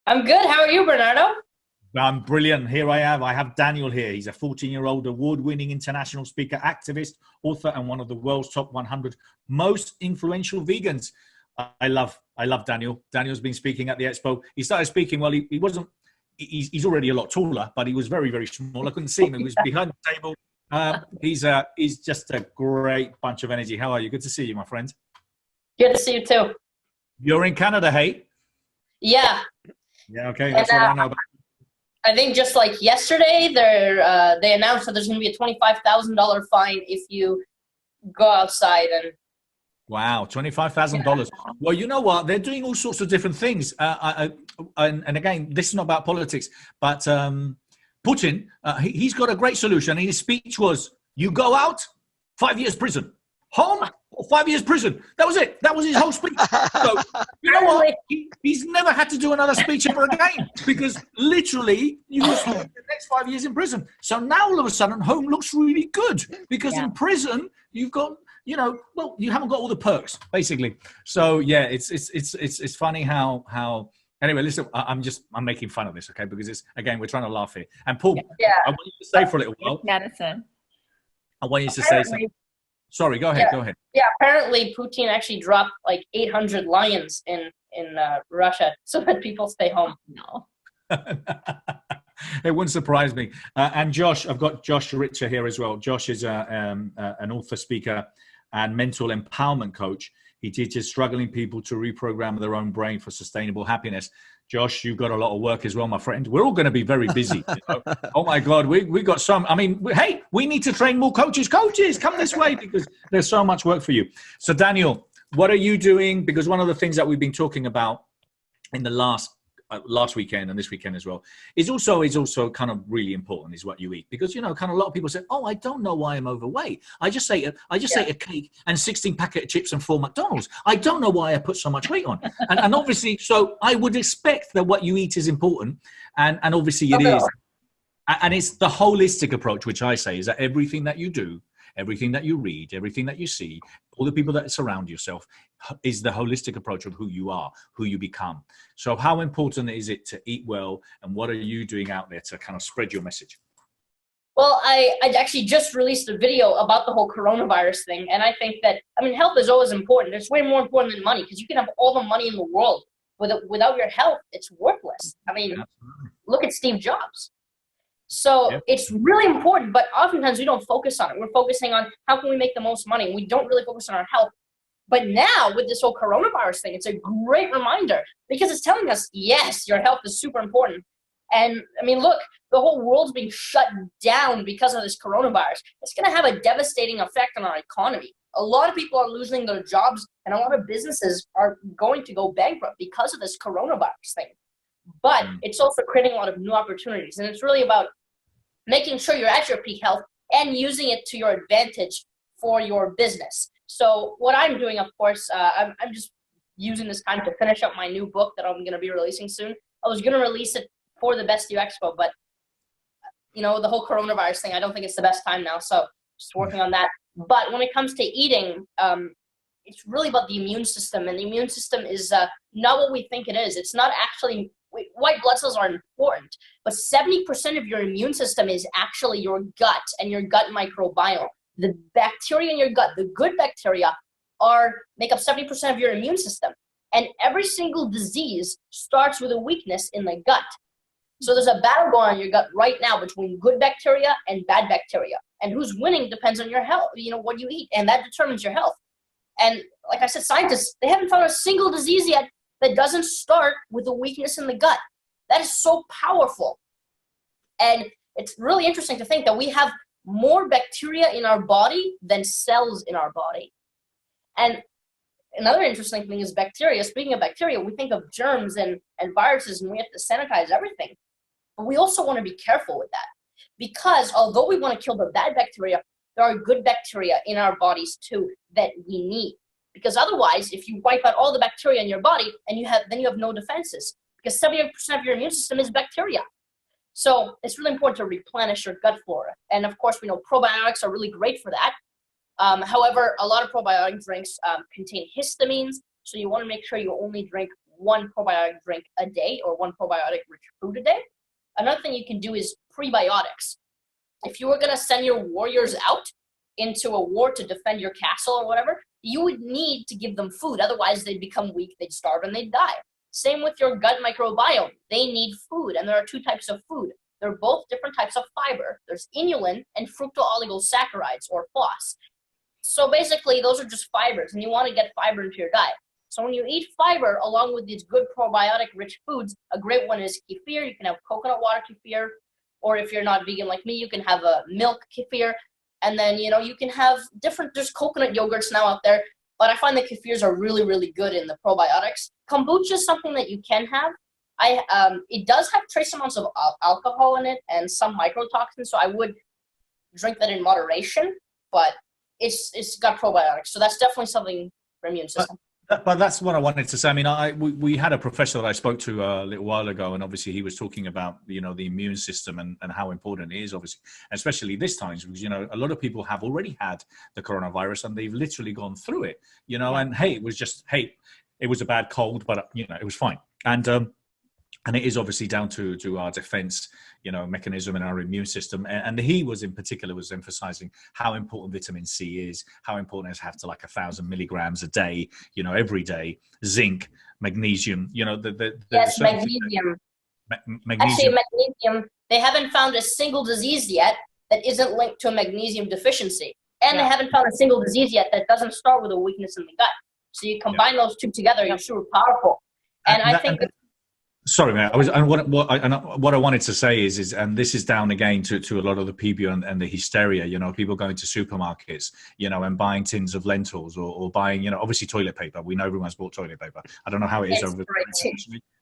I'm good. How are you, Bernardo? I'm brilliant. Here I have Daniel here. He's a 14-year-old award-winning international speaker, activist, author, and one of the world's top 100 most influential vegans. I love Daniel. Daniel's been speaking at the expo. He started speaking, well, he wasn't, he's already a lot taller, but he was very, very small. I couldn't see him. He was behind the table. He's just a great bunch of energy. How are you? Good to see you, my friend. Good to see you too. You're in Canada, hey? Yeah. Yeah, okay. That's what I know about. I think just like yesterday, they announced that there's going to be a $25,000 fine if you go outside and. Wow, $25,000. Well, you know what? They're doing all sorts of different things. And again, this is not about politics, but Putin, he's got a great solution. And his speech was, you go out, 5 years prison. Home, 5 years prison. That was it. That was his whole speech. So, you know what? He's never had to do another speech ever again because literally you will spend the next 5 years in prison. So now all of a sudden, home looks really good because in prison, you've got, you know, well, you haven't got all the perks, basically. So yeah, it's funny how. Anyway, listen, I'm making fun of this, okay? Because it's, again, we're trying to laugh here. And Paul, I want you to stay for a little while. Madison. I want you to say something. Sorry, go ahead. Go ahead. Yeah, apparently Putin actually dropped like 800 lions in Russia so that people stay home. No. It wouldn't surprise me. And Josh, I've got Josh Ritcher here as well. Josh is an author, speaker, and mental empowerment coach. He teaches struggling people to reprogram their own brain for sustainable happiness. Josh, you've got a lot of work as well, my friend. We're all going to be very busy. You know? Oh my God, we got some. I mean, hey, we need to train more coaches. Coaches, come this way because there's so much work for you. So Daniel, what are you doing? Because one of the things that we've been talking about in the last weekend and this weekend as well is also kind of really important is what you eat, because you know, kind of a lot of people say, oh, I don't know why I'm overweight. I just ate a cake and 16 packet of chips and 4 McDonald's. I don't know why I put so much weight on. And obviously, so I would expect that what you eat is important, and obviously it is. And it's the holistic approach, which I say is that everything that you do, everything that you read, everything that you see, all the people that surround yourself is the holistic approach of who you are, who you become. So how important is it to eat well, and what are you doing out there to kind of spread your message? Well, I actually just released a video about the whole coronavirus thing, and I think that, I mean, health is always important. It's way more important than money, because you can have all the money in the world, without your health, it's worthless. I mean, look at Steve Jobs. So it's really important, but oftentimes we don't focus on it. We're focusing on how can we make the most money. We don't really focus on our health. But now with this whole coronavirus thing, it's a great reminder, because it's telling us, yes, your health is super important. And I mean, look, the whole world's being shut down because of this coronavirus. It's going to have a devastating effect on our economy. A lot of people are losing their jobs, and a lot of businesses are going to go bankrupt because of this coronavirus thing. But it's also creating a lot of new opportunities. And it's really about making sure you're at your peak health and using it to your advantage for your business. So what I'm doing, of course, I'm just using this time to finish up my new book that I'm going to be releasing soon. I was going to release it for the Best You Expo, but, you know, the whole coronavirus thing, I don't think it's the best time now. So just working on that. But when it comes to eating, it's really about the immune system. And the immune system is not what we think it is. It's not actually... White blood cells are important, but 70% of your immune system is actually your gut and your gut microbiome. The bacteria in your gut, the good bacteria, make up 70% of your immune system. And every single disease starts with a weakness in the gut. So there's a battle going on in your gut right now between good bacteria and bad bacteria. And who's winning depends on your health, you know, what you eat, and that determines your health. And like I said, scientists, they haven't found a single disease yet that doesn't start with a weakness in the gut. That is so powerful. And it's really interesting to think that we have more bacteria in our body than cells in our body. And another interesting thing is bacteria. Speaking of bacteria, we think of germs and viruses, and we have to sanitize everything. But we also want to be careful with that, because although we want to kill the bad bacteria, there are good bacteria in our bodies too that we need. Because otherwise, if you wipe out all the bacteria in your body, and then you have no defenses, because 70% of your immune system is bacteria. So it's really important to replenish your gut flora. And of course, we know probiotics are really great for that. However, a lot of probiotic drinks contain histamines, so you want to make sure you only drink one probiotic drink a day, or one probiotic-rich food a day. Another thing you can do is prebiotics. If you were going to send your warriors out into a war to defend your castle or whatever, you would need to give them food. Otherwise, they'd become weak, they'd starve, and they'd die. Same with your gut microbiome. They need food, and there are two types of food. They're both different types of fiber. There's inulin and fructooligosaccharides, or FOS. So basically, those are just fibers, and you want to get fiber into your diet. So when you eat fiber along with these good probiotic-rich foods, a great one is kefir. You can have coconut water kefir, or if you're not vegan like me, you can have a milk kefir. And then, you know, you can have there's coconut yogurts now out there, but I find that kefirs are really, really good in the probiotics. Kombucha is something that you can have. It does have trace amounts of alcohol in it and some mycotoxins, so I would drink that in moderation, but it's got probiotics, so that's definitely something for immune system. But that's what I wanted to say. I mean, we had a professor that I spoke to a little while ago, and obviously he was talking about, you know, the immune system and how important it is, obviously, especially this time, because, you know, a lot of people have already had the coronavirus and they've literally gone through it, you know, and it was a bad cold, but, you know, it was fine. And it is obviously down to our defense, you know, mechanism and our immune system. And he was in particular was emphasizing how important vitamin C is, how important it is to have 1,000 milligrams a day, you know, every day, zinc, magnesium, you know, yes, magnesium. Actually, magnesium, they haven't found a single disease yet that isn't linked to a magnesium deficiency. And they haven't found a single disease yet that doesn't start with a weakness in the gut. So you combine those two together, you're super powerful. And I think sorry, man. What I wanted to say is, and this is down again to a lot of the people and the hysteria. You know, people going to supermarkets, you know, and buying tins of lentils or buying, you know, obviously toilet paper. We know everyone's bought toilet paper. I don't know how it is over there,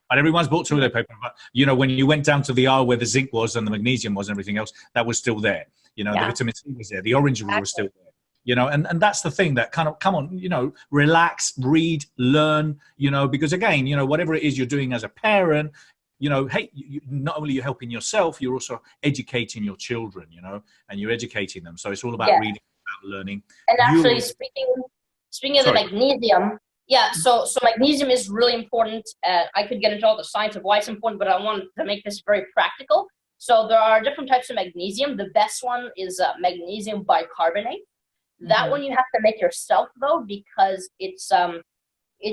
but everyone's bought toilet paper. But you know, when you went down to the aisle where the zinc was and the magnesium was and everything else, that was still there. You know, the vitamin C was there. The orange was still there. You know, and that's the thing that kind of, come on, you know, relax, read, learn, you know, because again, you know, whatever it is you're doing as a parent, you know, hey, not only you're helping yourself, you're also educating your children, you know, and you're educating them. So it's all about reading, about learning. And actually, speaking of the magnesium, so magnesium is really important. I could get into all the science of why it's important, but I wanted to make this very practical. So there are different types of magnesium. The best one is magnesium bicarbonate. That one you have to make yourself, though, because it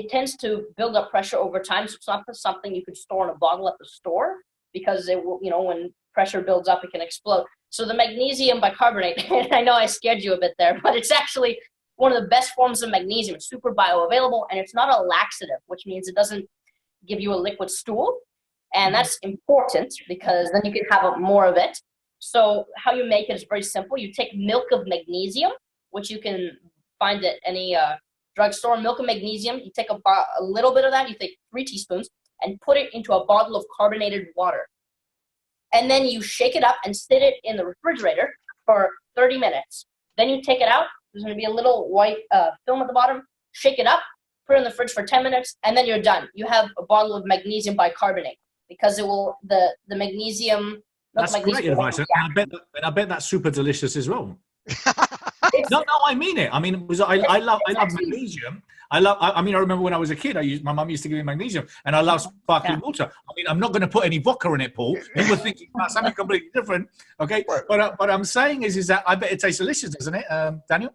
tends to build up pressure over time. So it's not something you could store in a bottle at the store, because it will, you know, when pressure builds up, it can explode. So the magnesium bicarbonate, and I know I scared you a bit there, but it's actually one of the best forms of magnesium. It's super bioavailable, and it's not a laxative, which means it doesn't give you a liquid stool. And that's important because then you can have more of it. So how you make it is very simple. You take milk of magnesium, which you can find at any drugstore. Milk of magnesium, you take a little bit of that, you take 3 teaspoons, and put it into a bottle of carbonated water. And then you shake it up and sit it in the refrigerator for 30 minutes. Then you take it out, there's gonna be a little white film at the bottom, shake it up, put it in the fridge for 10 minutes, and then you're done. You have a bottle of magnesium bicarbonate, because it will, the magnesium. That's great advice, and I bet that's super delicious as well. No, I mean it. I mean, I love magnesium. I remember when I was a kid, my mum used to give me magnesium, and I love sparkling water. I mean, I'm not going to put any vodka in it, Paul. You were thinking about something completely different, okay? But I'm saying is that I bet it tastes delicious, doesn't it, Daniel?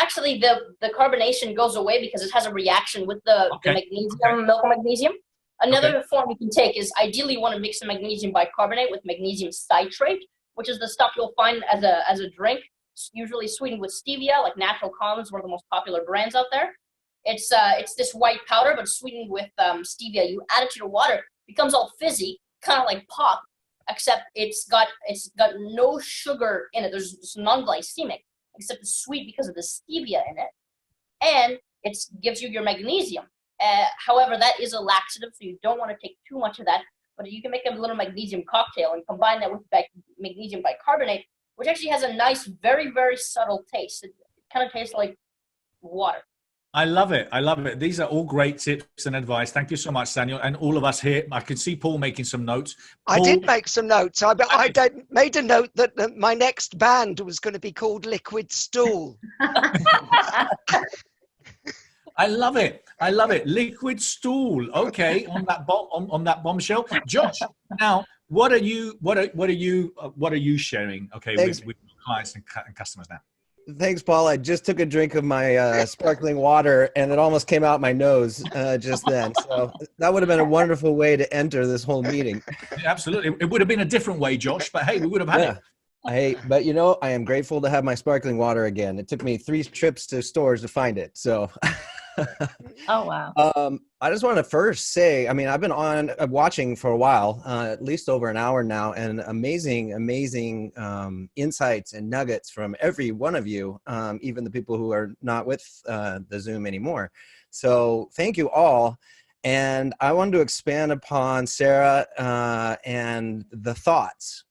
Actually, the carbonation goes away because it has a reaction with the magnesium, milk of magnesium. Another form you can take is, ideally you want to mix the magnesium bicarbonate with magnesium citrate, which is the stuff you'll find as a drink. Usually sweetened with stevia, like Natural Commons, one of the most popular brands out there. It's this white powder, but sweetened with stevia. You add it to your water, it becomes all fizzy, kind of like pop, except it's got no sugar in it. It's non-glycemic, except it's sweet because of the stevia in it, and it gives you your magnesium. However, that is a laxative, so you don't want to take too much of that. But you can make a little magnesium cocktail and combine that with magnesium bicarbonate, which actually has a nice, very, very subtle taste. It kind of tastes like water. I love it. I love it. These are all great tips and advice. Thank you so much, Daniel. And all of us here, I can see Paul making some notes. I did make some notes. I made a note that my next band was going to be called Liquid Stool. I love it. I love it. Liquid stool. Okay, on that bombshell. Josh, now what are you sharing? Okay, with clients and customers now. Thanks, Paul. I just took a drink of my sparkling water, and it almost came out my nose just then. So that would have been a wonderful way to enter this whole meeting. Yeah, absolutely. It would have been a different way, Josh, but hey, we would have had it. But you know, I am grateful to have my sparkling water again. It took me 3 trips to stores to find it. So. Oh, wow. I just want to first say, I mean, I've been watching for a while, at least over an hour now, and amazing insights and nuggets from every one of you, even the people who are not with the Zoom anymore. So thank you all. And I wanted to expand upon Sara and the thoughts.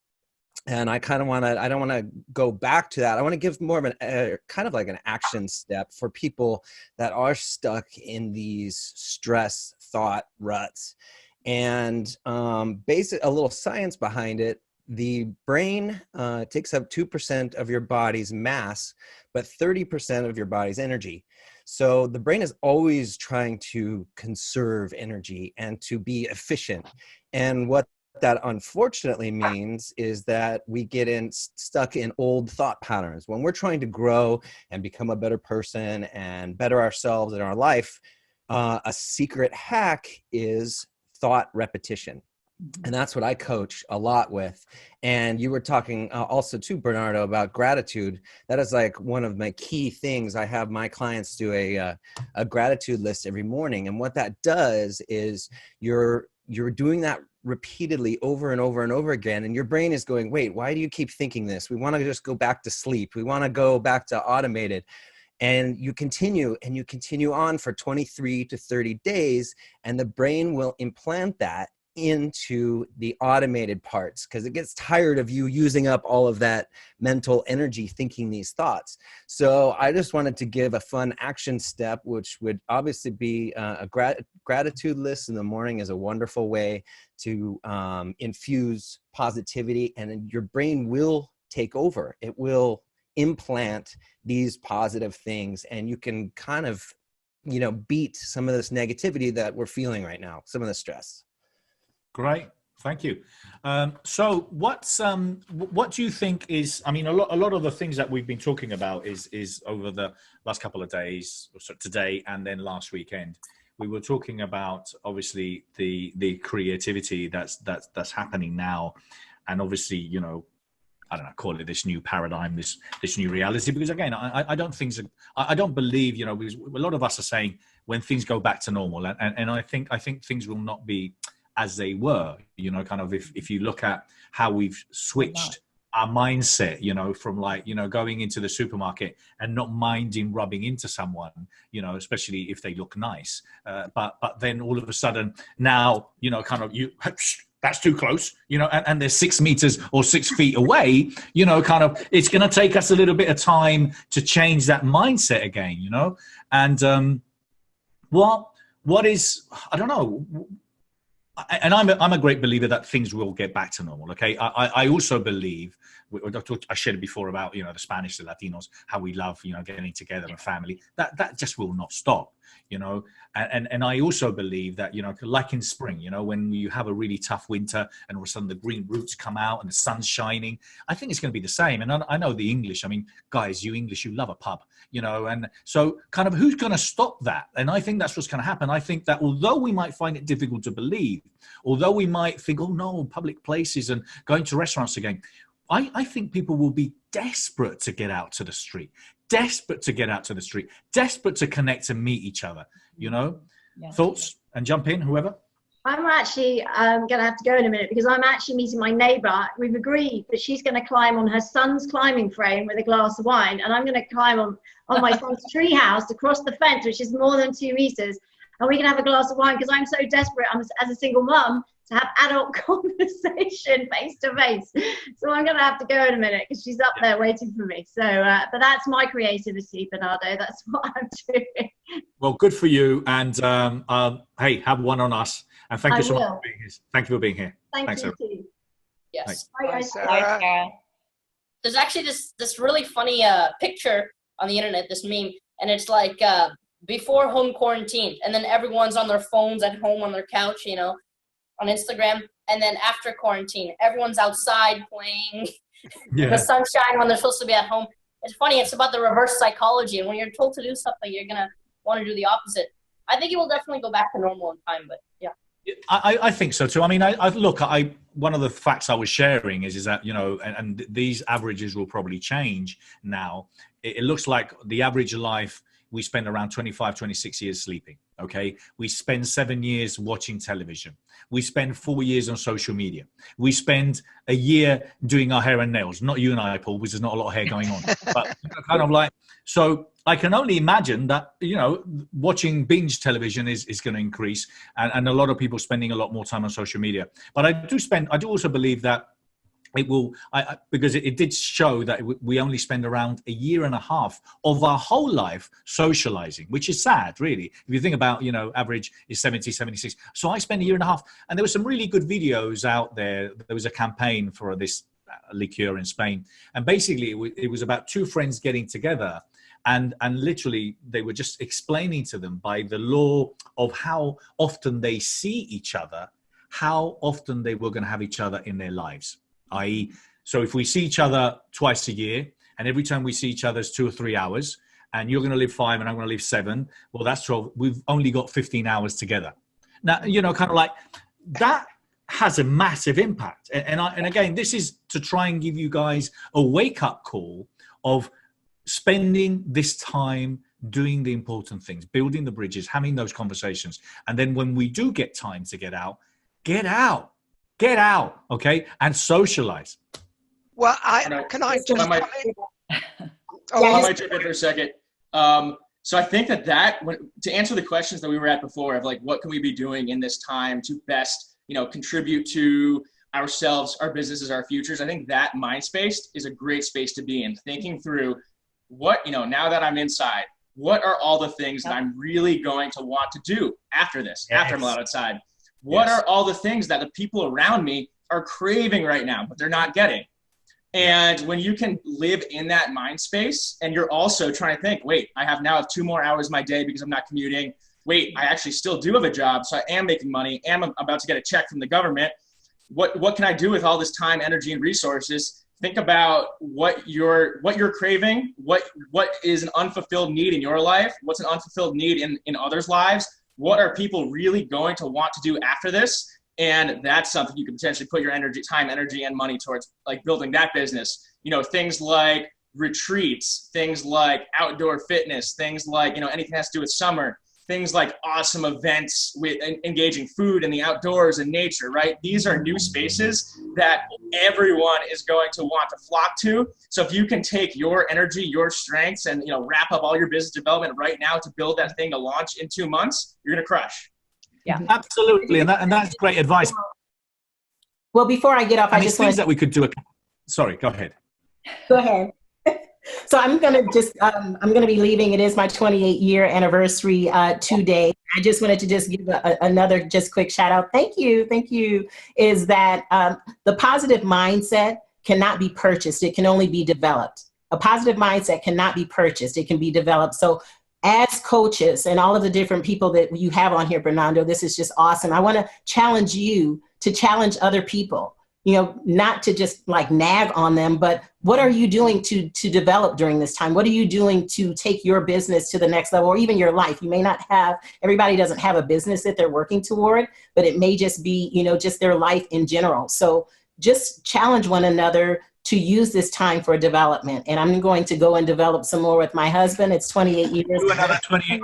And I kind of want to, I don't want to go back to that. I want to give more of an kind of like an action step for people that are stuck in these stress thought ruts. And basic, a little science behind it. The brain takes up 2% of your body's mass, but 30% of your body's energy. So the brain is always trying to conserve energy and to be efficient. And what that unfortunately means is that we get stuck in old thought patterns. When we're trying to grow and become a better person and better ourselves in our life, a secret hack is thought repetition. And that's what I coach a lot with. And you were talking also too, Bernardo, about gratitude. That is like one of my key things. I have my clients do a gratitude list every morning. And what that does is you're doing that repeatedly over and over and over again. And your brain is going, wait, why do you keep thinking this? We want to just go back to sleep. We want to go back to automated. And you continue and you continue on for 23 to 30 days. And the brain will implant that into the automated parts because it gets tired of you using up all of that mental energy thinking these thoughts. So I just wanted to give a fun action step, which would obviously be a gratitude list in the morning is a wonderful way to infuse positivity, and your brain will take over. It will implant these positive things, and you can kind of, you know, beat some of this negativity that we're feeling right now, some of the stress. Great, thank you. So what do you think is, I mean, a lot of the things that we've been talking about is over the last couple of days, so today and then last weekend, we were talking about obviously the creativity that's happening now, and obviously, you know, I don't know, call it this new paradigm, this new reality, because again, I don't believe, you know, because a lot of us are saying when things go back to normal, and I think things will not be as they were, you know, kind of if you look at how we've switched our mindset, you know, from like, you know, going into the supermarket and not minding rubbing into someone, you know, especially if they look nice. But then all of a sudden now, you know, kind of that's too close, you know, and they're 6 meters or 6 feet away, you know, kind of, it's going to take us a little bit of time to change that mindset again, you know, and what is, I don't know. And I'm a great believer that things will get back to normal. Okay, I also believe, I shared it before about, you know, the Spanish, the Latinos, how we love, you know, getting together and family. That just will not stop, you know. And I also believe that, you know, like in spring, you know, when you have a really tough winter and all of a sudden the green roots come out and the sun's shining, I think it's going to be the same. And I know the English, I mean, guys, you English, you love a pub, you know, and so kind of who's going to stop that? And I think that's what's going to happen. I think that although we might find it difficult to believe, although we might think, oh no, public places and going to restaurants again, I think people will be desperate to get out to the street, desperate to connect and meet each other, you know? Yeah. Thoughts? And jump in, whoever. I'm actually going to have to go in a minute because I'm actually meeting my neighbour. We've agreed that she's going to climb on her son's climbing frame with a glass of wine, and I'm going to climb on my son's tree house across the fence, which is more than 2 meters, and we can have a glass of wine because I'm so desperate as a single mum to have adult conversation face to face. So I'm going to have to go in a minute because she's up there waiting for me. So, but that's my creativity, Bernardo. That's what I'm doing. Well, good for you. And hey, have one on us. And thank you so much for being here. Thank you for being here. Thanks, you too. Yes. Bye, Sara. There's actually this really funny picture on the internet, this meme, and it's like before home quarantine, and then everyone's on their phones at home on their couch, you know, on Instagram, and then after quarantine, everyone's outside playing in the sunshine when they're supposed to be at home. it's funny. It's about the reverse psychology. And when you're told to do something, you're going to want to do the opposite. I think it will definitely go back to normal in time, but yeah. I think so too. I mean, one of the facts I was sharing is that, you know, and these averages will probably change now. It looks like the average life, we spend around 25, 26 years sleeping. Okay. We spend 7 years watching television. We spend 4 years on social media. We spend a year doing our hair and nails. Not you and I, Paul, because there's not a lot of hair going on. But kind of like, so I can only imagine that, you know, watching binge television is going to increase, and a lot of people spending a lot more time on social media. But I do also believe that it will, because it did show that we only spend around a year and a half of our whole life socializing, which is sad, really. If you think about, you know, average is 70, 76. So I spent a year and a half, and there were some really good videos out there. There was a campaign for this liqueur in Spain. And basically it was about two friends getting together, and literally they were just explaining to them by the law of how often they see each other, how often they were going to have each other in their lives. I.e., so if we see each other twice a year, and every time we see each other is 2 or 3 hours, and you're going to live 5 and I'm going to live 7, well, that's 12. We've only got 15 hours together. Now, you know, kind of like that has a massive impact. And again, this is to try and give you guys a wake-up call of spending this time doing the important things, building the bridges, having those conversations. And then when we do get time to get out, okay, and socialize. Well, can I just come in? I might jump in for a second. So I think that to answer the questions that we were at before of like, what can we be doing in this time to best, you know, contribute to ourselves, our businesses, our futures. I think that mind space is a great space to be in, thinking through what, you know, now that I'm inside, what are all the things that I'm really going to want to do after this, after I'm allowed outside? What are all the things that the people around me are craving right now, but they're not getting? And when you can live in that mind space, and you're also trying to think, wait, I have now 2 more hours of my day because I'm not commuting. Wait, I actually still do have a job, so I am making money, and I'm about to get a check from the government. What can I do with all this time, energy, and resources? Think about what you're craving, what is an unfulfilled need in your life, what's an unfulfilled need in others' lives, what are people really going to want to do after this? And that's something you can potentially put your time, energy, and money towards, like building that business. You know, things like retreats, things like outdoor fitness, things like, you know, anything that has to do with summer, things like awesome events with engaging food and the outdoors and nature, right? These are new spaces that everyone is going to want to flock to. So if you can take your energy, your strengths, and, you know, wrap up all your business development right now to build that thing to launch in 2 months, you're going to crush. Yeah, absolutely. And that's great advice. Well, before I get off, I just want that we could do sorry, go ahead. Go ahead. So I'm going to be leaving. It is my 28-year anniversary today. I just wanted to just give another just quick shout out. Thank you. Is that the positive mindset cannot be purchased. It can only be developed. A positive mindset cannot be purchased. It can be developed. So as coaches and all of the different people that you have on here, Bernardo, this is just awesome. I want to challenge you to challenge other people. You know, not to just like nag on them, but what are you doing to develop during this time? What are you doing to take your business to the next level, or even your life? You may not have, everybody doesn't have a business that they're working toward, but it may just be, you know, just their life in general. So just challenge one another to use this time for development. And I'm going to go and develop some more with my husband. It's 28 years. Do another 28,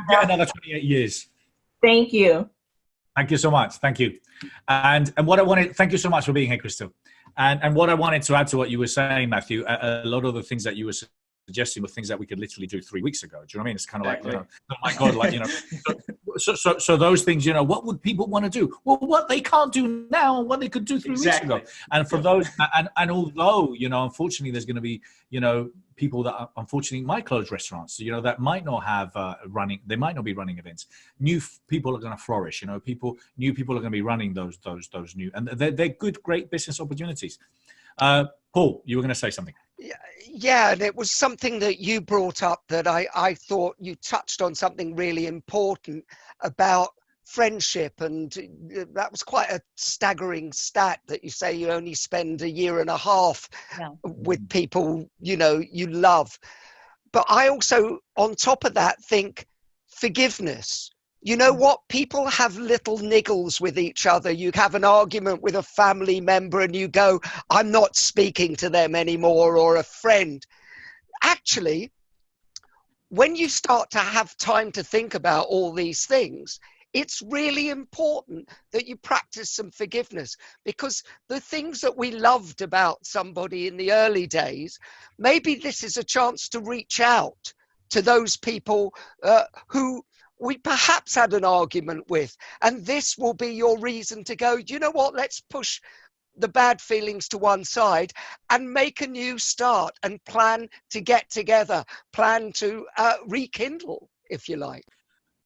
another 28 years. Thank you. Thank you so much. Thank you. And what I wanted, thank you so much for being here, Krystylle. And what I wanted to add to what you were saying, Matthew, a lot of the things that you were suggesting were things that we could literally do 3 weeks ago. Do you know what I mean? It's kind of like, you know, oh my God, like, you know, so those things, you know, what would people want to do? Well, what they can't do now, what they could do 3 weeks ago. And for those, and although, you know, unfortunately, there's going to be, you know, people that unfortunately might close restaurants, you know, that might not have they might not be running events. New people are going to flourish, you know, new people are going to be running those new, and they're good, great business opportunities. Paul, you were going to say something. Yeah, and it was something that you brought up that I thought you touched on something really important about friendship. And that was quite a staggering stat that you say you only spend a year and a half with people, you know, you love. But I also, on top of that, think forgiveness. You know what? People have little niggles with each other. You have an argument with a family member and you go, I'm not speaking to them anymore, or a friend. Actually, when you start to have time to think about all these things, it's really important that you practice some forgiveness, because the things that we loved about somebody in the early days, maybe this is a chance to reach out to those people who we perhaps had an argument with. And this will be your reason to go, you know what, let's push the bad feelings to one side and make a new start and plan to get together, plan to rekindle, if you like.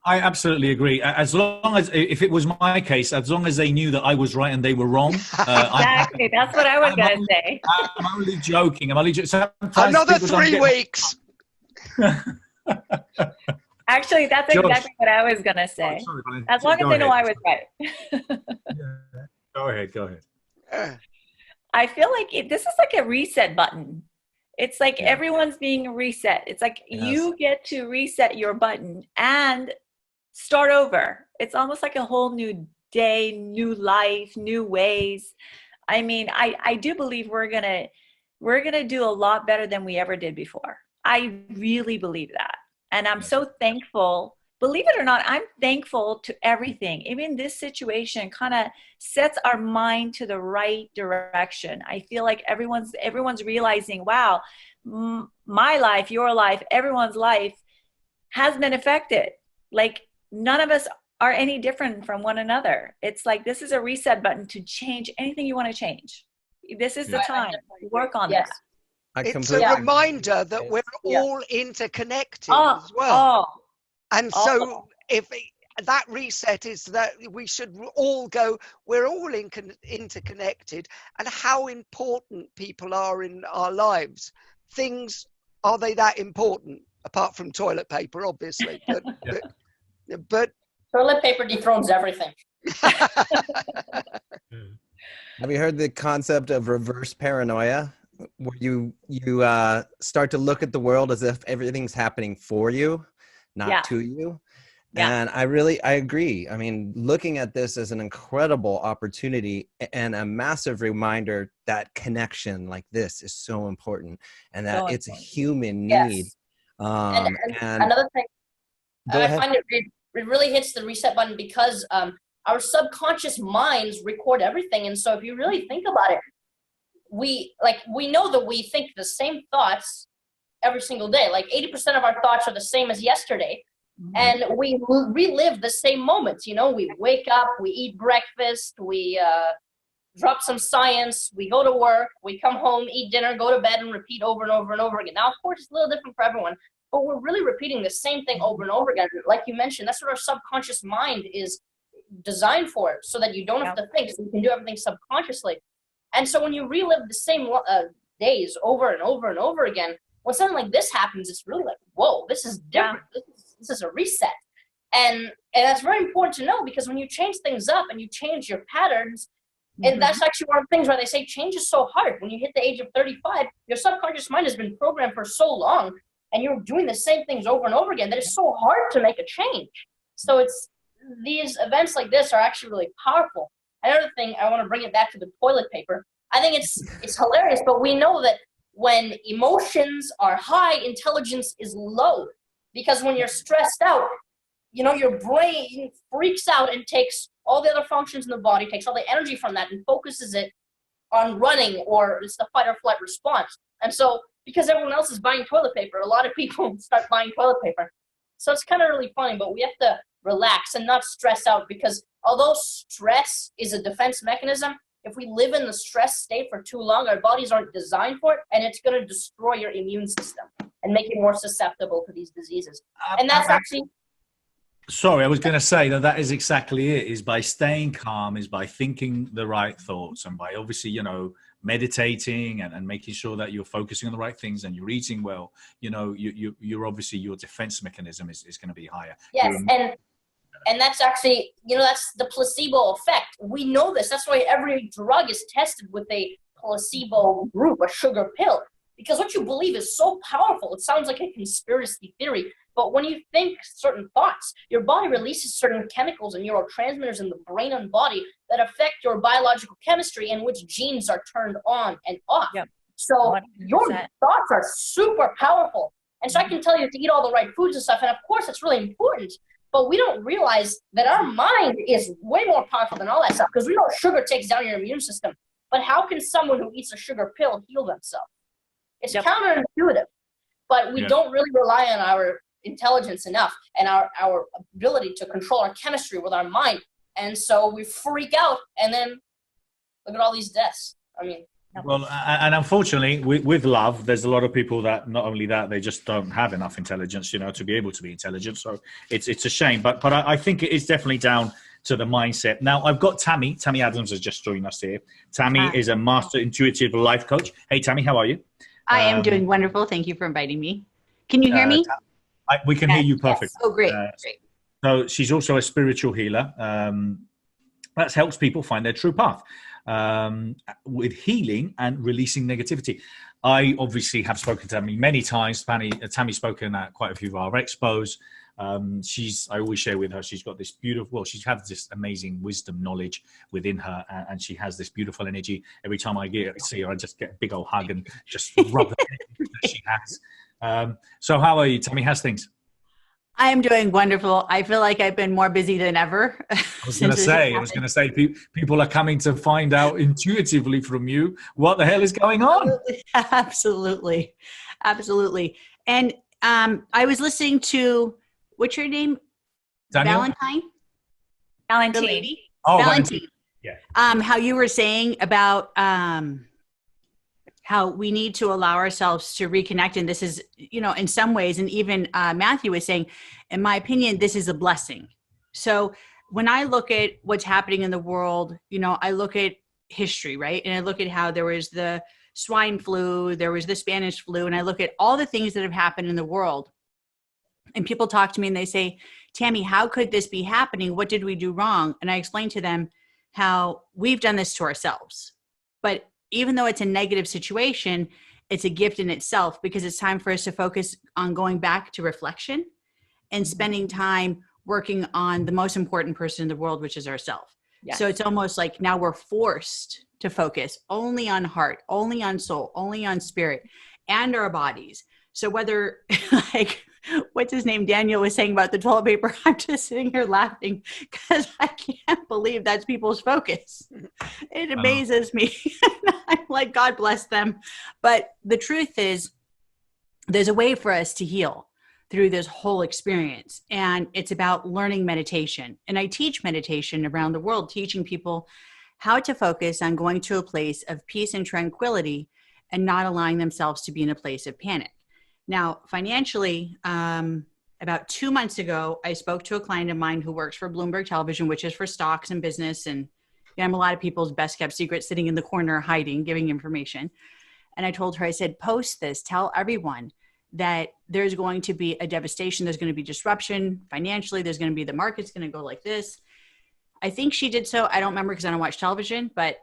I absolutely agree. As long as, if it was my case, as long as they knew that I was right and they were wrong. Exactly. That's what I was going to say. I'm only joking. Another 3 weeks. Actually, that's exactly what I was going to say. Oh, sorry, as long as they know I was right. Go ahead. I feel like this is like a reset button. It's like everyone's being reset. It's like you get to reset your button and start over. It's almost like a whole new day, new life, new ways. I mean, I do believe we're gonna do a lot better than we ever did before. I really believe that. And I'm so thankful. Believe it or not, I'm thankful to everything. Even this situation kind of sets our mind to the right direction. I feel like everyone's realizing, wow, my life, your life, everyone's life has been affected. Like none of us are any different from one another. It's like this is a reset button to change anything you want to change. This is the time to work on that. It's a reminder that we're all interconnected as well. And so if that reset is that we should all go, we're all interconnected, and how important people are in our lives. Things, are they that important? Apart from toilet paper, obviously. But toilet paper dethrones everything. Have you heard the concept of reverse paranoia? Where you start to look at the world as if everything's happening for you, not to you. And I agree. I mean, looking at this as an incredible opportunity and a massive reminder that connection like this is so important, and that it's a human need. And another thing, I find it really hits the reset button because our subconscious minds record everything. And so if you really think about it, we know that we think the same thoughts every single day. Like 80% of our thoughts are the same as yesterday. And we relive the same moments. You know, we wake up, we eat breakfast, we drop some science, we go to work, we come home, eat dinner, go to bed, and repeat over and over and over again. Now, of course, it's a little different for everyone, but we're really repeating the same thing over and over again. Like you mentioned, that's what our subconscious mind is designed for, so that you don't have to think, so you can do everything subconsciously. And so when you relive the same days over and over and over again, when something like this happens, it's really like, whoa, this is different. This is a reset. And that's very important to know, because when you change things up and you change your patterns, and that's actually one of the things where they say change is so hard. When you hit the age of 35, your subconscious mind has been programmed for so long, and you're doing the same things over and over again, that it's so hard to make a change. So these events like this are actually really powerful. Another thing, I want to bring it back to the toilet paper. I think it's hilarious, but we know that when emotions are high, intelligence is low. Because when you're stressed out, you know, your brain freaks out and takes all the other functions in the body, takes all the energy from that and focuses it on running, or it's the fight or flight response. And so because everyone else is buying toilet paper, a lot of people start buying toilet paper. So it's kind of really funny, but we have to relax and not stress out, because although stress is a defense mechanism, if we live in the stress state for too long, our bodies aren't designed for it, and it's going to destroy your immune system and make you more susceptible to these diseases. And that's actually... Sorry, I was going to say that is exactly it, is by staying calm, is by thinking the right thoughts, and by obviously, you know, meditating and making sure that you're focusing on the right things and you're eating well. You know, you're obviously, your defense mechanism is going to be higher. Yes, And that's actually, that's the placebo effect. We know this. That's why every drug is tested with a placebo group, a sugar pill, because what you believe is so powerful. It sounds like a conspiracy theory, but when you think certain thoughts, your body releases certain chemicals and neurotransmitters in the brain and body that affect your biological chemistry and which genes are turned on and off. Yep. So 100%. Your thoughts are super powerful. And so I can tell you to eat all the right foods and stuff. And of course, it's really important. But we don't realize that our mind is way more powerful than all that stuff, because we know sugar takes down your immune system. But how can someone who eats a sugar pill heal themselves? It's counterintuitive. But we don't really rely on our intelligence enough and our ability to control our chemistry with our mind. And so we freak out, and then look at all these deaths. I mean, well, and unfortunately, with love, there's a lot of people that not only that, they just don't have enough intelligence, to be able to be intelligent. So it's a shame. But I think it is definitely down to the mindset. Now, I've got Tammy. Tammy Adams has just joined us here. Tammy is a master intuitive life coach. Hey, Tammy, how are you? I am doing wonderful. Thank you for inviting me. Can you hear me? We can hear you perfect. Yes. Oh, great. Great. So she's also a spiritual healer. That helps people find their true path. With healing and releasing negativity. I obviously have spoken to Tammy many times. Tammy's spoken at quite a few of our expos. I always share with her, she's got this beautiful, she has this amazing wisdom, knowledge within her, and she has this beautiful energy. Every time I see her, I just get a big old hug and just rub the energy that she has. So how are you, Tammy? How's things? I am doing wonderful. I feel like I've been more busy than ever. I was going to say, people are coming to find out intuitively from you what the hell is going on. Absolutely. Absolutely. And I was listening to, what's your name? Daniel? Valentin. The lady? Oh, Valentin. Yeah. How you were saying about how we need to allow ourselves to reconnect. And this is, in some ways, and even Matthew was saying, in my opinion, this is a blessing. So when I look at what's happening in the world, I look at history, right? And I look at how there was the swine flu, there was the Spanish flu, and I look at all the things that have happened in the world. And people talk to me and they say, Tammy, how could this be happening? What did we do wrong? And I explain to them how we've done this to ourselves. But even though it's a negative situation, it's a gift in itself, because it's time for us to focus on going back to reflection and spending time working on the most important person in the world, which is ourselves. Yes. So it's almost like now we're forced to focus only on heart, only on soul, only on spirit and our bodies. So whether like, what's his name? Daniel was saying about the toilet paper. I'm just sitting here laughing because I can't believe that's people's focus. It amazes me. I'm like, God bless them. But the truth is, there's a way for us to heal through this whole experience. And it's about learning meditation. And I teach meditation around the world, teaching people how to focus on going to a place of peace and tranquility and not allowing themselves to be in a place of panic. Now, financially, about 2 months ago, I spoke to a client of mine who works for Bloomberg Television, which is for stocks and business. And I'm a lot of people's best kept secret, sitting in the corner, hiding, giving information. And I told her, I said, post this, tell everyone that there's going to be a devastation. There's going to be disruption financially. There's going to be, the market's going to go like this. I think she did so. I don't remember because I don't watch television, but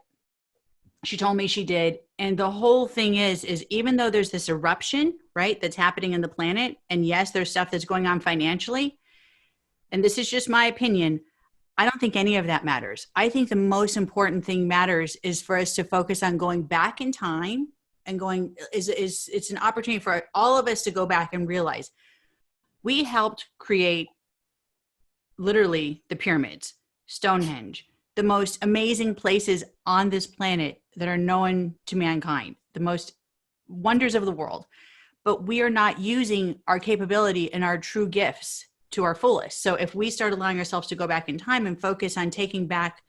she told me she did. And the whole thing is even though there's this eruption, right, that's happening in the planet, and yes, there's stuff that's going on financially, and this is just my opinion, I don't think any of that matters. I think the most important thing matters is for us to focus on going back in time and it's an opportunity for all of us to go back and realize we helped create literally the pyramids, Stonehenge, the most amazing places on this planet that are known to mankind, the most wonders of the world. But we are not using our capability and our true gifts to our fullest. So if we start allowing ourselves to go back in time and focus on taking back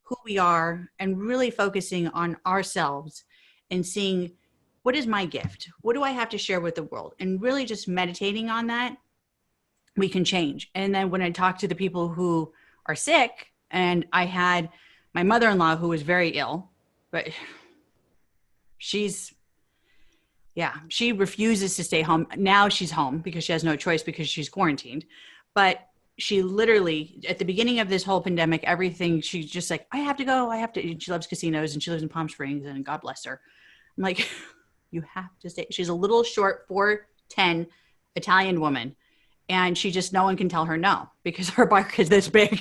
who we are and really focusing on ourselves and seeing, what is my gift? What do I have to share with the world? And really just meditating on that, we can change. And then when I talk to the people who are sick, and I had my mother-in-law who was very ill, but she refuses to stay home. Now she's home because she has no choice because she's quarantined. But she literally, at the beginning of this whole pandemic, everything, she's just like, I have to go. And she loves casinos and she lives in Palm Springs and God bless her. I'm like, you have to stay. She's a little short, 4'10" Italian woman. And she just, no one can tell her no because her bark is this big.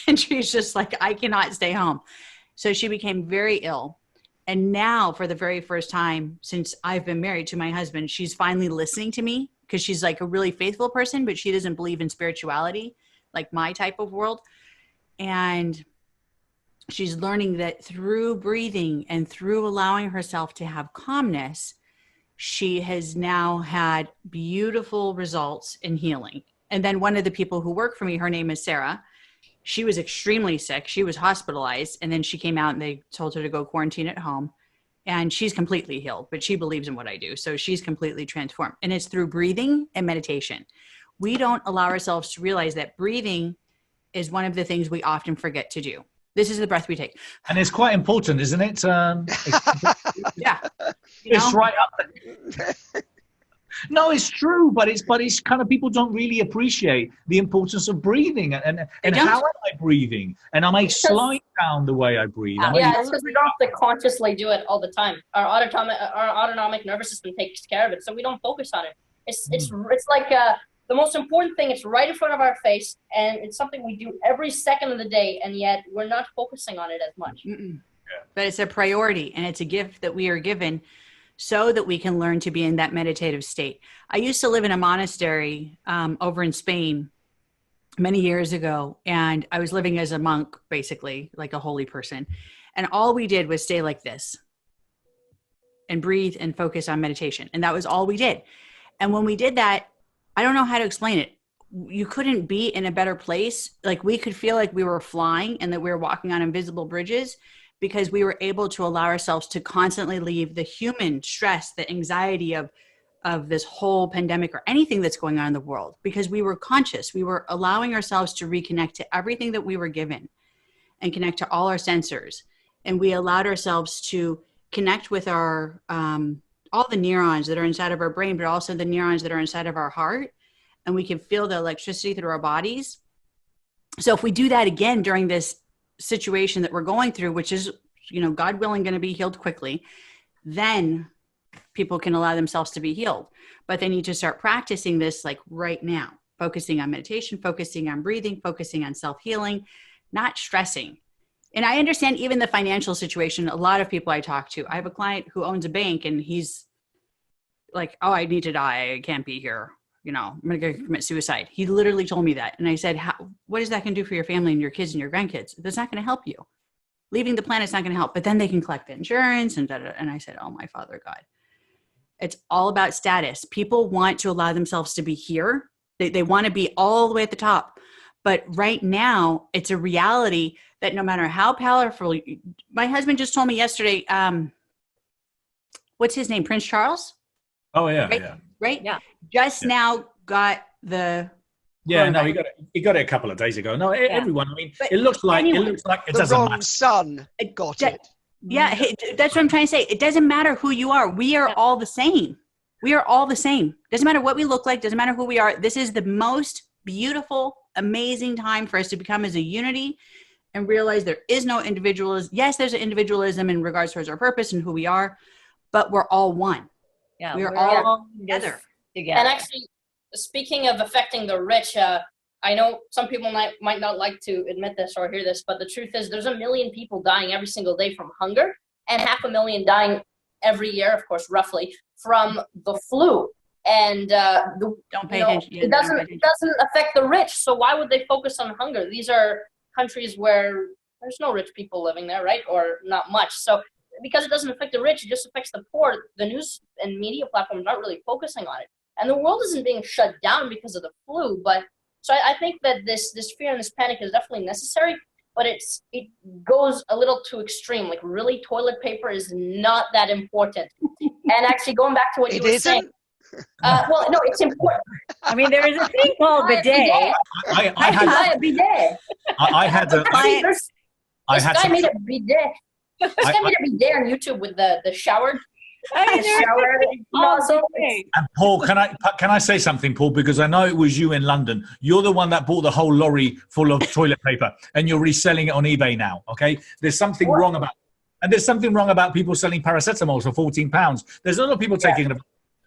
And she's just like, I cannot stay home. So she became very ill. And now for the very first time since I've been married to my husband, she's finally listening to me because she's like a really faithful person, but she doesn't believe in spirituality, like my type of world. And she's learning that through breathing and through allowing herself to have calmness, she has now had beautiful results in healing. And then one of the people who work for me, her name is Sara. She was extremely sick. She was hospitalized. And then she came out and they told her to go quarantine at home. And she's completely healed, but she believes in what I do. So she's completely transformed. And it's through breathing and meditation. We don't allow ourselves to realize that breathing is one of the things we often forget to do. This is the breath we take. And it's quite important, isn't it? Yeah. It's right up there. No, it's true, but it's kind of, people don't really appreciate the importance of breathing and how am I breathing? And am I slowing down the way I breathe? Yeah, it's because we don't have to consciously do it all the time. Our autonomic nervous system takes care of it, so we don't focus on it. It's like the most important thing. It's right in front of our face, and it's something we do every second of the day, and yet we're not focusing on it as much. But it's a priority, and it's a gift that we are given so that we can learn to be in that meditative state. I used to live in a monastery over in Spain many years ago, and I was living as a monk, basically, like a holy person. And all we did was stay like this and breathe and focus on meditation. And that was all we did. And when we did that, I don't know how to explain it. You couldn't be in a better place. Like, we could feel like we were flying and that we were walking on invisible bridges, because we were able to allow ourselves to constantly leave the human stress, the anxiety of this whole pandemic or anything that's going on in the world, because we were conscious. We were allowing ourselves to reconnect to everything that we were given and connect to all our sensors. And we allowed ourselves to connect with our, all the neurons that are inside of our brain, but also the neurons that are inside of our heart. And we can feel the electricity through our bodies. So if we do that again during this situation that we're going through, which is, God willing, going to be healed quickly, then people can allow themselves to be healed. But they need to start practicing this like right now, focusing on meditation, focusing on breathing, focusing on self-healing, not stressing. And I understand even the financial situation. A lot of people I talk to, I have a client who owns a bank and he's like, oh, I need to die. I can't be here. I'm going to go commit suicide. He literally told me that. And I said, what is that going to do for your family and your kids and your grandkids? That's not going to help you. Leaving the planet's not going to help. But then they can collect the insurance and da-da-da. And I said, oh my Father God. It's all about status. People want to allow themselves to be here. They want to be all the way at the top. But right now, it's a reality that no matter how powerful, my husband just told me yesterday, what's his name? Prince Charles? Oh, yeah. Right? Yeah. Right? Yeah. Just now got the. Yeah, no, he got it a couple of days ago. No, everyone. I mean, But it looks like anyone, it doesn't matter. Son got it. Yeah, that's what I'm trying to say. It doesn't matter who you are. We are all the same. We are all the same. Doesn't matter what we look like. Doesn't matter who we are. This is the most beautiful, amazing time for us to become as a unity and realize there is no individualism. Yes, there's an individualism in regards towards our purpose and who we are, but we're all one. Yeah, we're all together. And actually, speaking of affecting the rich, I know some people might not like to admit this or hear this, but the truth is there's 1 million people dying every single day from hunger and 500,000 dying every year, of course, roughly, from the flu. And don't pay attention. It doesn't affect the rich. So why would they focus on hunger? These are countries where there's no rich people living there, right? Or not much. So because it doesn't affect the rich, it just affects the poor. The news and media platforms aren't really focusing on it. And the world isn't being shut down because of the flu. But so I think that this fear and this panic is definitely necessary, but it goes a little too extreme. Like, really, toilet paper is not that important. And actually, going back to what you were saying. Well, no, it's important. I mean, there is a thing called bidet. I had a bidet. This guy made a bidet. This guy made a bidet on YouTube with the shower And Paul, can I say something, Paul? Because I know it was you in London. You're the one that bought the whole lorry full of toilet paper, and you're reselling it on eBay now. Okay, there's something wrong about, and there's something wrong about people selling paracetamol for £14. There's a lot of people taking it.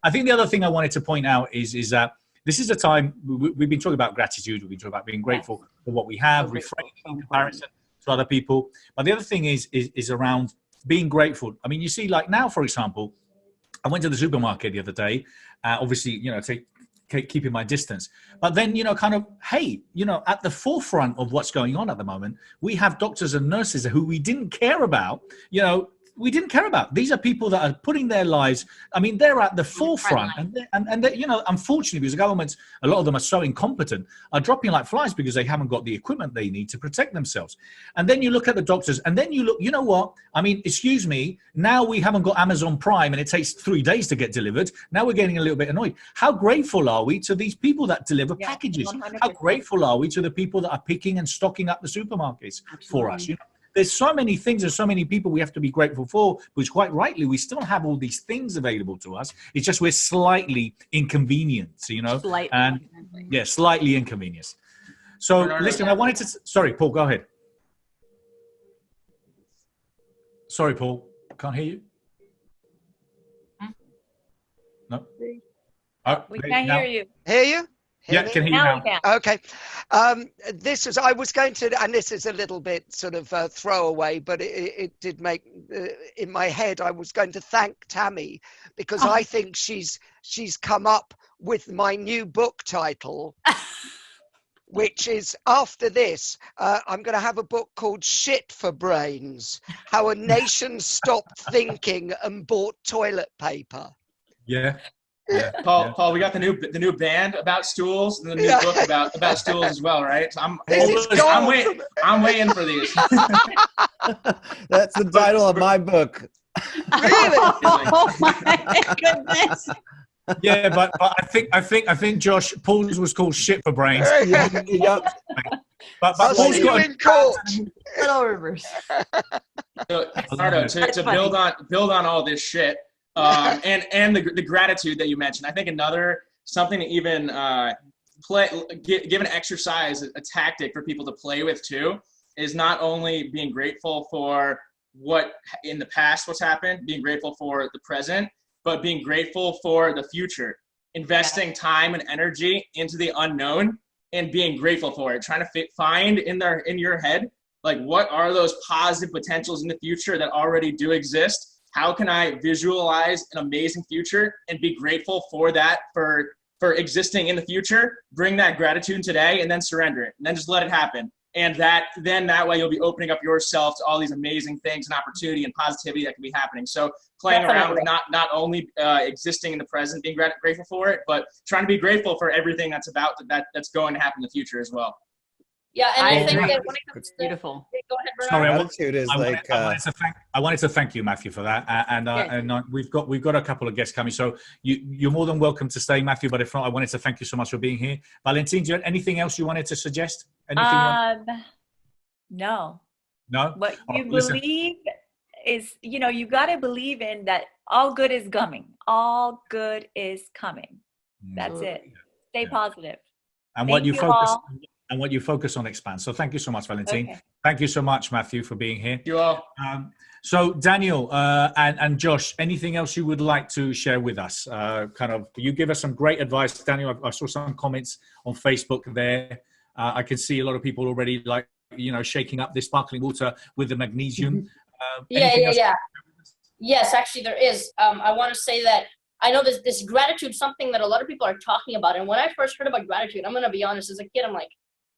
I think the other thing I wanted to point out is that this is a time we've been talking about gratitude. We've been talking about being grateful for what we have, refraining in comparison to other people. But the other thing is around being grateful. I mean, you see, like now, for example, I went to the supermarket the other day, obviously, keeping my distance. But then, kind of, hey, at the forefront of what's going on at the moment, we have doctors and nurses who we didn't care about, These are people that are putting their lives, I mean, they're at the forefront. And they, unfortunately, because the governments, a lot of them are so incompetent, are dropping like flies because they haven't got the equipment they need to protect themselves. And then you look at the doctors, and then you look, you know what? I mean, excuse me, now we haven't got Amazon Prime and it takes 3 days to get delivered. Now we're getting a little bit annoyed. How grateful are we to these people that deliver packages? 100%. How grateful are we to the people that are picking and stocking up the supermarkets for us? There's so many things and so many people we have to be grateful for, which quite rightly, we still have all these things available to us. It's just we're slightly inconvenienced, slightly inconvenienced. So listen, I wanted to, sorry, Paul, go ahead. Sorry, Paul, can't hear you. No? We can't hear you. Hear you? Yeah, can hear you now. Okay. This is a little bit sort of throwaway, but it did make, in my head, I was going to thank Tammy because I think she's come up with my new book title, which is, after this, I'm going to have a book called Shit for Brains, How a Nation Stopped Thinking and Bought Toilet Paper. Yeah. Paul, we got the new band about stools and the new book about stools as well, right? So I'm waiting for these. That's the title of my book. Really? Oh my goodness. Yeah, but I think Josh, Paul's was called Shit for Brains. Yep. But Paul's got Hello, Rivers. So, Bernardo, to build on all this shit. And the gratitude that you mentioned. I think something to even give an exercise, a tactic for people to play with too, is not only being grateful for what in the past, what's happened, being grateful for the present, but being grateful for the future, investing time and energy into the unknown and being grateful for it, trying to find in your head, like, what are those positive potentials in the future that already do exist? How can I visualize an amazing future and be grateful for that, for existing in the future? Bring that gratitude today and then surrender it and then just let it happen. And that way you'll be opening up yourself to all these amazing things and opportunity and positivity that can be happening. So playing around with not only existing in the present, being grateful for it, but trying to be grateful for everything that's going to happen in the future as when it comes it's beautiful. Go ahead, Bernardo. I wanted to thank you, Matthew, for that. And we've got a couple of guests coming, so you're more than welcome to stay, Matthew. But if not, I wanted to thank you so much for being here. Valentin, do you have anything else you wanted to suggest? No. What you believe is, you got to believe in that. All good is coming. All good is coming. That's it. Stay positive. And what you focus on expands. So thank you so much, Valentin. Okay. Thank you so much, Matthew, for being here. You all. So Daniel and Josh, anything else you would like to share with us? You give us some great advice, Daniel. I saw some comments on Facebook there. I can see a lot of people already shaking up this sparkling water with the magnesium. Yeah. Yes, actually there is. I want to say that I know this gratitude, something that a lot of people are talking about. And when I first heard about gratitude, I'm going to be honest, as a kid, I'm like,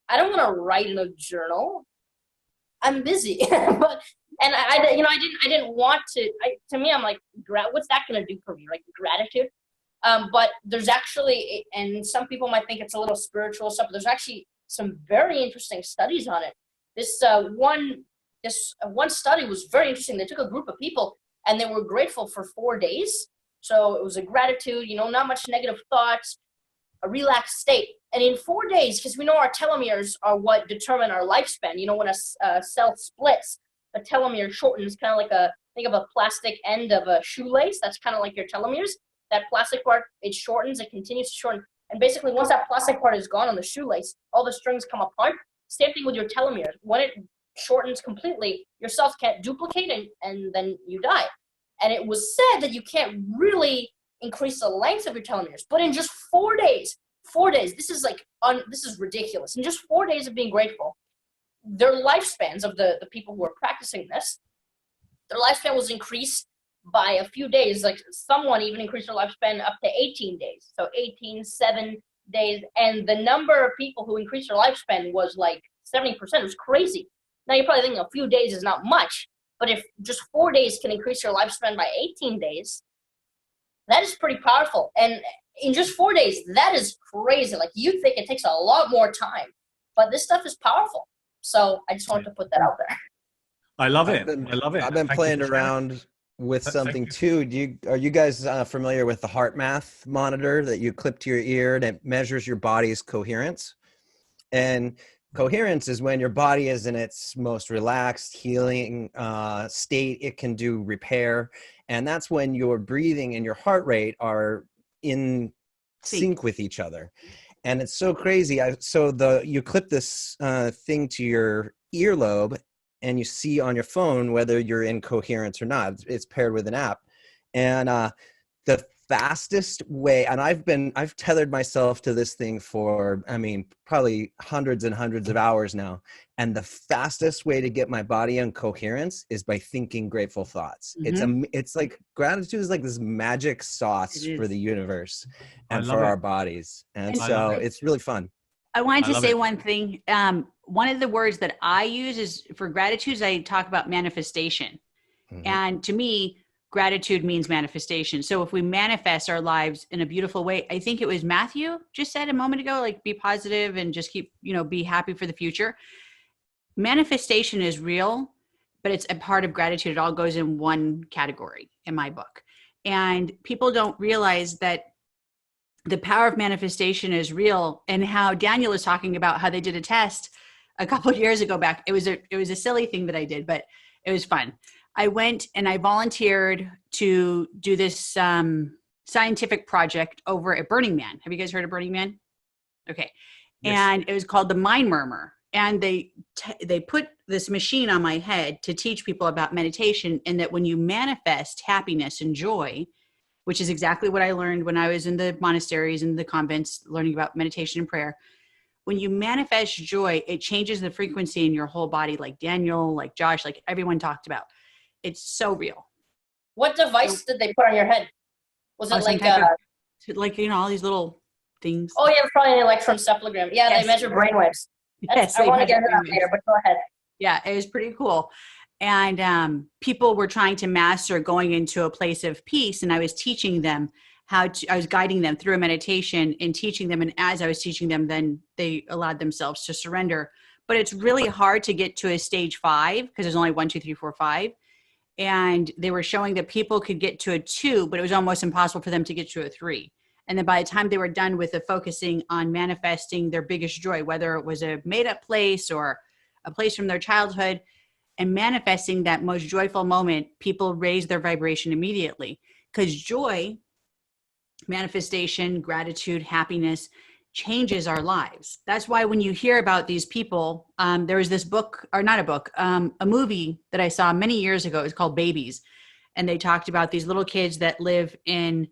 I don't want to write in a journal. I'm busy. I didn't want to. To me, I'm like, what's that going to do for me? Like gratitude. But there's actually, and some people might think it's a little spiritual stuff, but there's actually some very interesting studies on it. This one study was very interesting. They took a group of people and they were grateful for 4 days. So it was a gratitude, not much negative thoughts, a relaxed state. And in 4 days, because we know our telomeres are what determine our lifespan. When a cell splits, the telomere shortens, kind of like a think of a plastic end of a shoelace. That's kind of like your telomeres. That plastic part, it shortens, it continues to shorten. And basically, once that plastic part is gone on the shoelace, all the strings come apart. Same thing with your telomeres. When it shortens completely, your cells can't duplicate and then you die. And it was said that you can't really increase the length of your telomeres. But in just 4 days, this is like, this is ridiculous. In just 4 days of being grateful, their lifespans of the people who are practicing this, their lifespan was increased by a few days. Like someone even increased their lifespan up to 18 days. So 7 days. And the number of people who increased their lifespan was like 70%. It was crazy. Now you're probably thinking a few days is not much, but if just 4 days can increase your lifespan by 18 days, that is pretty powerful. And in just 4 days, that is crazy. Like you think it takes a lot more time, but this stuff is powerful. So I just wanted to put that out there. I love it. I love it. I've been playing around with something too. Are you guys familiar with the heart math monitor that you clip to your ear and it measures your body's coherence? And coherence is when your body is in its most relaxed, healing state. It can do repair. And that's when your breathing and your heart rate are in sync with each other. And it's so crazy. You clip this thing to your earlobe and you see on your phone whether you're in coherence or not. It's paired with an app. And the fastest way, and I've tethered myself to this thing for, probably hundreds and hundreds of hours now. And the fastest way to get my body in coherence is by thinking grateful thoughts. Mm-hmm. It's like gratitude is like this magic sauce for the universe and for our bodies. And so it's really fun. I wanted to say one thing. One of the words that I use is for gratitude, I talk about manifestation. Mm-hmm. And to me, gratitude means manifestation. So if we manifest our lives in a beautiful way, I think it was Matthew just said a moment ago, like be positive and just keep, be happy for the future. Manifestation is real, but it's a part of gratitude. It all goes in one category in my book. And people don't realize that the power of manifestation is real, and how Daniel was talking about how they did a test a couple of years ago back. It was a silly thing that I did, but it was fun. I went and I volunteered to do this scientific project over at Burning Man. Have you guys heard of Burning Man? Okay. Yes. And it was called the Mind Murmur. And they put this machine on my head to teach people about meditation, and that when you manifest happiness and joy, which is exactly what I learned when I was in the monasteries and the convents learning about meditation and prayer. When you manifest joy, it changes the frequency in your whole body, like Daniel, like Josh, like everyone talked about. It's so real. What device did they put on your head? Was it like all these little things? Oh yeah, probably an electroencephalogram. Yeah, yes. They measure brainwaves. Yes, I want to get into that later, but go ahead. Yeah, it was pretty cool. And people were trying to master going into a place of peace, and I was teaching them I was guiding them through a meditation and teaching them. And as I was teaching them, then they allowed themselves to surrender. But it's really hard to get to a stage 5 because there's only 1, 2, 3, 4, 5. And they were showing that people could get to a 2, but it was almost impossible for them to get to a 3. And then by the time they were done with the focusing on manifesting their biggest joy, whether it was a made up place or a place from their childhood, and manifesting that most joyful moment, people raise their vibration immediately. Because joy, manifestation, gratitude, happiness changes our lives. That's why when you hear about these people, there was this book, or not a book, a movie that I saw many years ago. It was called Babies. And they talked about these little kids that live in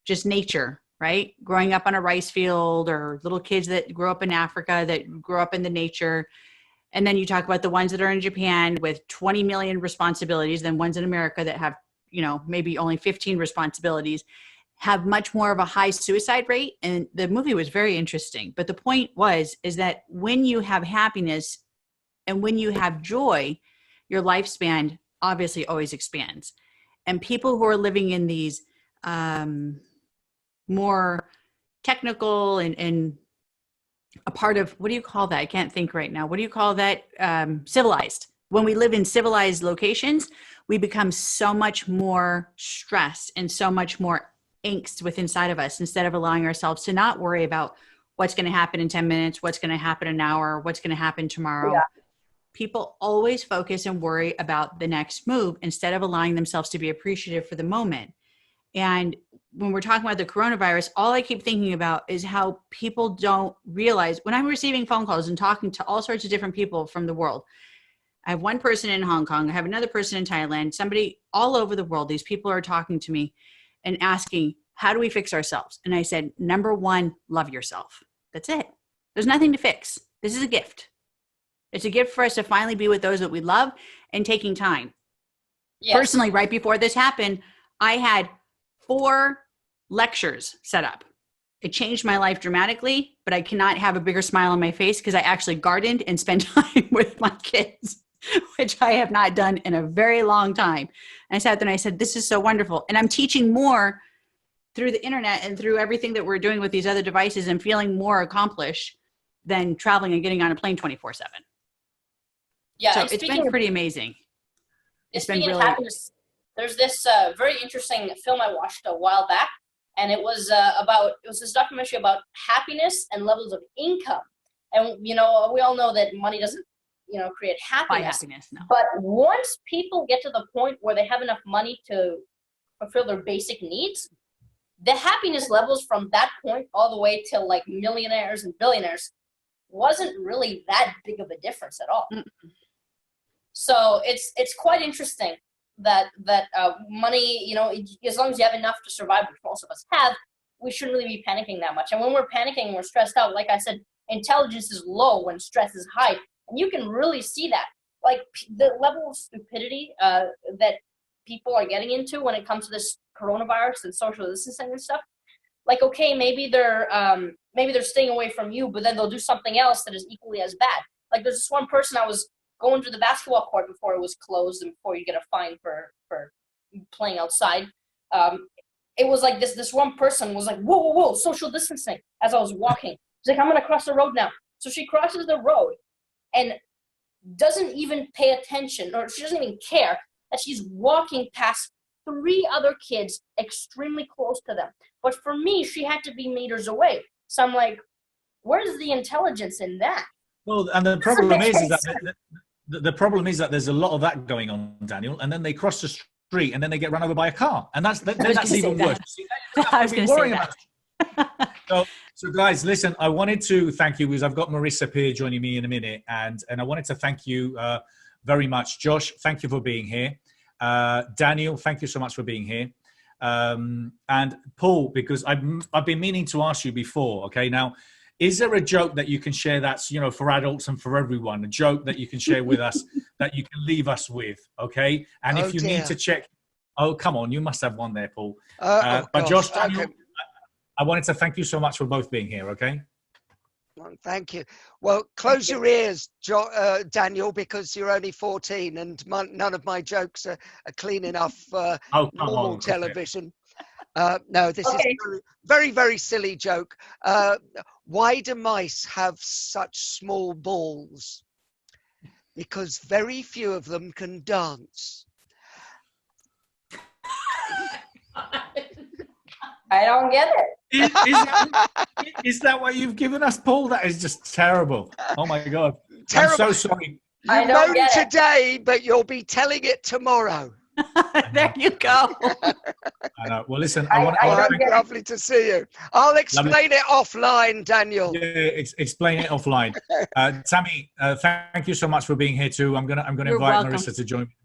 just nature, right? Growing up on a rice field, or little kids that grew up in Africa that grew up in the nature. And then you talk about the ones that are in Japan with 20 million responsibilities, then ones in America that have, maybe only 15 responsibilities, have much more of a high suicide rate. And the movie was very interesting. But the point is that when you have happiness and when you have joy, your lifespan obviously always expands. And people who are living in these more technical and a part of, what do you call that? I can't think right now. What do you call that? Civilized. When we live in civilized locations, we become so much more stressed and so much more angst within inside of us, instead of allowing ourselves to not worry about what's going to happen in 10 minutes, what's going to happen in an hour, what's going to happen tomorrow. people always focus and worry about the next move instead of allowing themselves to be appreciative for the moment. And when we're talking about the coronavirus, all I keep thinking about is how people don't realize when I'm receiving phone calls and talking to all sorts of different people from the world. I have one person in Hong Kong, I have another person in Thailand, somebody all over the world. These people are talking to me and asking, how do we fix ourselves? And I said, number one, love yourself. That's it. There's nothing to fix. This is a gift. It's a gift for us to finally be with those that we love and taking time. Yes. Personally, right before this happened, I had 4 lectures set up. It changed my life dramatically, but I cannot have a bigger smile on my face because I actually gardened and spent time with my kids, which I have not done in a very long time. And I sat there and I said, this is so wonderful. And I'm teaching more through the internet and through everything that we're doing with these other devices and feeling more accomplished than traveling and getting on a plane 24/7. Yeah, so it's been pretty amazing. It's been really happiness. There's this very interesting film I watched a while back, and it was this documentary about happiness and levels of income. And we all know that money doesn't create happiness. No. But once people get to the point where they have enough money to fulfill their basic needs, the happiness levels from that point all the way to like millionaires and billionaires wasn't really that big of a difference at all. Mm-mm. So it's quite interesting that money, as long as you have enough to survive, which most of us have, we shouldn't really be panicking that much. And when we're panicking, we're stressed out. Like I said, intelligence is low when stress is high, and you can really see that. Like the level of stupidity that people are getting into when it comes to this coronavirus and social distancing and stuff. Like, okay, maybe they're staying away from you, but then they'll do something else that is equally as bad. Like there's this one person, I was going to the basketball court before it was closed and before you get a fine for playing outside. It was like this one person was like, whoa, social distancing, as I was walking. She's like, I'm going to cross the road now. So she crosses the road and doesn't even pay attention, or she doesn't even care that she's walking past 3 other kids extremely close to them. But for me, she had to be meters away. So I'm like, where's the intelligence in that? Well, and the problem is that the problem is that there's a lot of that going on, Daniel, and then they cross the street and then they get run over by a car, and that's even worse. I was going to say that. So guys, listen, I wanted to thank you because I've got Marisa Peer joining me in a minute, and I wanted to thank you very much. Josh, thank you for being here. Daniel, thank you so much for being here. And Paul, because I've been meaning to ask you before, okay, now, is there a joke that you can share that's, for adults and for everyone, a joke that you can share with us that you can leave us with, okay? And if you need to check, come on, you must have one there, Paul. But Josh, Daniel, okay. I wanted to thank you so much for both being here, okay? Well, thank you. Well, close your ears, Daniel, because you're only 14 and none of my jokes are clean enough for normal television. No, this is a very, very silly joke. Why do mice have such small balls? Because very few of them can dance. I don't get it. Is that what you've given us, Paul? That is just terrible. Oh my God. Terrible. I'm so sorry. You know today, but you'll be telling it tomorrow. There you go. I know. Well, listen, lovely to see you. I'll explain it offline, Daniel. Yeah, explain it offline. Tammy, thank you so much for being here too. I'm gonna invite welcome. Marisa to join me.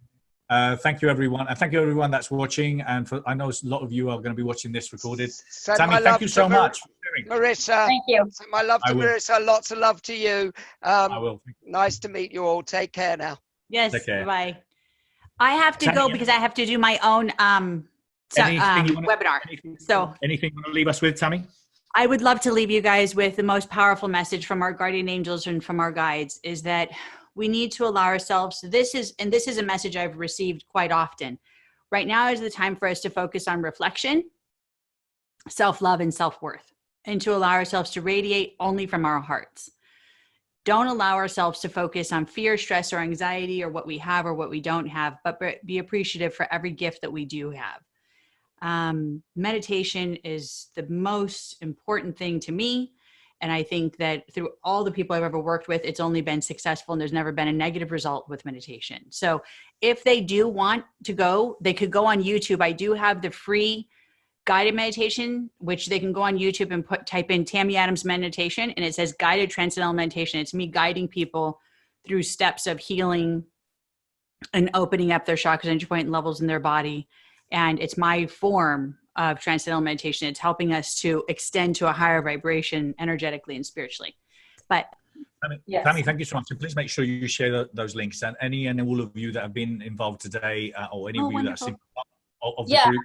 Thank you, everyone. And thank you, everyone that's watching. And I know a lot of you are going to be watching this recorded. Tammy, thank you so much. Marisa. Thank you. Send my love to Marisa. Lots of love to you. I will. Nice to meet you all. Take care now. Yes. Bye. I have to go because I have to do my own webinar. Anything you want to leave us with, Tammy? I would love to leave you guys with the most powerful message from our guardian angels and from our guides is that we need to allow ourselves, this is a message I've received quite often. Right now is the time for us to focus on reflection, self-love, and self-worth, and to allow ourselves to radiate only from our hearts. Don't allow ourselves to focus on fear, stress, or anxiety, or what we have or what we don't have, but be appreciative for every gift that we do have. Meditation is the most important thing to me. And I think that through all the people I've ever worked with, it's only been successful and there's never been a negative result with meditation. So if they do want to go, they could go on YouTube. I do have the free guided meditation, which they can go on YouTube and type in Tammy Adams meditation, and it says guided transcendental meditation. It's me guiding people through steps of healing and opening up their chakras, entry point levels in their body. And it's my form of transcendental meditation. It's helping us to extend to a higher vibration energetically and spiritually. But yes. Tammy, thank you so much. And please make sure you share those links, and any and all of you that have been involved today, or any of you that are of the group,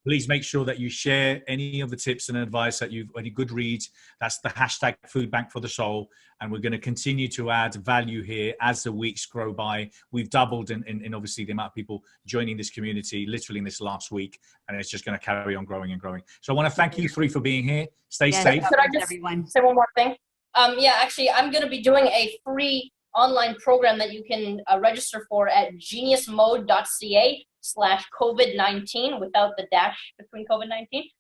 please make sure that you share any of the tips and advice that any good reads. That's the hashtag Food Bank for the Soul. And we're going to continue to add value here as the weeks grow by. We've doubled in obviously the amount of people joining this community literally in this last week. And it's just going to carry on growing and growing. So I want to thank you three for being here. Stay safe. Could I just say one more thing? Yeah, actually, I'm going to be doing a free online program that you can register for at geniusmode.ca/COVID-19 without the dash between COVID-19.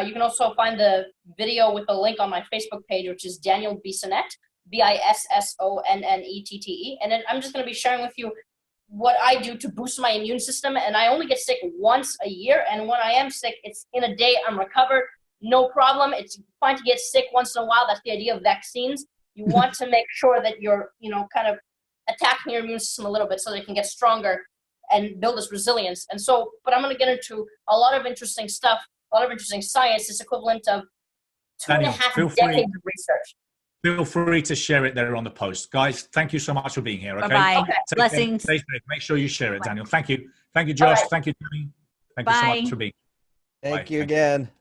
You can also find the video with a link on my Facebook page, which is Daniel Bissonette, Bissonnette. And then I'm just going to be sharing with you what I do to boost my immune system. And I only get sick once a year. And when I am sick, it's in a day, I'm recovered. No problem. It's fine to get sick once in a while. That's the idea of vaccines. You want to make sure that you're, kind of attacking your immune system a little bit so they can get stronger and build this resilience. And so, but I'm going to get into a lot of interesting stuff, a lot of interesting science. It's equivalent of 2.5 decades of research. Feel free to share it there on the post. Guys, thank you so much for being here. Okay. Bye-bye. Okay. Blessings. Stay safe. Make sure you share it, Daniel. Thank you. Thank you, Josh. Right. Thank you, Tammy. Thank you so much for being here. Thank you again.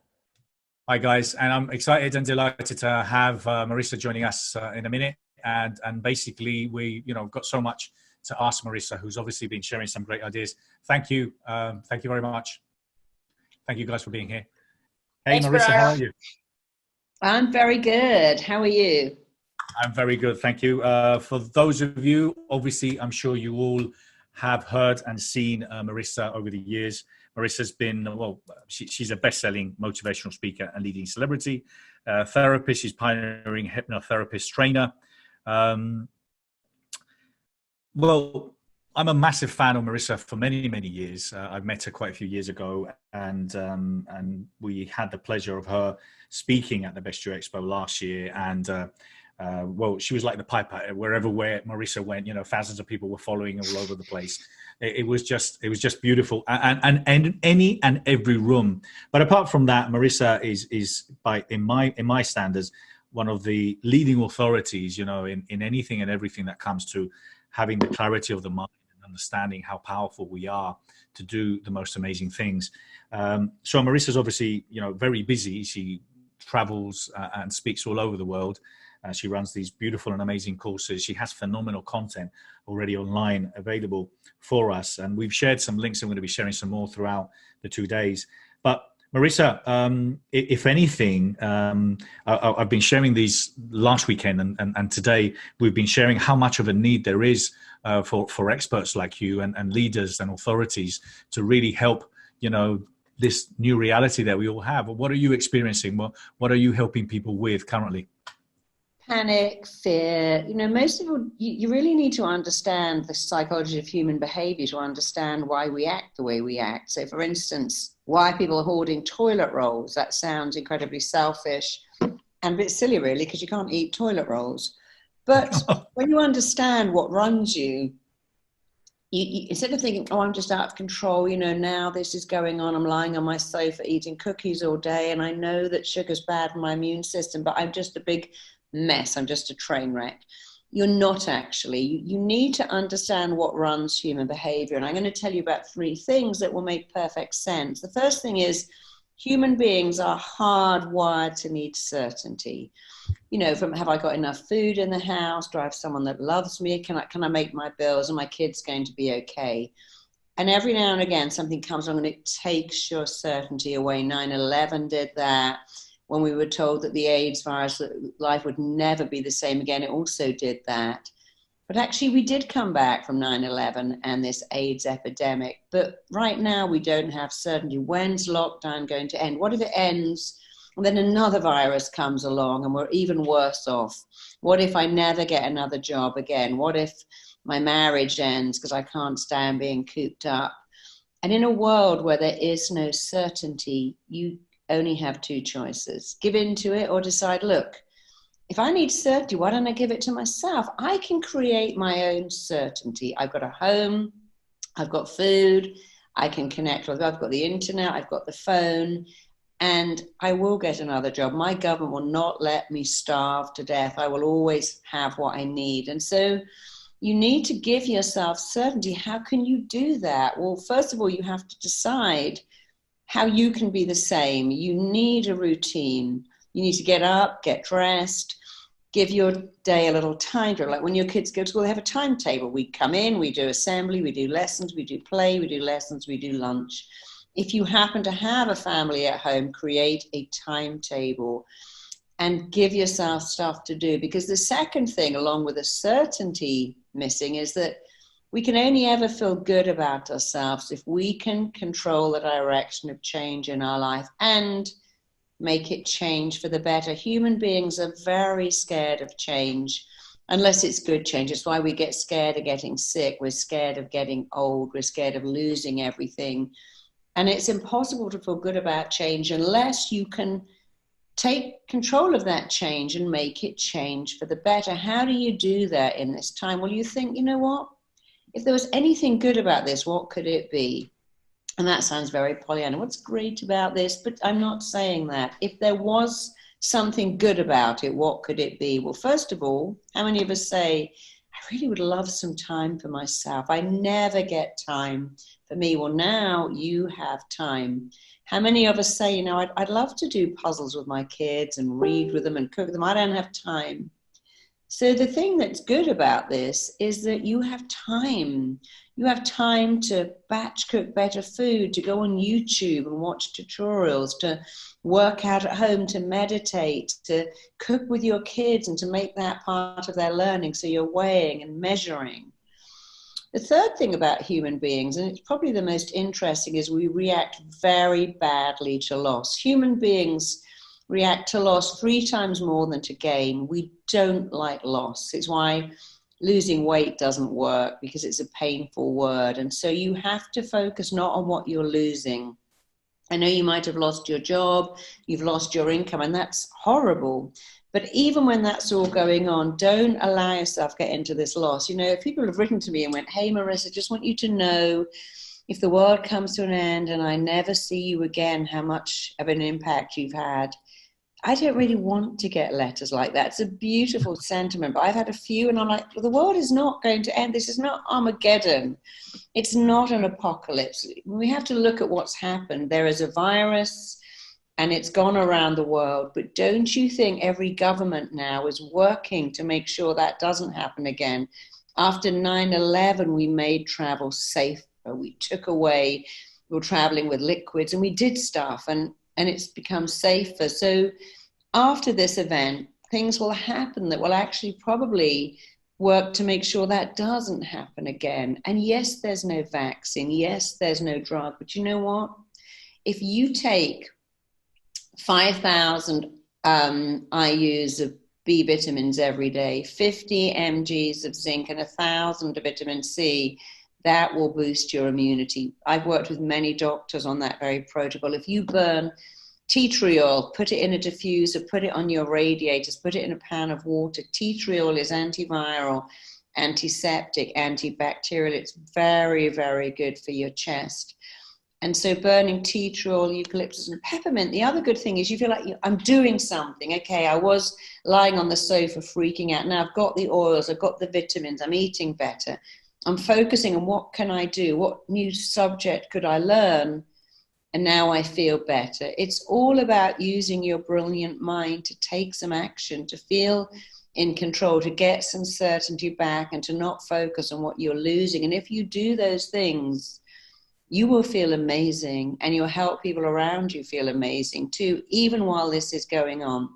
Hi, guys. And I'm excited and delighted to have Marisa joining us in a minute. And basically, we got so much to ask Marisa, who's obviously been sharing some great ideas. Thank you. Thank you very much. Thank you guys for being here. Hey, Marisa, how are you? I'm very good. How are you? I'm very good. Thank you. For those of you, obviously, I'm sure you all have heard and seen Marisa over the years. Marisa's been, she's a best-selling motivational speaker and leading celebrity, therapist. She's pioneering hypnotherapist trainer. Well, I'm a massive fan of Marisa for many, many years. I've met her quite a few years ago, and we had the pleasure of her speaking at the Best You EXPO last year. And she was like the piper where Marisa went. Thousands of people were following all over the place. It was just beautiful, and any and every room. But apart from that, Marisa is in my standards one of the leading authorities, in anything and everything that comes to having the clarity of the mind and understanding how powerful we are to do the most amazing things. So Marisa's obviously, very busy. She travels and speaks all over the world. She runs these beautiful and amazing courses. She has phenomenal content already online available for us. And we've shared some links. I'm going to be sharing some more throughout the 2 days. But Marisa, if anything, I've been sharing these last weekend and today we've been sharing how much of a need there is for experts like you and leaders and authorities to really help, this new reality that we all have. What are you experiencing? What are you helping people with currently? Panic, fear. Most people, you really need to understand the psychology of human behavior to understand why we act the way we act. So, for instance, why people are hoarding toilet rolls. That sounds incredibly selfish and a bit silly, really, because you can't eat toilet rolls. But when you understand what runs you, instead of thinking, I'm just out of control, now this is going on, I'm lying on my sofa eating cookies all day, and I know that sugar's bad for my immune system, but I'm just a big mess, I'm just a train wreck. You're not actually. You need to understand what runs human behavior. And I'm going to tell you about 3 things that will make perfect sense. The first thing is human beings are hardwired to need certainty. From have I got enough food in the house? Do I have someone that loves me? Can I make my bills? Are my kids going to be okay? And every now and again, something comes along and it takes your certainty away. 9/11 did that. When we were told that the AIDS virus, that life would never be the same again, it also did that. But actually, we did come back from 9/11 and this AIDS epidemic. But right now, we don't have certainty. When's lockdown going to end? What if it ends And then another virus comes along and we're even worse off. What if I never get another job again? What if my marriage ends because I can't stand being cooped up? And in a world where there is no certainty, you only have two choices. Give in to it or decide, look, if I need certainty, why don't I give it to myself? I can create my own certainty. I've got a home, I've got food, I can connect with, I've got the internet, I've got the phone, and I will get another job. My government will not let me starve to death. I will always have what I need. And so you need to give yourself certainty. How can you do that? Well, first of all, you have to decide how you can be the same. You need a routine. You need to get up, get dressed, give your day a little timetable. Like when your kids go to school, they have a timetable. We come in, we do assembly, we do lessons, we do play, we do lessons, we do lunch. If you happen to have a family at home, create a timetable and give yourself stuff to do. Because the second thing, along with the certainty missing, is that we can only ever feel good about ourselves if we can control the direction of change in our life and make it change for the better. Human beings are very scared of change, unless it's good change. It's why we get scared of getting sick. We're scared of getting old. We're scared of losing everything. And it's impossible to feel good about change unless you can take control of that change and make it change for the better. How do you do that in this time? Well, you think, you know what? If there was anything good about this, what could it be? And that sounds very Pollyanna. What's great about this? But I'm not saying that. If there was something good about it, what could it be? Well, first of all, how many of us say, I really would love some time for myself. I never get time for me. Well, now you have time. How many of us say, you know, I'd love to do puzzles with my kids and read with them and cook with them. I don't have time. So the thing that's good about this is that you have time. You have time to batch cook better food, to go on YouTube and watch tutorials, to work out at home, to meditate, to cook with your kids and to make that part of their learning. So you're weighing and measuring. The third thing about human beings, and it's probably the most interesting, is we react very badly to loss. Human beings react to loss 3 times more than to gain. We don't like loss. It's why losing weight doesn't work, because it's a painful word. And so you have to focus not on what you're losing. I know you might have lost your job, you've lost your income, and that's horrible. But even when that's all going on, don't allow yourself to get into this loss. You know, people have written to me and went, hey, Marisa, just want you to know, if the world comes to an end and I never see you again, how much of an impact you've had. I don't really want to get letters like that. It's a beautiful sentiment, but I've had a few and I'm like, well, the world is not going to end. This is not Armageddon. It's not an apocalypse. We have to look at what's happened. There is a virus and it's gone around the world, but don't you think every government now is working to make sure that doesn't happen again? After 9/11, we made travel safer. We took away, we were traveling with liquids and we did stuff and it's become safer. So after this event, things will happen that will actually probably work to make sure that doesn't happen again. And yes, there's no vaccine. Yes, there's no drug. But you know what? If you take 5,000 IUs of B vitamins every day, 50 mgs of zinc and 1,000 of vitamin C, that will boost your immunity. I've worked with many doctors on that very protocol. If you burn tea tree oil, put it in a diffuser, put it on your radiators, put it in a pan of water. Tea tree oil is antiviral, antiseptic, antibacterial. It's very, very good for your chest. And so burning tea tree oil, eucalyptus and peppermint. The other good thing is you feel like I'm doing something. Okay, I was lying on the sofa freaking out. Now I've got the oils, I've got the vitamins, I'm eating better. I'm focusing on what can I do? What new subject could I learn? And now I feel better. It's all about using your brilliant mind to take some action, to feel in control, to get some certainty back and to not focus on what you're losing. And if you do those things, you will feel amazing and you'll help people around you feel amazing too, even while this is going on.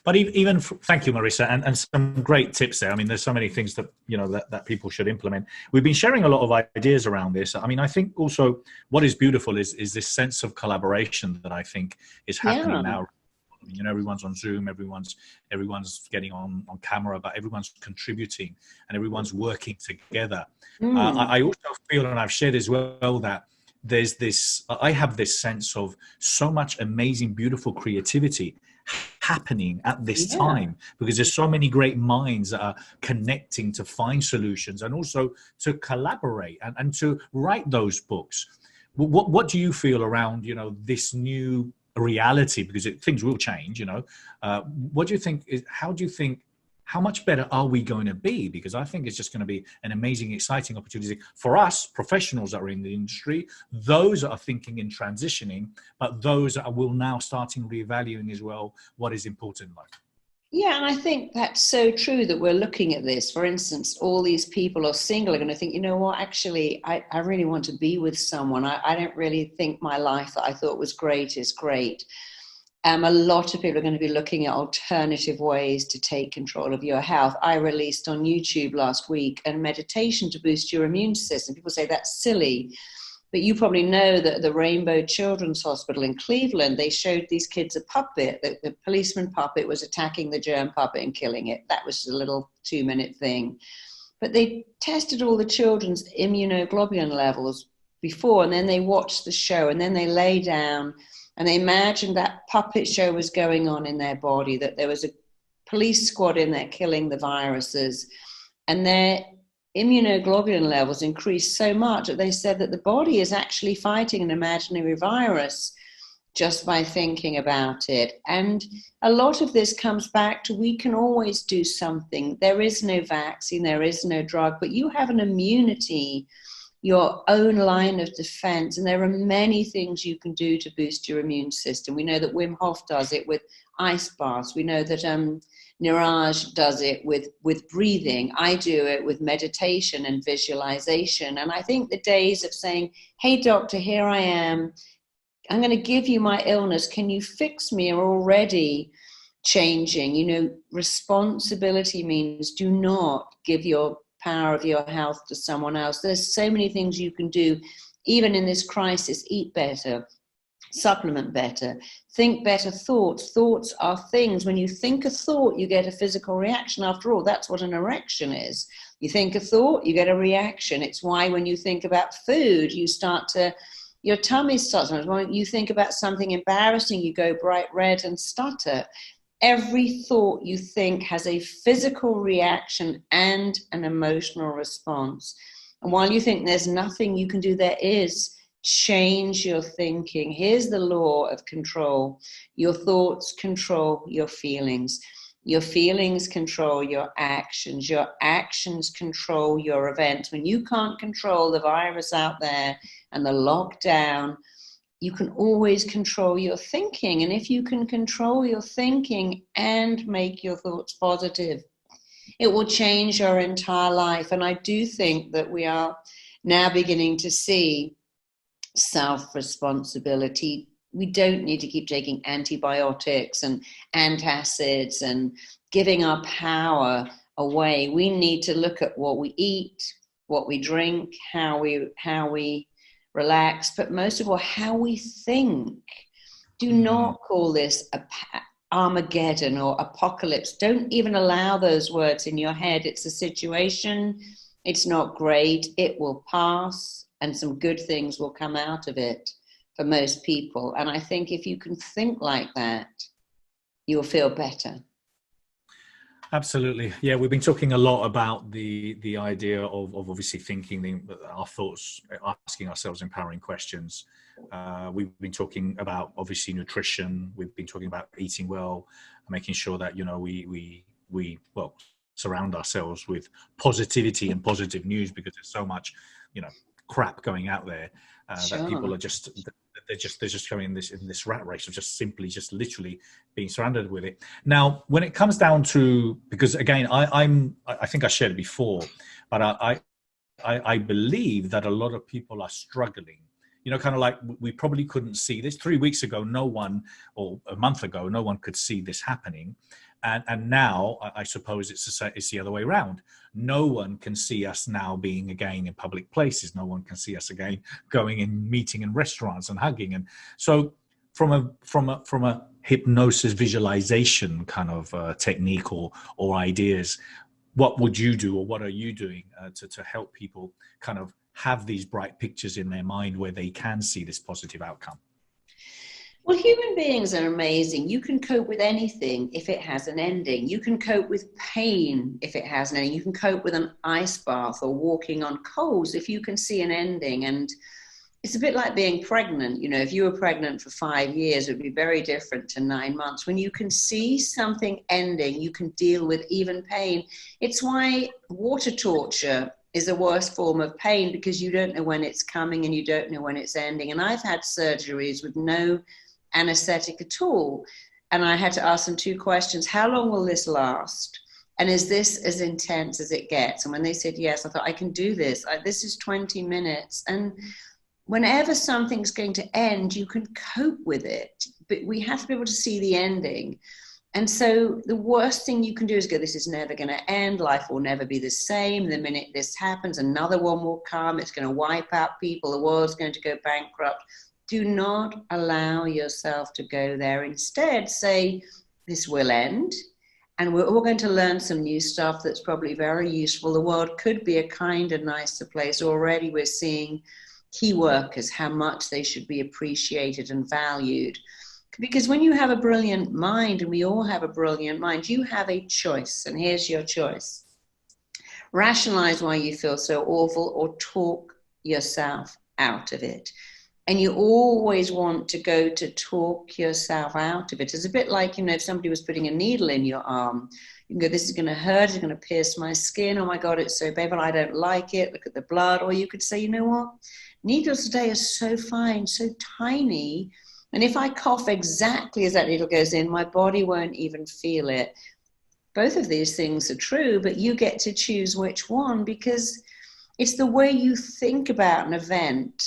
But even thank you, Marisa, and some great tips there. I mean, there's so many things that, you know, that people should implement. We've been sharing a lot of ideas around this. I mean, I think also what is beautiful is this sense of collaboration that I think is happening now. You know, everyone's on Zoom, everyone's getting on camera, but everyone's contributing and everyone's working together. I also feel, and I've shared as well, that there's this, I have this sense of so much amazing, beautiful creativity happening at this time, because there's so many great minds that are connecting to find solutions and also to collaborate and to write those books. What do you feel around, you know, this new reality, because things will change, you know? What do you think how much better are we going to be? Because I think it's just going to be an amazing, exciting opportunity for us professionals that are in the industry, those that are thinking in transitioning, but those that will now starting reevaluating as well what is important in life. Yeah, and I think that's so true that we're looking at this. For instance, all these people are single are going to think, you know what, actually, I really want to be with someone. I don't really think my life that I thought was great is great. A lot of people are going to be looking at alternative ways to take control of your health. I released on YouTube last week a meditation to boost your immune system. People say that's silly, but you probably know that at the Rainbow Children's Hospital in Cleveland, they showed these kids a puppet. The policeman puppet was attacking the germ puppet and killing it. That was a little 2-minute thing. But they tested all the children's immunoglobulin levels before, and then they watched the show, and then they lay down and they imagined that puppet show was going on in their body, that there was a police squad in there killing the viruses, and their immunoglobulin levels increased so much that they said that the body is actually fighting an imaginary virus just by thinking about it. And a lot of this comes back to, we can always do something. There is no vaccine, there is no drug, but you have an immunity, your own line of defense, and there are many things you can do to boost your immune system. We know that Wim Hof does it with ice baths. We know that Niraj does it with breathing. I do it with meditation and visualization. And I think the days of saying, hey, doctor, here I am, I'm going to give you my illness, can you fix me, are already changing. You know, responsibility means do not give your power of your health to someone else. There's so many things you can do, even in this crisis. Eat better, supplement better, think better thoughts. Thoughts are things. When you think a thought, you get a physical reaction. After all, that's what an erection is. You think a thought, you get a reaction. It's why when you think about food, your tummy starts. When you think about something embarrassing, you go bright red and stutter. Every thought you think has a physical reaction and an emotional response. And while you think there's nothing you can do, there is. Change your thinking. Here's the law of control. Your thoughts control your feelings. Your feelings control your actions. Your actions control your events. When you can't control the virus out there and the lockdown, you can always control your thinking. And if you can control your thinking and make your thoughts positive, it will change your entire life. And I do think that we are now beginning to see self-responsibility. We don't need to keep taking antibiotics and antacids and giving our power away. We need to look at what we eat, what we drink, how we relax, but most of all, how we think. Do not call this Armageddon or apocalypse. Don't even allow those words in your head. It's a situation. It's not great. It will pass, and some good things will come out of it for most people. And I think if you can think like that, you'll feel better. Absolutely. Yeah, we've been talking a lot about the idea of obviously thinking our thoughts, asking ourselves empowering questions. We've been talking about obviously nutrition. We've been talking about eating well, making sure that, you know, we surround ourselves with positivity and positive news, because there's so much, you know, crap going out there that people are they're just going in this rat race of just literally being surrounded with it. Now, when it comes down to, because again, I think I shared it before, but I believe that a lot of people are struggling. You know, kind of like we probably couldn't see this 3 weeks ago. No one, or a month ago, no one could see this happening. And now, I suppose it's the other way around. No one can see us now being again in public places. No one can see us again going and meeting in restaurants and hugging. And so from a hypnosis visualization kind of technique or ideas, what would you do, or what are you doing to help people kind of have these bright pictures in their mind where they can see this positive outcome? Well, human beings are amazing. You can cope with anything if it has an ending. You can cope with pain if it has an ending. You can cope with an ice bath or walking on coals if you can see an ending. And it's a bit like being pregnant. You know, if you were pregnant for 5 years, it would be very different to 9 months. When you can see something ending, you can deal with even pain. It's why water torture is the worst form of pain, because you don't know when it's coming and you don't know when it's ending. And I've had surgeries with no anesthetic at all, and I had to ask them 2 questions. How long will this last? And is this as intense as it gets? And when they said yes, I thought, I can do this. This is 20 minutes. And whenever something's going to end, you can cope with it, but we have to be able to see the ending. And so the worst thing you can do is go, this is never going to end. Life will never be the same. The minute this happens, another one will come. It's going to wipe out people. The world's going to go bankrupt. Do not allow yourself to go there. Instead, say, this will end, and we're all going to learn some new stuff that's probably very useful. The world could be a kinder, nicer place. Already we're seeing key workers, how much they should be appreciated and valued. Because when you have a brilliant mind, and we all have a brilliant mind, you have a choice, and here's your choice. Rationalize why you feel so awful, or talk yourself out of it. And you always want to go to talk yourself out of it. It's a bit like, you know, if somebody was putting a needle in your arm, you can go, this is going to hurt, it's going to pierce my skin, oh my God, it's so painful, I don't like it, look at the blood. Or you could say, you know what, needles today are so fine, so tiny, and if I cough exactly as that needle goes in, my body won't even feel it. Both of these things are true, but you get to choose which one, because it's the way you think about an event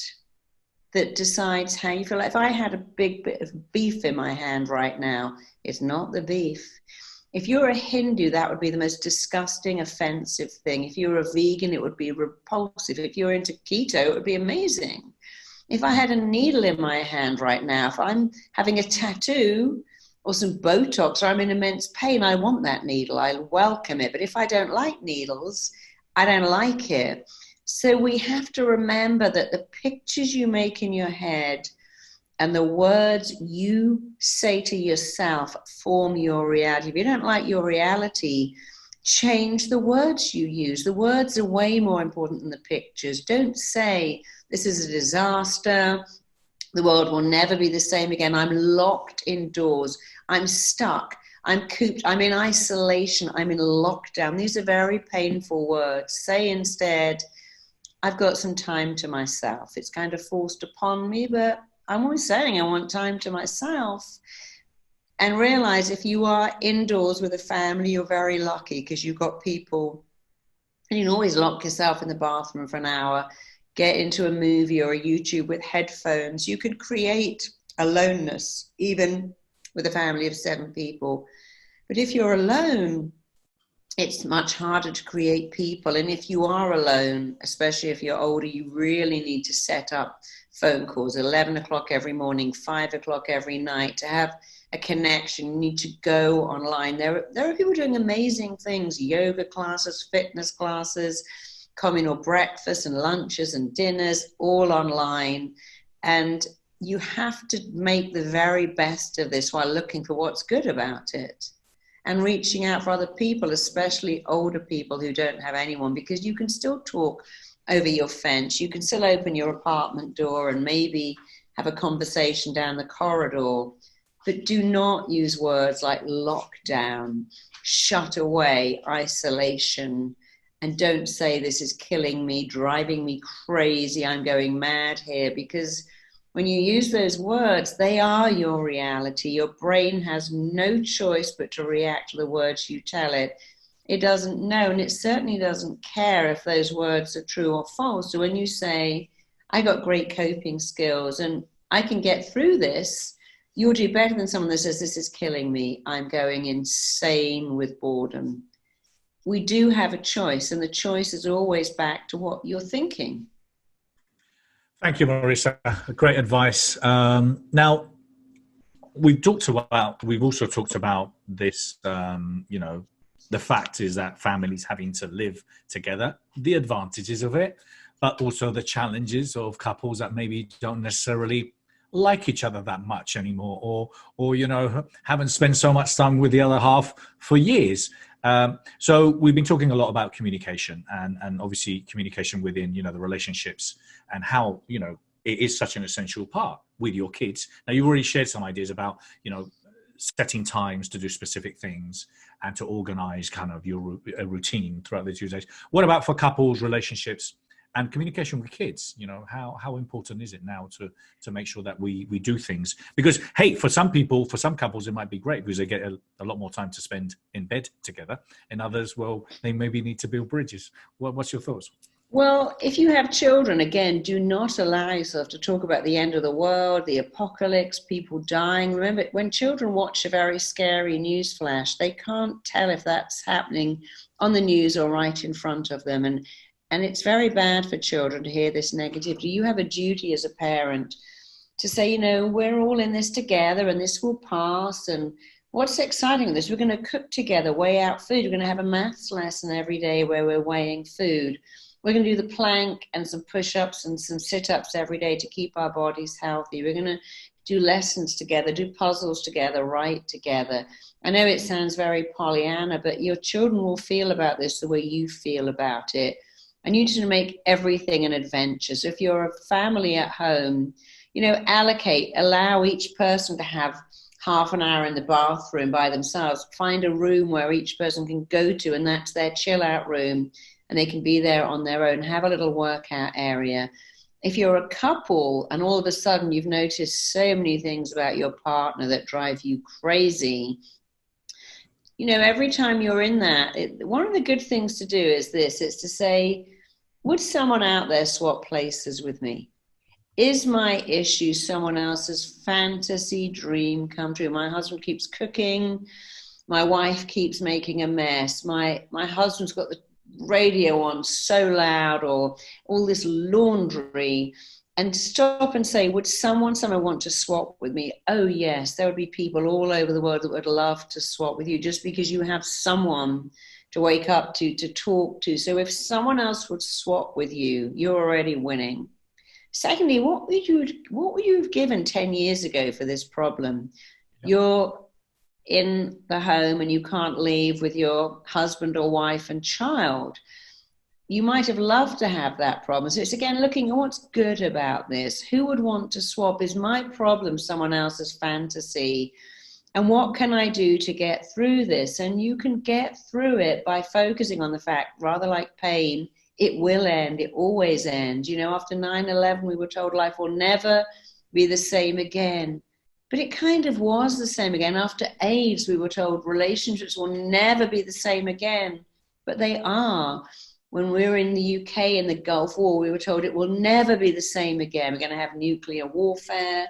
that decides how you feel. Like if I had a big bit of beef in my hand right now, it's not the beef. If you're a Hindu, that would be the most disgusting, offensive thing. If you're a vegan, it would be repulsive. If you're into keto, it would be amazing. If I had a needle in my hand right now, if I'm having a tattoo or some Botox or I'm in immense pain, I want that needle. I welcome it. But if I don't like needles, I don't like it. So we have to remember that the pictures you make in your head and the words you say to yourself form your reality. If you don't like your reality, change the words you use. The words are way more important than the pictures. Don't say, this is a disaster, the world will never be the same again, I'm locked indoors, I'm stuck, I'm cooped, I'm in isolation, I'm in lockdown. These are very painful words. Say instead, I've got some time to myself. It's kind of forced upon me, but I'm always saying I want time to myself. And realize if you are indoors with a family, you're very lucky, because you've got people, and you can always lock yourself in the bathroom for an hour, get into a movie or a YouTube with headphones. You could create aloneness, even with a family of 7 people. But if you're alone, it's much harder to create people. And if you are alone, especially if you're older, you really need to set up phone calls, 11 o'clock every morning, 5 o'clock every night, to have a connection. You need to go online. There are people doing amazing things, yoga classes, fitness classes, communal breakfasts and lunches and dinners, all online. And you have to make the very best of this while looking for what's good about it and reaching out for other people, especially older people who don't have anyone, because you can still talk over your fence. You can still open your apartment door and maybe have a conversation down the corridor, but do not use words like lockdown, shut away, isolation, and don't say this is killing me, driving me crazy, I'm going mad here, because when you use those words, they are your reality. Your brain has no choice but to react to the words you tell it. It doesn't know, and it certainly doesn't care if those words are true or false. So when you say, I got great coping skills and I can get through this, You'll do better than someone that says, this is killing me. I'm going insane with boredom. We do have a choice, and the choice is always back to what you're thinking. Thank you, Marisa. Great advice. Now, we've also talked about this, the fact is that families having to live together, the advantages of it, but also the challenges of couples that maybe don't necessarily like each other that much anymore, or haven't spent so much time with the other half for years. So we've been talking a lot about communication and obviously communication within, the relationships, and how, it is such an essential part with your kids. Now, you've already shared some ideas about, setting times to do specific things and to organize kind of a routine throughout the 2 days. What about for couples, relationships, and communication with kids? How important is it now to make sure that we do things? Because, hey, for some people, for some couples, it might be great because they get a lot more time to spend in bed together. And others, well, they maybe need to build bridges. What's your thoughts? Well, if you have children, again, do not allow yourself to talk about the end of the world, the apocalypse, people dying. Remember, when children watch a very scary news flash, they can't tell if that's happening on the news or right in front of them. And it's very bad for children to hear this negativity. You have a duty as a parent to say, we're all in this together and this will pass. And what's exciting in this, we're going to cook together, weigh out food. We're going to have a maths lesson every day where we're weighing food. We're going to do the plank and some push-ups and some sit-ups every day to keep our bodies healthy. We're going to do lessons together, do puzzles together, write together. I know it sounds very Pollyanna, but your children will feel about this the way you feel about it. And you need to make everything an adventure. So if you're a family at home, allow each person to have half an hour in the bathroom by themselves. Find a room where each person can go to, and that's their chill out room. And they can be there on their own, have a little workout area. If you're a couple and all of a sudden you've noticed so many things about your partner that drive you crazy, every time you're in that, one of the good things to do is this, it's to say, would someone out there swap places with me? Is my issue someone else's fantasy dream come true? My husband keeps cooking. My wife keeps making a mess. My husband's got the radio on so loud, or all this laundry. And stop and say, would someone want to swap with me? Oh yes, there would be people all over the world that would love to swap with you, just because you have someone to wake up to talk to. So if someone else would swap with you, you're already winning. Secondly, what would you have given 10 years ago for this problem? Yeah. You're in the home and you can't leave with your husband or wife and child. You might have loved to have that problem. So it's again looking at what's good about this. Who would want to swap? Is my problem someone else's fantasy? And what can I do to get through this? And you can get through it by focusing on the fact, rather like pain, it will end. It always ends. After 9/11, we were told life will never be the same again. But it kind of was the same again. After AIDS, we were told relationships will never be the same again. But they are. When we were in the UK in the Gulf War, we were told it will never be the same again. We're going to have nuclear warfare.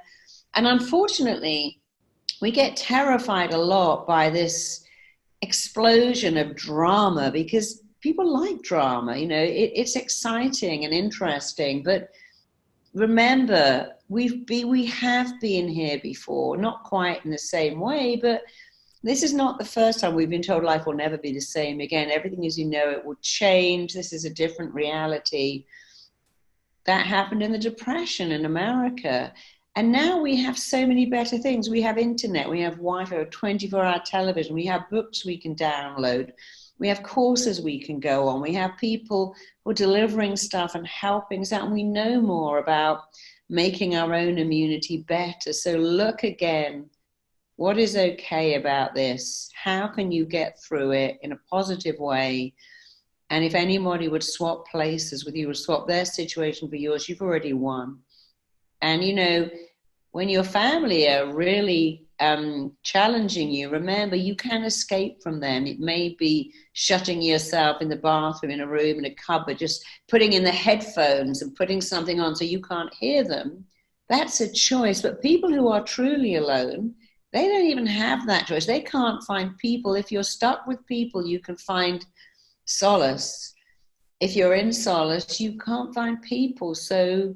And unfortunately, we get terrified a lot by this explosion of drama, because people like drama. It's exciting and interesting. But remember, we have been here before, not quite in the same way, but this is not the first time we've been told life will never be the same again. Everything as you know it will change. This is a different reality. That happened in the Depression in America. And now we have so many better things. We have internet, we have Wi-Fi, 24-hour television, we have books we can download, we have courses we can go on, we have people who are delivering stuff and helping us out, and we know more about making our own immunity better. So look again, what is okay about this? How can you get through it in a positive way? And if anybody would swap places with you, would swap their situation for yours, you've already won. And when your family are really challenging you, remember, you can escape from them. It may be shutting yourself in the bathroom, in a room, in a cupboard, just putting in the headphones and putting something on so you can't hear them. That's a choice. But people who are truly alone, they don't even have that choice. They can't find people. If you're stuck with people, you can find solace. If you're in solace, you can't find people. So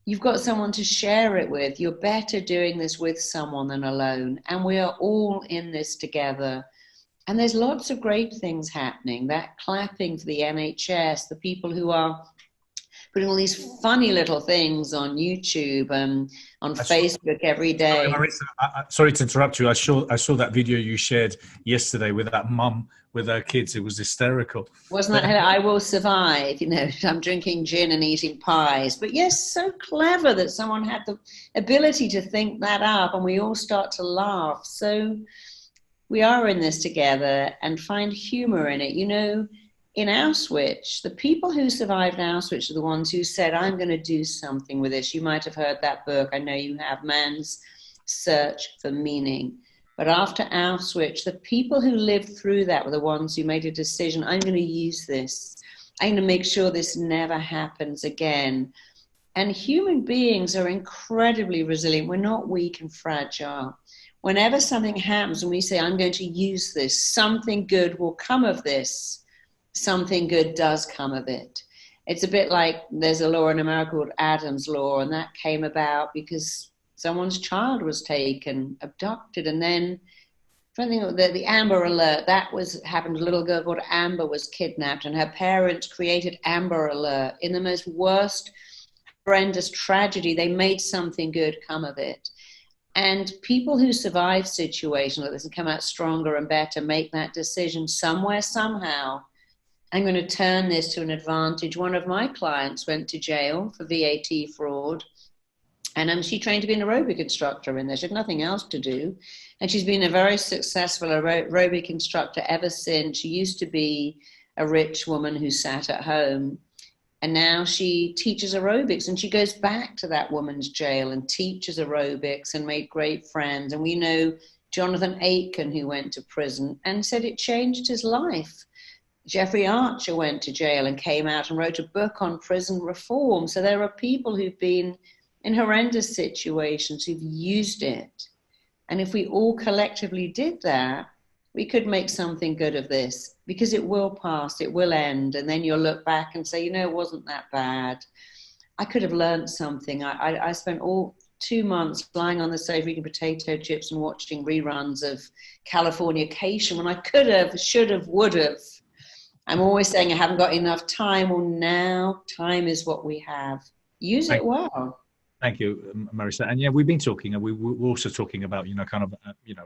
you've got someone to share it with. You're better doing this with someone than alone. And we are all in this together. And there's lots of great things happening. That clapping for the NHS, the people who are putting all these funny little things on YouTube and on Facebook every day. Sorry, Marisa, sorry to interrupt you. I saw that video you shared yesterday with that mum with her kids. It was hysterical. Wasn't that I Will Survive? You know, I'm drinking gin and eating pies. But yes, so clever that someone had the ability to think that up, and we all start to laugh. So we are in this together and find humor in it. You know, in Auschwitz, the people who survived Auschwitz are the ones who said, I'm going to do something with this. You might have heard that book. I know you have, Man's Search for Meaning. But after Auschwitz, the people who lived through that were the ones who made a decision, I'm going to use this. I'm going to make sure this never happens again. And human beings are incredibly resilient. We're not weak and fragile. Whenever something happens and we say, I'm going to use this, something good will come of this. Something good does come of it. It's a bit like there's a law in America called Adams law, and that came about because someone's child was taken, abducted, and then the Amber Alert, happened. A little girl called Amber was kidnapped, and her parents created Amber Alert. In the most worst, horrendous tragedy, they made something good come of it. And people who survive situations like this and come out stronger and better make that decision somewhere, somehow. I'm going to turn this to an advantage. One of my clients went to jail for VAT fraud, and she trained to be an aerobic instructor in there. She had nothing else to do, and she's been a very successful aerobic instructor ever since. She used to be a rich woman who sat at home, and now she teaches aerobics, and she goes back to that woman's jail and teaches aerobics and made great friends. And we know Jonathan Aitken, who went to prison and said it changed his life. Jeffrey Archer went to jail and came out and wrote a book on prison reform. So there are people who've been in horrendous situations who've used it. And if we all collectively did that, we could make something good of this, because it will pass, it will end. And then you'll look back and say, you know, it wasn't that bad. I could have learned something. I spent all 2 months lying on the sofa eating potato chips and watching reruns of Californication when I could have, should have, would have. I'm always saying I haven't got enough time. Well, now time is what we have. Use it well. Thank you, Marisa. And yeah, we've been talking, and we're also talking about, kind of,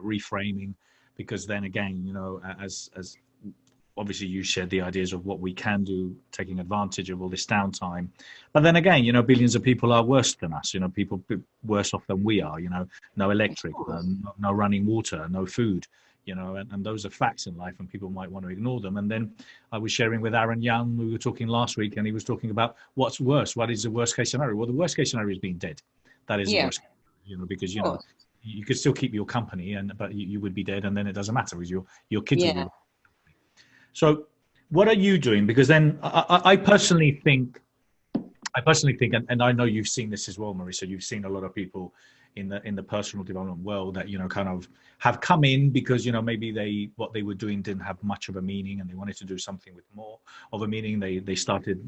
reframing, because then again, as obviously you shared the ideas of what we can do, taking advantage of all this downtime. But then again, billions of people are worse than us, people worse off than we are, no electric, no running water, no food. And those are facts in life, and people might want to ignore them. And then I was sharing with Aaron Young, we were talking last week, and he was talking about what's worse. What is the worst case scenario? Well, the worst case scenario is being dead. That is the worst, because, you could still keep your company, but you would be dead, and then it doesn't matter, because your kids will be. So what are you doing? Because then I personally think, and I know you've seen this as well, Marisa, you've seen a lot of people in the personal development world that kind of have come in because maybe what they were doing didn't have much of a meaning, and they wanted to do something with more of a meaning. They started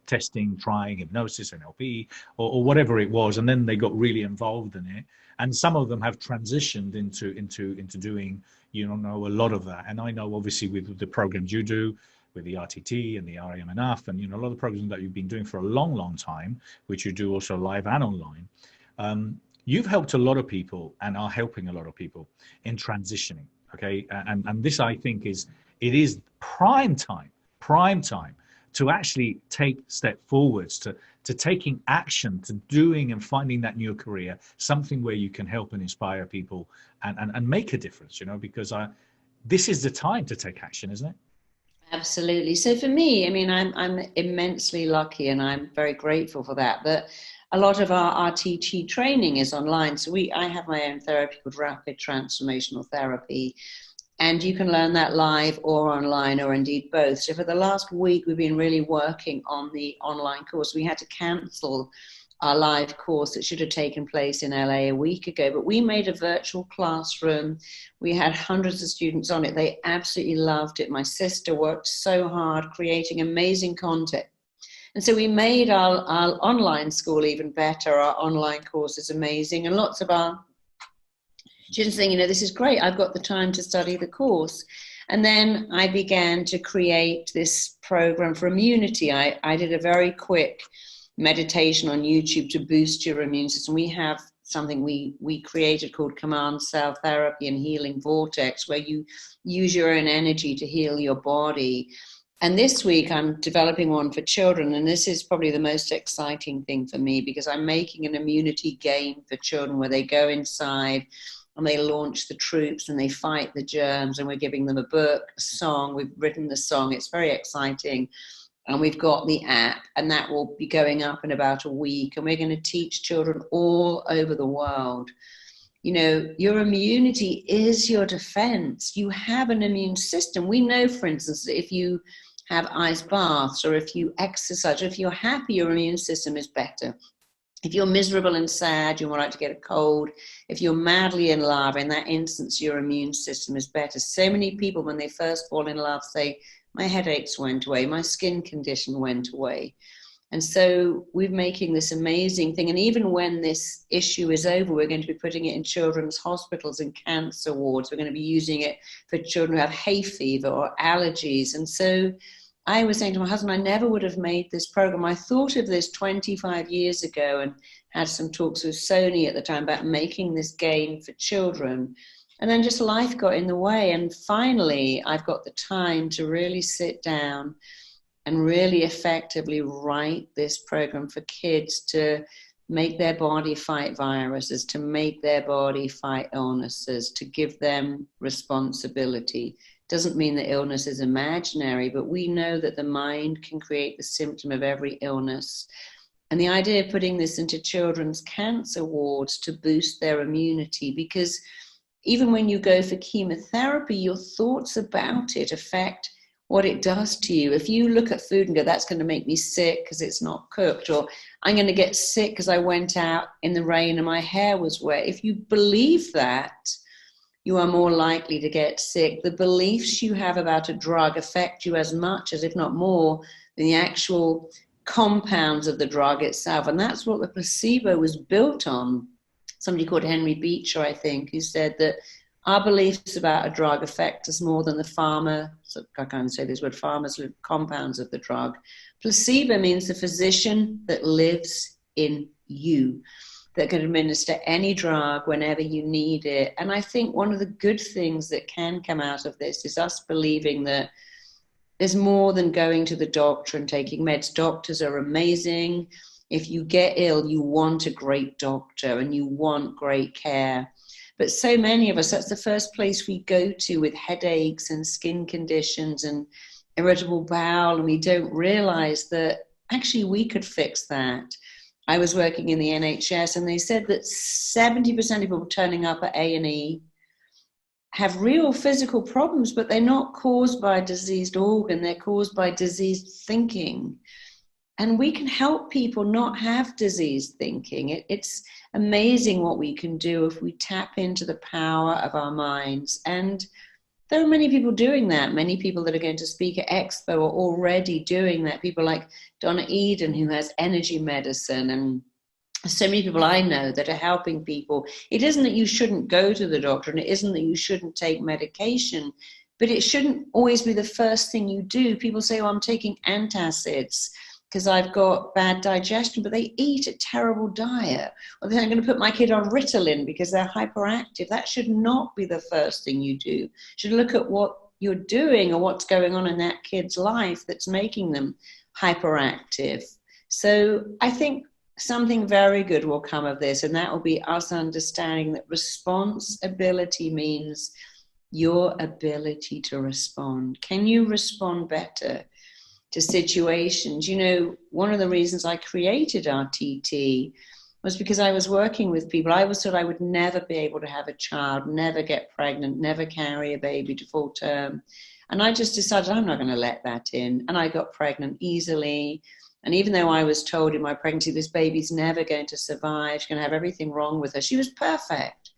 testing, trying hypnosis, NLP, or whatever it was, and then they got really involved in it. And some of them have transitioned into doing a lot of that. And I know obviously with the programs you do, with the RTT and the REM Enough, and a lot of programs that you've been doing for a long time, which you do also live and online. You've helped a lot of people and are helping a lot of people in transitioning, okay? And this, I think, is prime time to actually take step forwards, to taking action, to doing and finding that new career, something where you can help and inspire people and make a difference, because this is the time to take action, isn't it? Absolutely. So for me, I'm immensely lucky, and I'm very grateful for that. But a lot of our RTT training is online. So I have my own therapy called Rapid Transformational Therapy, and you can learn that live or online, or indeed both. So for the last week, we've been really working on the online course. We had to cancel our live course that should have taken place in LA a week ago, but we made a virtual classroom. We had hundreds of students on it. They absolutely loved it. My sister worked so hard creating amazing content. And so we made our online school even better. Our online course is amazing. And lots of our students saying, this is great. I've got the time to study the course. And then I began to create this program for immunity. I did a very quick meditation on YouTube to boost your immune system. We have something we created called Command Cell Therapy and Healing Vortex, where you use your own energy to heal your body. And this week I'm developing one for children, and this is probably the most exciting thing for me, because I'm making an immunity game for children where they go inside and they launch the troops and they fight the germs, and we're giving them a book, a song. We've written the song. It's very exciting. And we've got the app, and that will be going up in about a week. And we're going to teach children all over the world. Your immunity is your defense. You have an immune system. We know, for instance, that if you have ice baths, or if you exercise, or if you're happy, your immune system is better. If you're miserable and sad, you're more likely to get a cold. If you're madly in love, in that instance, your immune system is better. So many people, when they first fall in love, say, my headaches went away, my skin condition went away. And so we're making this amazing thing. And even when this issue is over, we're going to be putting it in children's hospitals and cancer wards. We're going to be using it for children who have hay fever or allergies. And so I was saying to my husband, I never would have made this program. I thought of this 25 years ago and had some talks with Sony at the time about making this game for children. And then just life got in the way. And finally, I've got the time to really sit down and really effectively write this program for kids to make their body fight viruses, to make their body fight illnesses, to give them responsibility. Doesn't mean that illness is imaginary, but we know that the mind can create the symptom of every illness. And the idea of putting this into children's cancer wards to boost their immunity, because even when you go for chemotherapy, your thoughts about it affect what it does to you. If you look at food and go, that's going to make me sick because it's not cooked, or I'm going to get sick because I went out in the rain and my hair was wet. If you believe that, you are more likely to get sick. The beliefs you have about a drug affect you as much as, if not more, than the actual compounds of the drug itself. And that's what the placebo was built on. Somebody called Henry Beecher, I think, who said that our beliefs about a drug affect us more than the pharma, so I can't say this word, pharma's compounds of the drug. Placebo means the physician that lives in you, that can administer any drug whenever you need it. And I think one of the good things that can come out of this is us believing that there's more than going to the doctor and taking meds. Doctors are amazing. If you get ill, you want a great doctor and you want great care. But so many of us, that's the first place we go to with headaches and skin conditions and irritable bowel, and we don't realize that actually we could fix that. I was working in the NHS, and they said that 70% of people turning up at A&E have real physical problems, but they're not caused by a diseased organ, they're caused by diseased thinking. And we can help people not have diseased thinking. It's amazing what we can do if we tap into the power of our minds. And there are many people doing that. Many people that are going to speak at Expo are already doing that. People like Donna Eden, who has energy medicine, and so many people I know that are helping people. It isn't that you shouldn't go to the doctor, and it isn't that you shouldn't take medication, but it shouldn't always be the first thing you do. People say, oh, I'm taking antacids because I've got bad digestion, but they eat a terrible diet. Or then I'm going to put my kid on Ritalin because they're hyperactive. That should not be the first thing you do. You should look at what you're doing or what's going on in that kid's life that's making them hyperactive. So I think something very good will come of this, and that will be us understanding that responsibility means your ability to respond. Can you respond better to situations? You know, one of the reasons I created RTT was because I was working with people. I was told I would never be able to have a child, never get pregnant, never carry a baby to full term. And I just decided I'm not going to let that in. And I got pregnant easily. And even though I was told in my pregnancy, this baby's never going to survive, she's going to have everything wrong with her, she was perfect.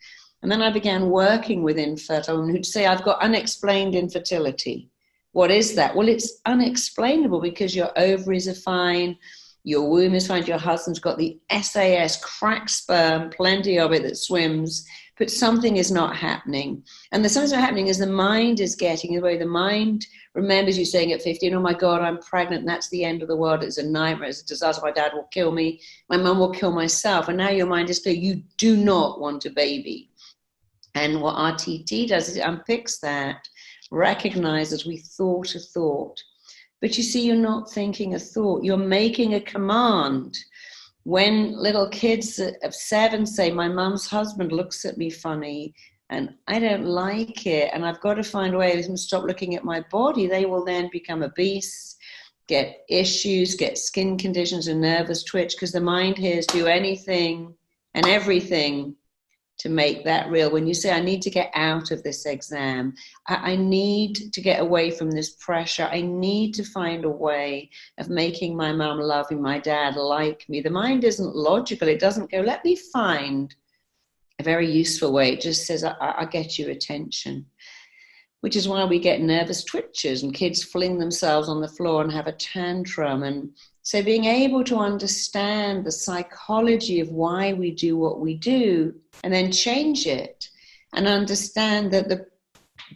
And then I began working with infertile women who'd say, I've got unexplained infertility. What is that? Well, it's unexplainable because your ovaries are fine, your womb is fine, your husband's got the SAS, cracked sperm, plenty of it that swims, but something is not happening. And the something's not happening is the mind is getting away. The mind remembers you saying at 15, oh my God, I'm pregnant, and that's the end of the world. It's a nightmare, it's a disaster. My dad will kill me, my mum will kill myself. And now your mind is clear, you do not want a baby. And what RTT does is it unpicks that, recognizes we thought a thought. But you see, you're not thinking a thought, you're making a command. When little kids of 7 say, my mum's husband looks at me funny and I don't like it, and I've got to find a way to stop looking at my body, they will then become obese, get issues, get skin conditions and nervous twitch, because the mind hears do anything and everything to make that real. When you say, I need to get out of this exam, I need to get away from this pressure, I need to find a way of making my mum love me, my dad like me. The mind isn't logical. It doesn't go, let me find a very useful way. It just says, I'll get you attention. Which is why we get nervous twitches and kids fling themselves on the floor and have a tantrum. And so being able to understand the psychology of why we do what we do and then change it, and understand that the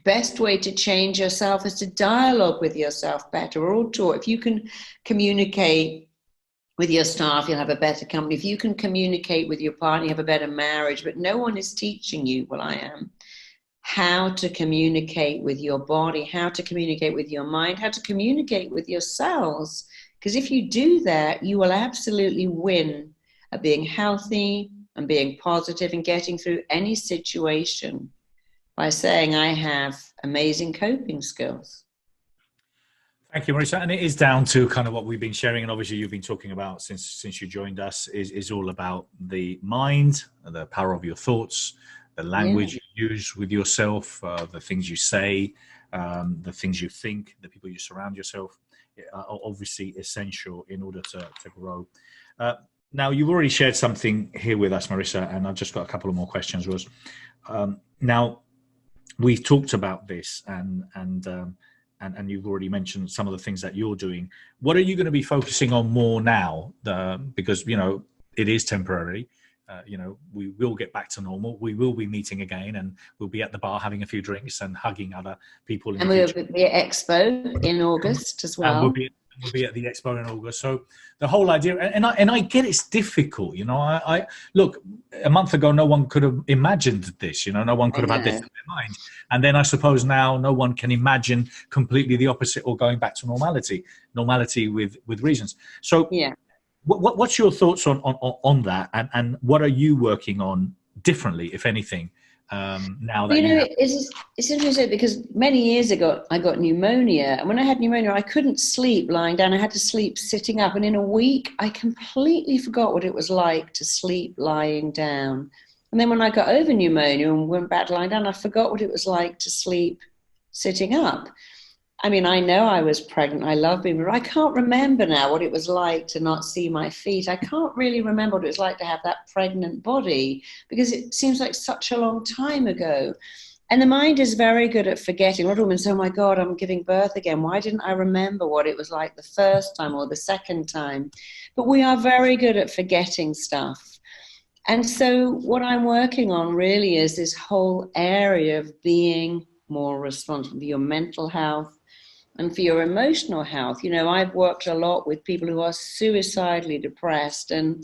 best way to change yourself is to dialogue with yourself better. We're all taught, if you can communicate with your staff, you'll have a better company. If you can communicate with your partner, you have a better marriage. But no one is teaching you, well, I am, how to communicate with your body, how to communicate with your mind, how to communicate with your cells. Because if you do that, you will absolutely win at being healthy and being positive and getting through any situation by saying, I have amazing coping skills. Thank you, Marisa. And it is down to kind of what we've been sharing, and obviously you've been talking about since you joined us, is all about the mind, the power of your thoughts, the language you use with yourself, the things you say, the things you think, the people you surround yourself are obviously essential in order to grow. Now, you've already shared something here with us, Marisa, and I've just got a couple of more questions. Now, we've talked about this, and you've already mentioned some of the things that you're doing. What are you going to be focusing on more now? Because, you know, it is temporary. You know, we will get back to normal. We will be meeting again, and we'll be at the bar having a few drinks and hugging other people. And we'll be at Expo in August as well. We'll be at the Expo in August. So the whole idea, and I get it's difficult. You know, I look, a month ago, no one could have imagined this. You know, no one could have had this in their mind. And then I suppose now no one can imagine completely the opposite or going back to normality with reasons. So yeah. What's your thoughts on that, and what are you working on differently, if anything, now that it's interesting because many years ago I got pneumonia, and when I had pneumonia I couldn't sleep lying down. I had to sleep sitting up, and in a week I completely forgot what it was like to sleep lying down. And then when I got over pneumonia and went back to lying down, I forgot what it was like to sleep sitting up. I mean, I know I was pregnant. I love being, but I can't remember now what it was like to not see my feet. I can't really remember what it was like to have that pregnant body, because it seems like such a long time ago. And the mind is very good at forgetting. A lot of women say, oh my God, I'm giving birth again. Why didn't I remember what it was like the first time or the second time? But we are very good at forgetting stuff. And so what I'm working on really is this whole area of being more responsible for your mental health and for your emotional health. You know, I've worked a lot with people who are suicidally depressed, and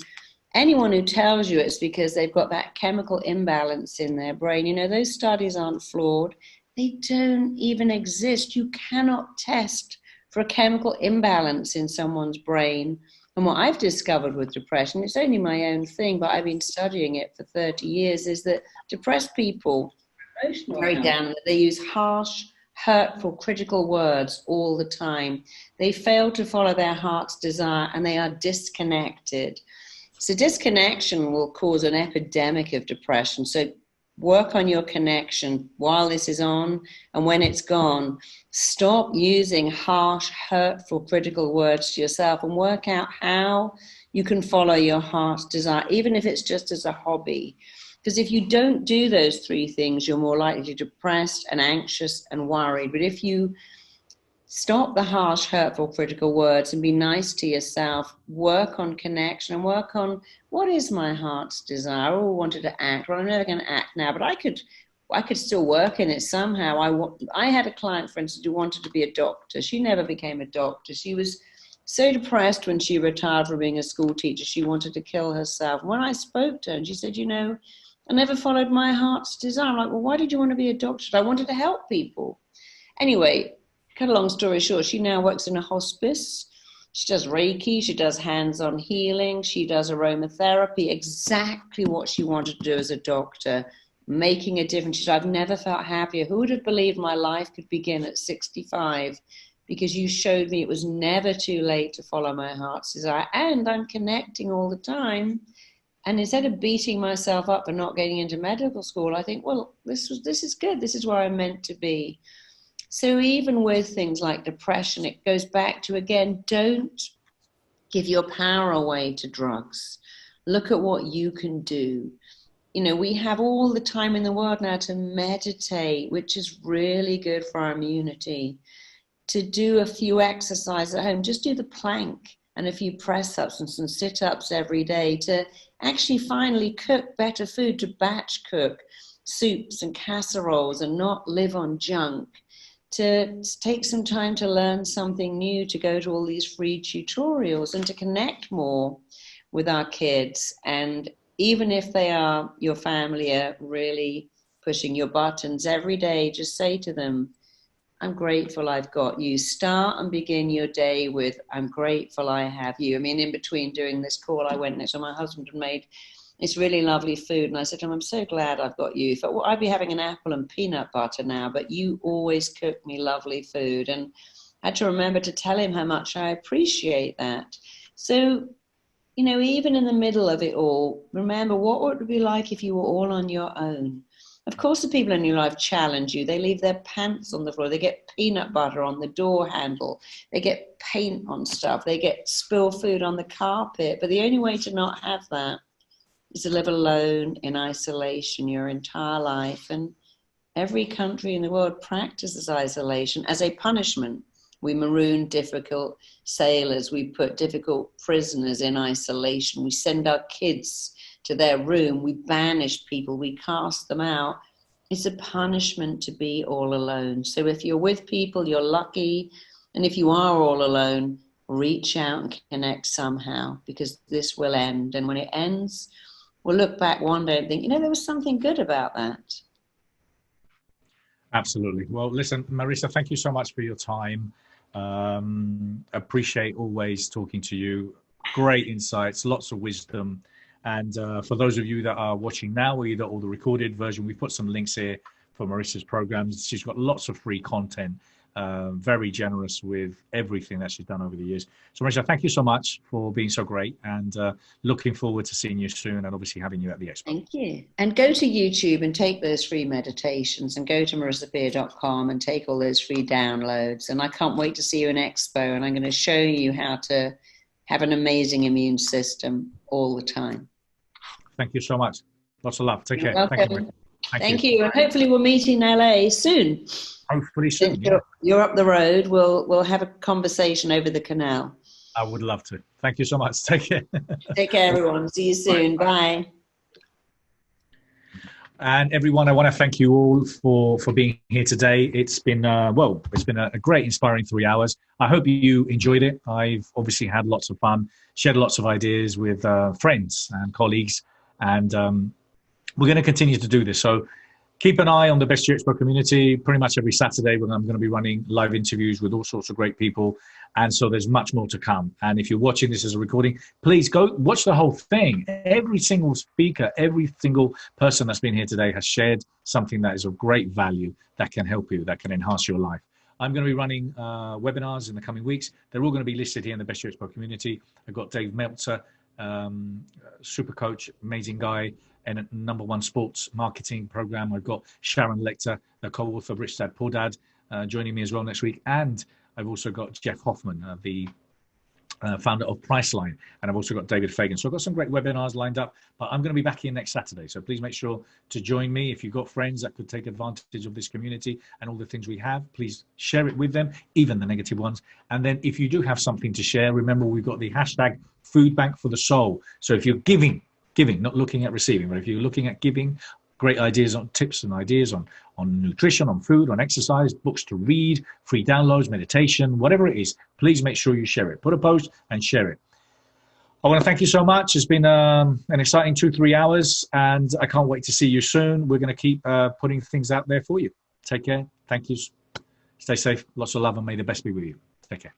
anyone who tells you it's because they've got that chemical imbalance in their brain, you know, those studies aren't flawed. They don't even exist. You cannot test for a chemical imbalance in someone's brain. And what I've discovered with depression, it's only my own thing, but I've been studying it for 30 years, is that depressed people are very down. They use harsh, hurtful, critical words all the time. They fail to follow their heart's desire, and they are disconnected. So disconnection will cause an epidemic of depression. So Work on your connection while this is on, and when it's gone, stop using harsh, hurtful, critical words to yourself and work out how you can follow your heart's desire, even if it's just as a hobby. Because if you don't do those three things, you're more likely to be depressed and anxious and worried. But if you stop the harsh, hurtful, critical words and be nice to yourself, work on connection and work on what is my heart's desire. I always wanted to act. Well, I'm never going to act now, but I could still work in it somehow. I had a client, for instance, who wanted to be a doctor. She never became a doctor. She was so depressed when she retired from being a school teacher. She wanted to kill herself. When I spoke to her, and she said, you know, I never followed my heart's desire. I'm like, well, why did you want to be a doctor? I wanted to help people. Anyway, cut a long story short, she now works in a hospice. She does Reiki, she does hands-on healing, she does aromatherapy, exactly what she wanted to do as a doctor, making a difference. She said, I've never felt happier. Who would have believed my life could begin at 65? Because you showed me it was never too late to follow my heart's desire. And I'm connecting all the time. And instead of beating myself up for not getting into medical school, I think, well, this is good. This is where I'm meant to be. So even with things like depression, it goes back to, again, don't give your power away to drugs. Look at what you can do. You know, we have all the time in the world now to meditate, which is really good for our immunity. To do a few exercises at home, just do the plank and a few press-ups and some sit-ups every day. To actually finally cook better food, to batch cook soups and casseroles and not live on junk. To take some time to learn something new, to go to all these free tutorials and to connect more with our kids. And even if they are, your family are really pushing your buttons every day, just say to them, I'm grateful I've got you. Start and begin your day with, I'm grateful I have you. I mean, in between doing this call, I went next to my husband and made this really lovely food. And I said to him, I'm so glad I've got you. I'd be having an apple and peanut butter now, but you always cook me lovely food. And I had to remember to tell him how much I appreciate that. So, you know, even in the middle of it all, remember what would it be like if you were all on your own? Of course, the people in your life challenge you. They leave their pants on the floor. They get peanut butter on the door handle. They get paint on stuff. They get spilled food on the carpet. But the only way to not have that is to live alone in isolation your entire life. And every country in the world practices isolation as a punishment. We maroon difficult sailors. We put difficult prisoners in isolation. We send our kids to their room. We banish people. We cast them out. It's a punishment to be all alone. So if you're with people, you're lucky. And if you are all alone, reach out and connect somehow, because this will end. And when it ends, we'll look back one day and think, you know, there was something good about that. Absolutely. Well, listen, Marisa, thank you so much for your time. Appreciate always talking to you. Great insights, lots of wisdom. And for those of you that are watching now, either or the recorded version, we've put some links here for Marisa's programs. She's got lots of free content, very generous with everything that she's done over the years. So Marisa, thank you so much for being so great, and looking forward to seeing you soon and obviously having you at the expo. Thank you. And go to YouTube and take those free meditations, and go to marisapeer.com and take all those free downloads. And I can't wait to see you in expo, and I'm going to show you how to have an amazing immune system all the time. Thank you so much. Lots of love. Take care. Welcome. Thank you. Thank you. And hopefully we'll meet in LA soon. Hopefully soon. You're up the road. We'll have a conversation over the canal. I would love to. Thank you so much. Take care. Take care, everyone. See you soon. Bye. And everyone, I want to thank you all for being here today. It's been, it's been a great, inspiring 3 hours. I hope you enjoyed it. I've obviously had lots of fun, shared lots of ideas with friends and colleagues, and we're going to continue to do this. So keep an eye on the Best You EXPO community. Pretty much every Saturday, I'm going to be running live interviews with all sorts of great people. And so there's much more to come. And if you're watching this as a recording, please go watch the whole thing. Every single speaker, every single person that's been here today has shared something that is of great value that can help you, that can enhance your life. I'm going to be running webinars in the coming weeks. They're all going to be listed here in the Best You EXPO community. I've got Dave Meltzer, super coach, amazing guy. and a #1 sports marketing program. I've got Sharon Lecter, the co-author of Rich Dad Poor Dad, joining me as well next week. And I've also got Jeff Hoffman, the founder of Priceline, and I've also got David Fagan. So I've got some great webinars lined up, but I'm going to be back here next Saturday. So please make sure to join me. If you've got friends that could take advantage of this community and all the things we have, please share it with them, even the negative ones. And then if you do have something to share, remember we've got the hashtag Food Bank for the Soul. So if you're giving, not looking at receiving, but if you're looking at giving, great ideas on tips and ideas on nutrition, on food, on exercise, books to read, free downloads, meditation, whatever it is, please make sure you share it. Put a post and share it. I want to thank you so much. It's been an exciting 2-3 hours, and I can't wait to see you soon. We're going to keep putting things out there for you. Take care. Thank you. Stay safe. Lots of love, and may the best be with you. Take care.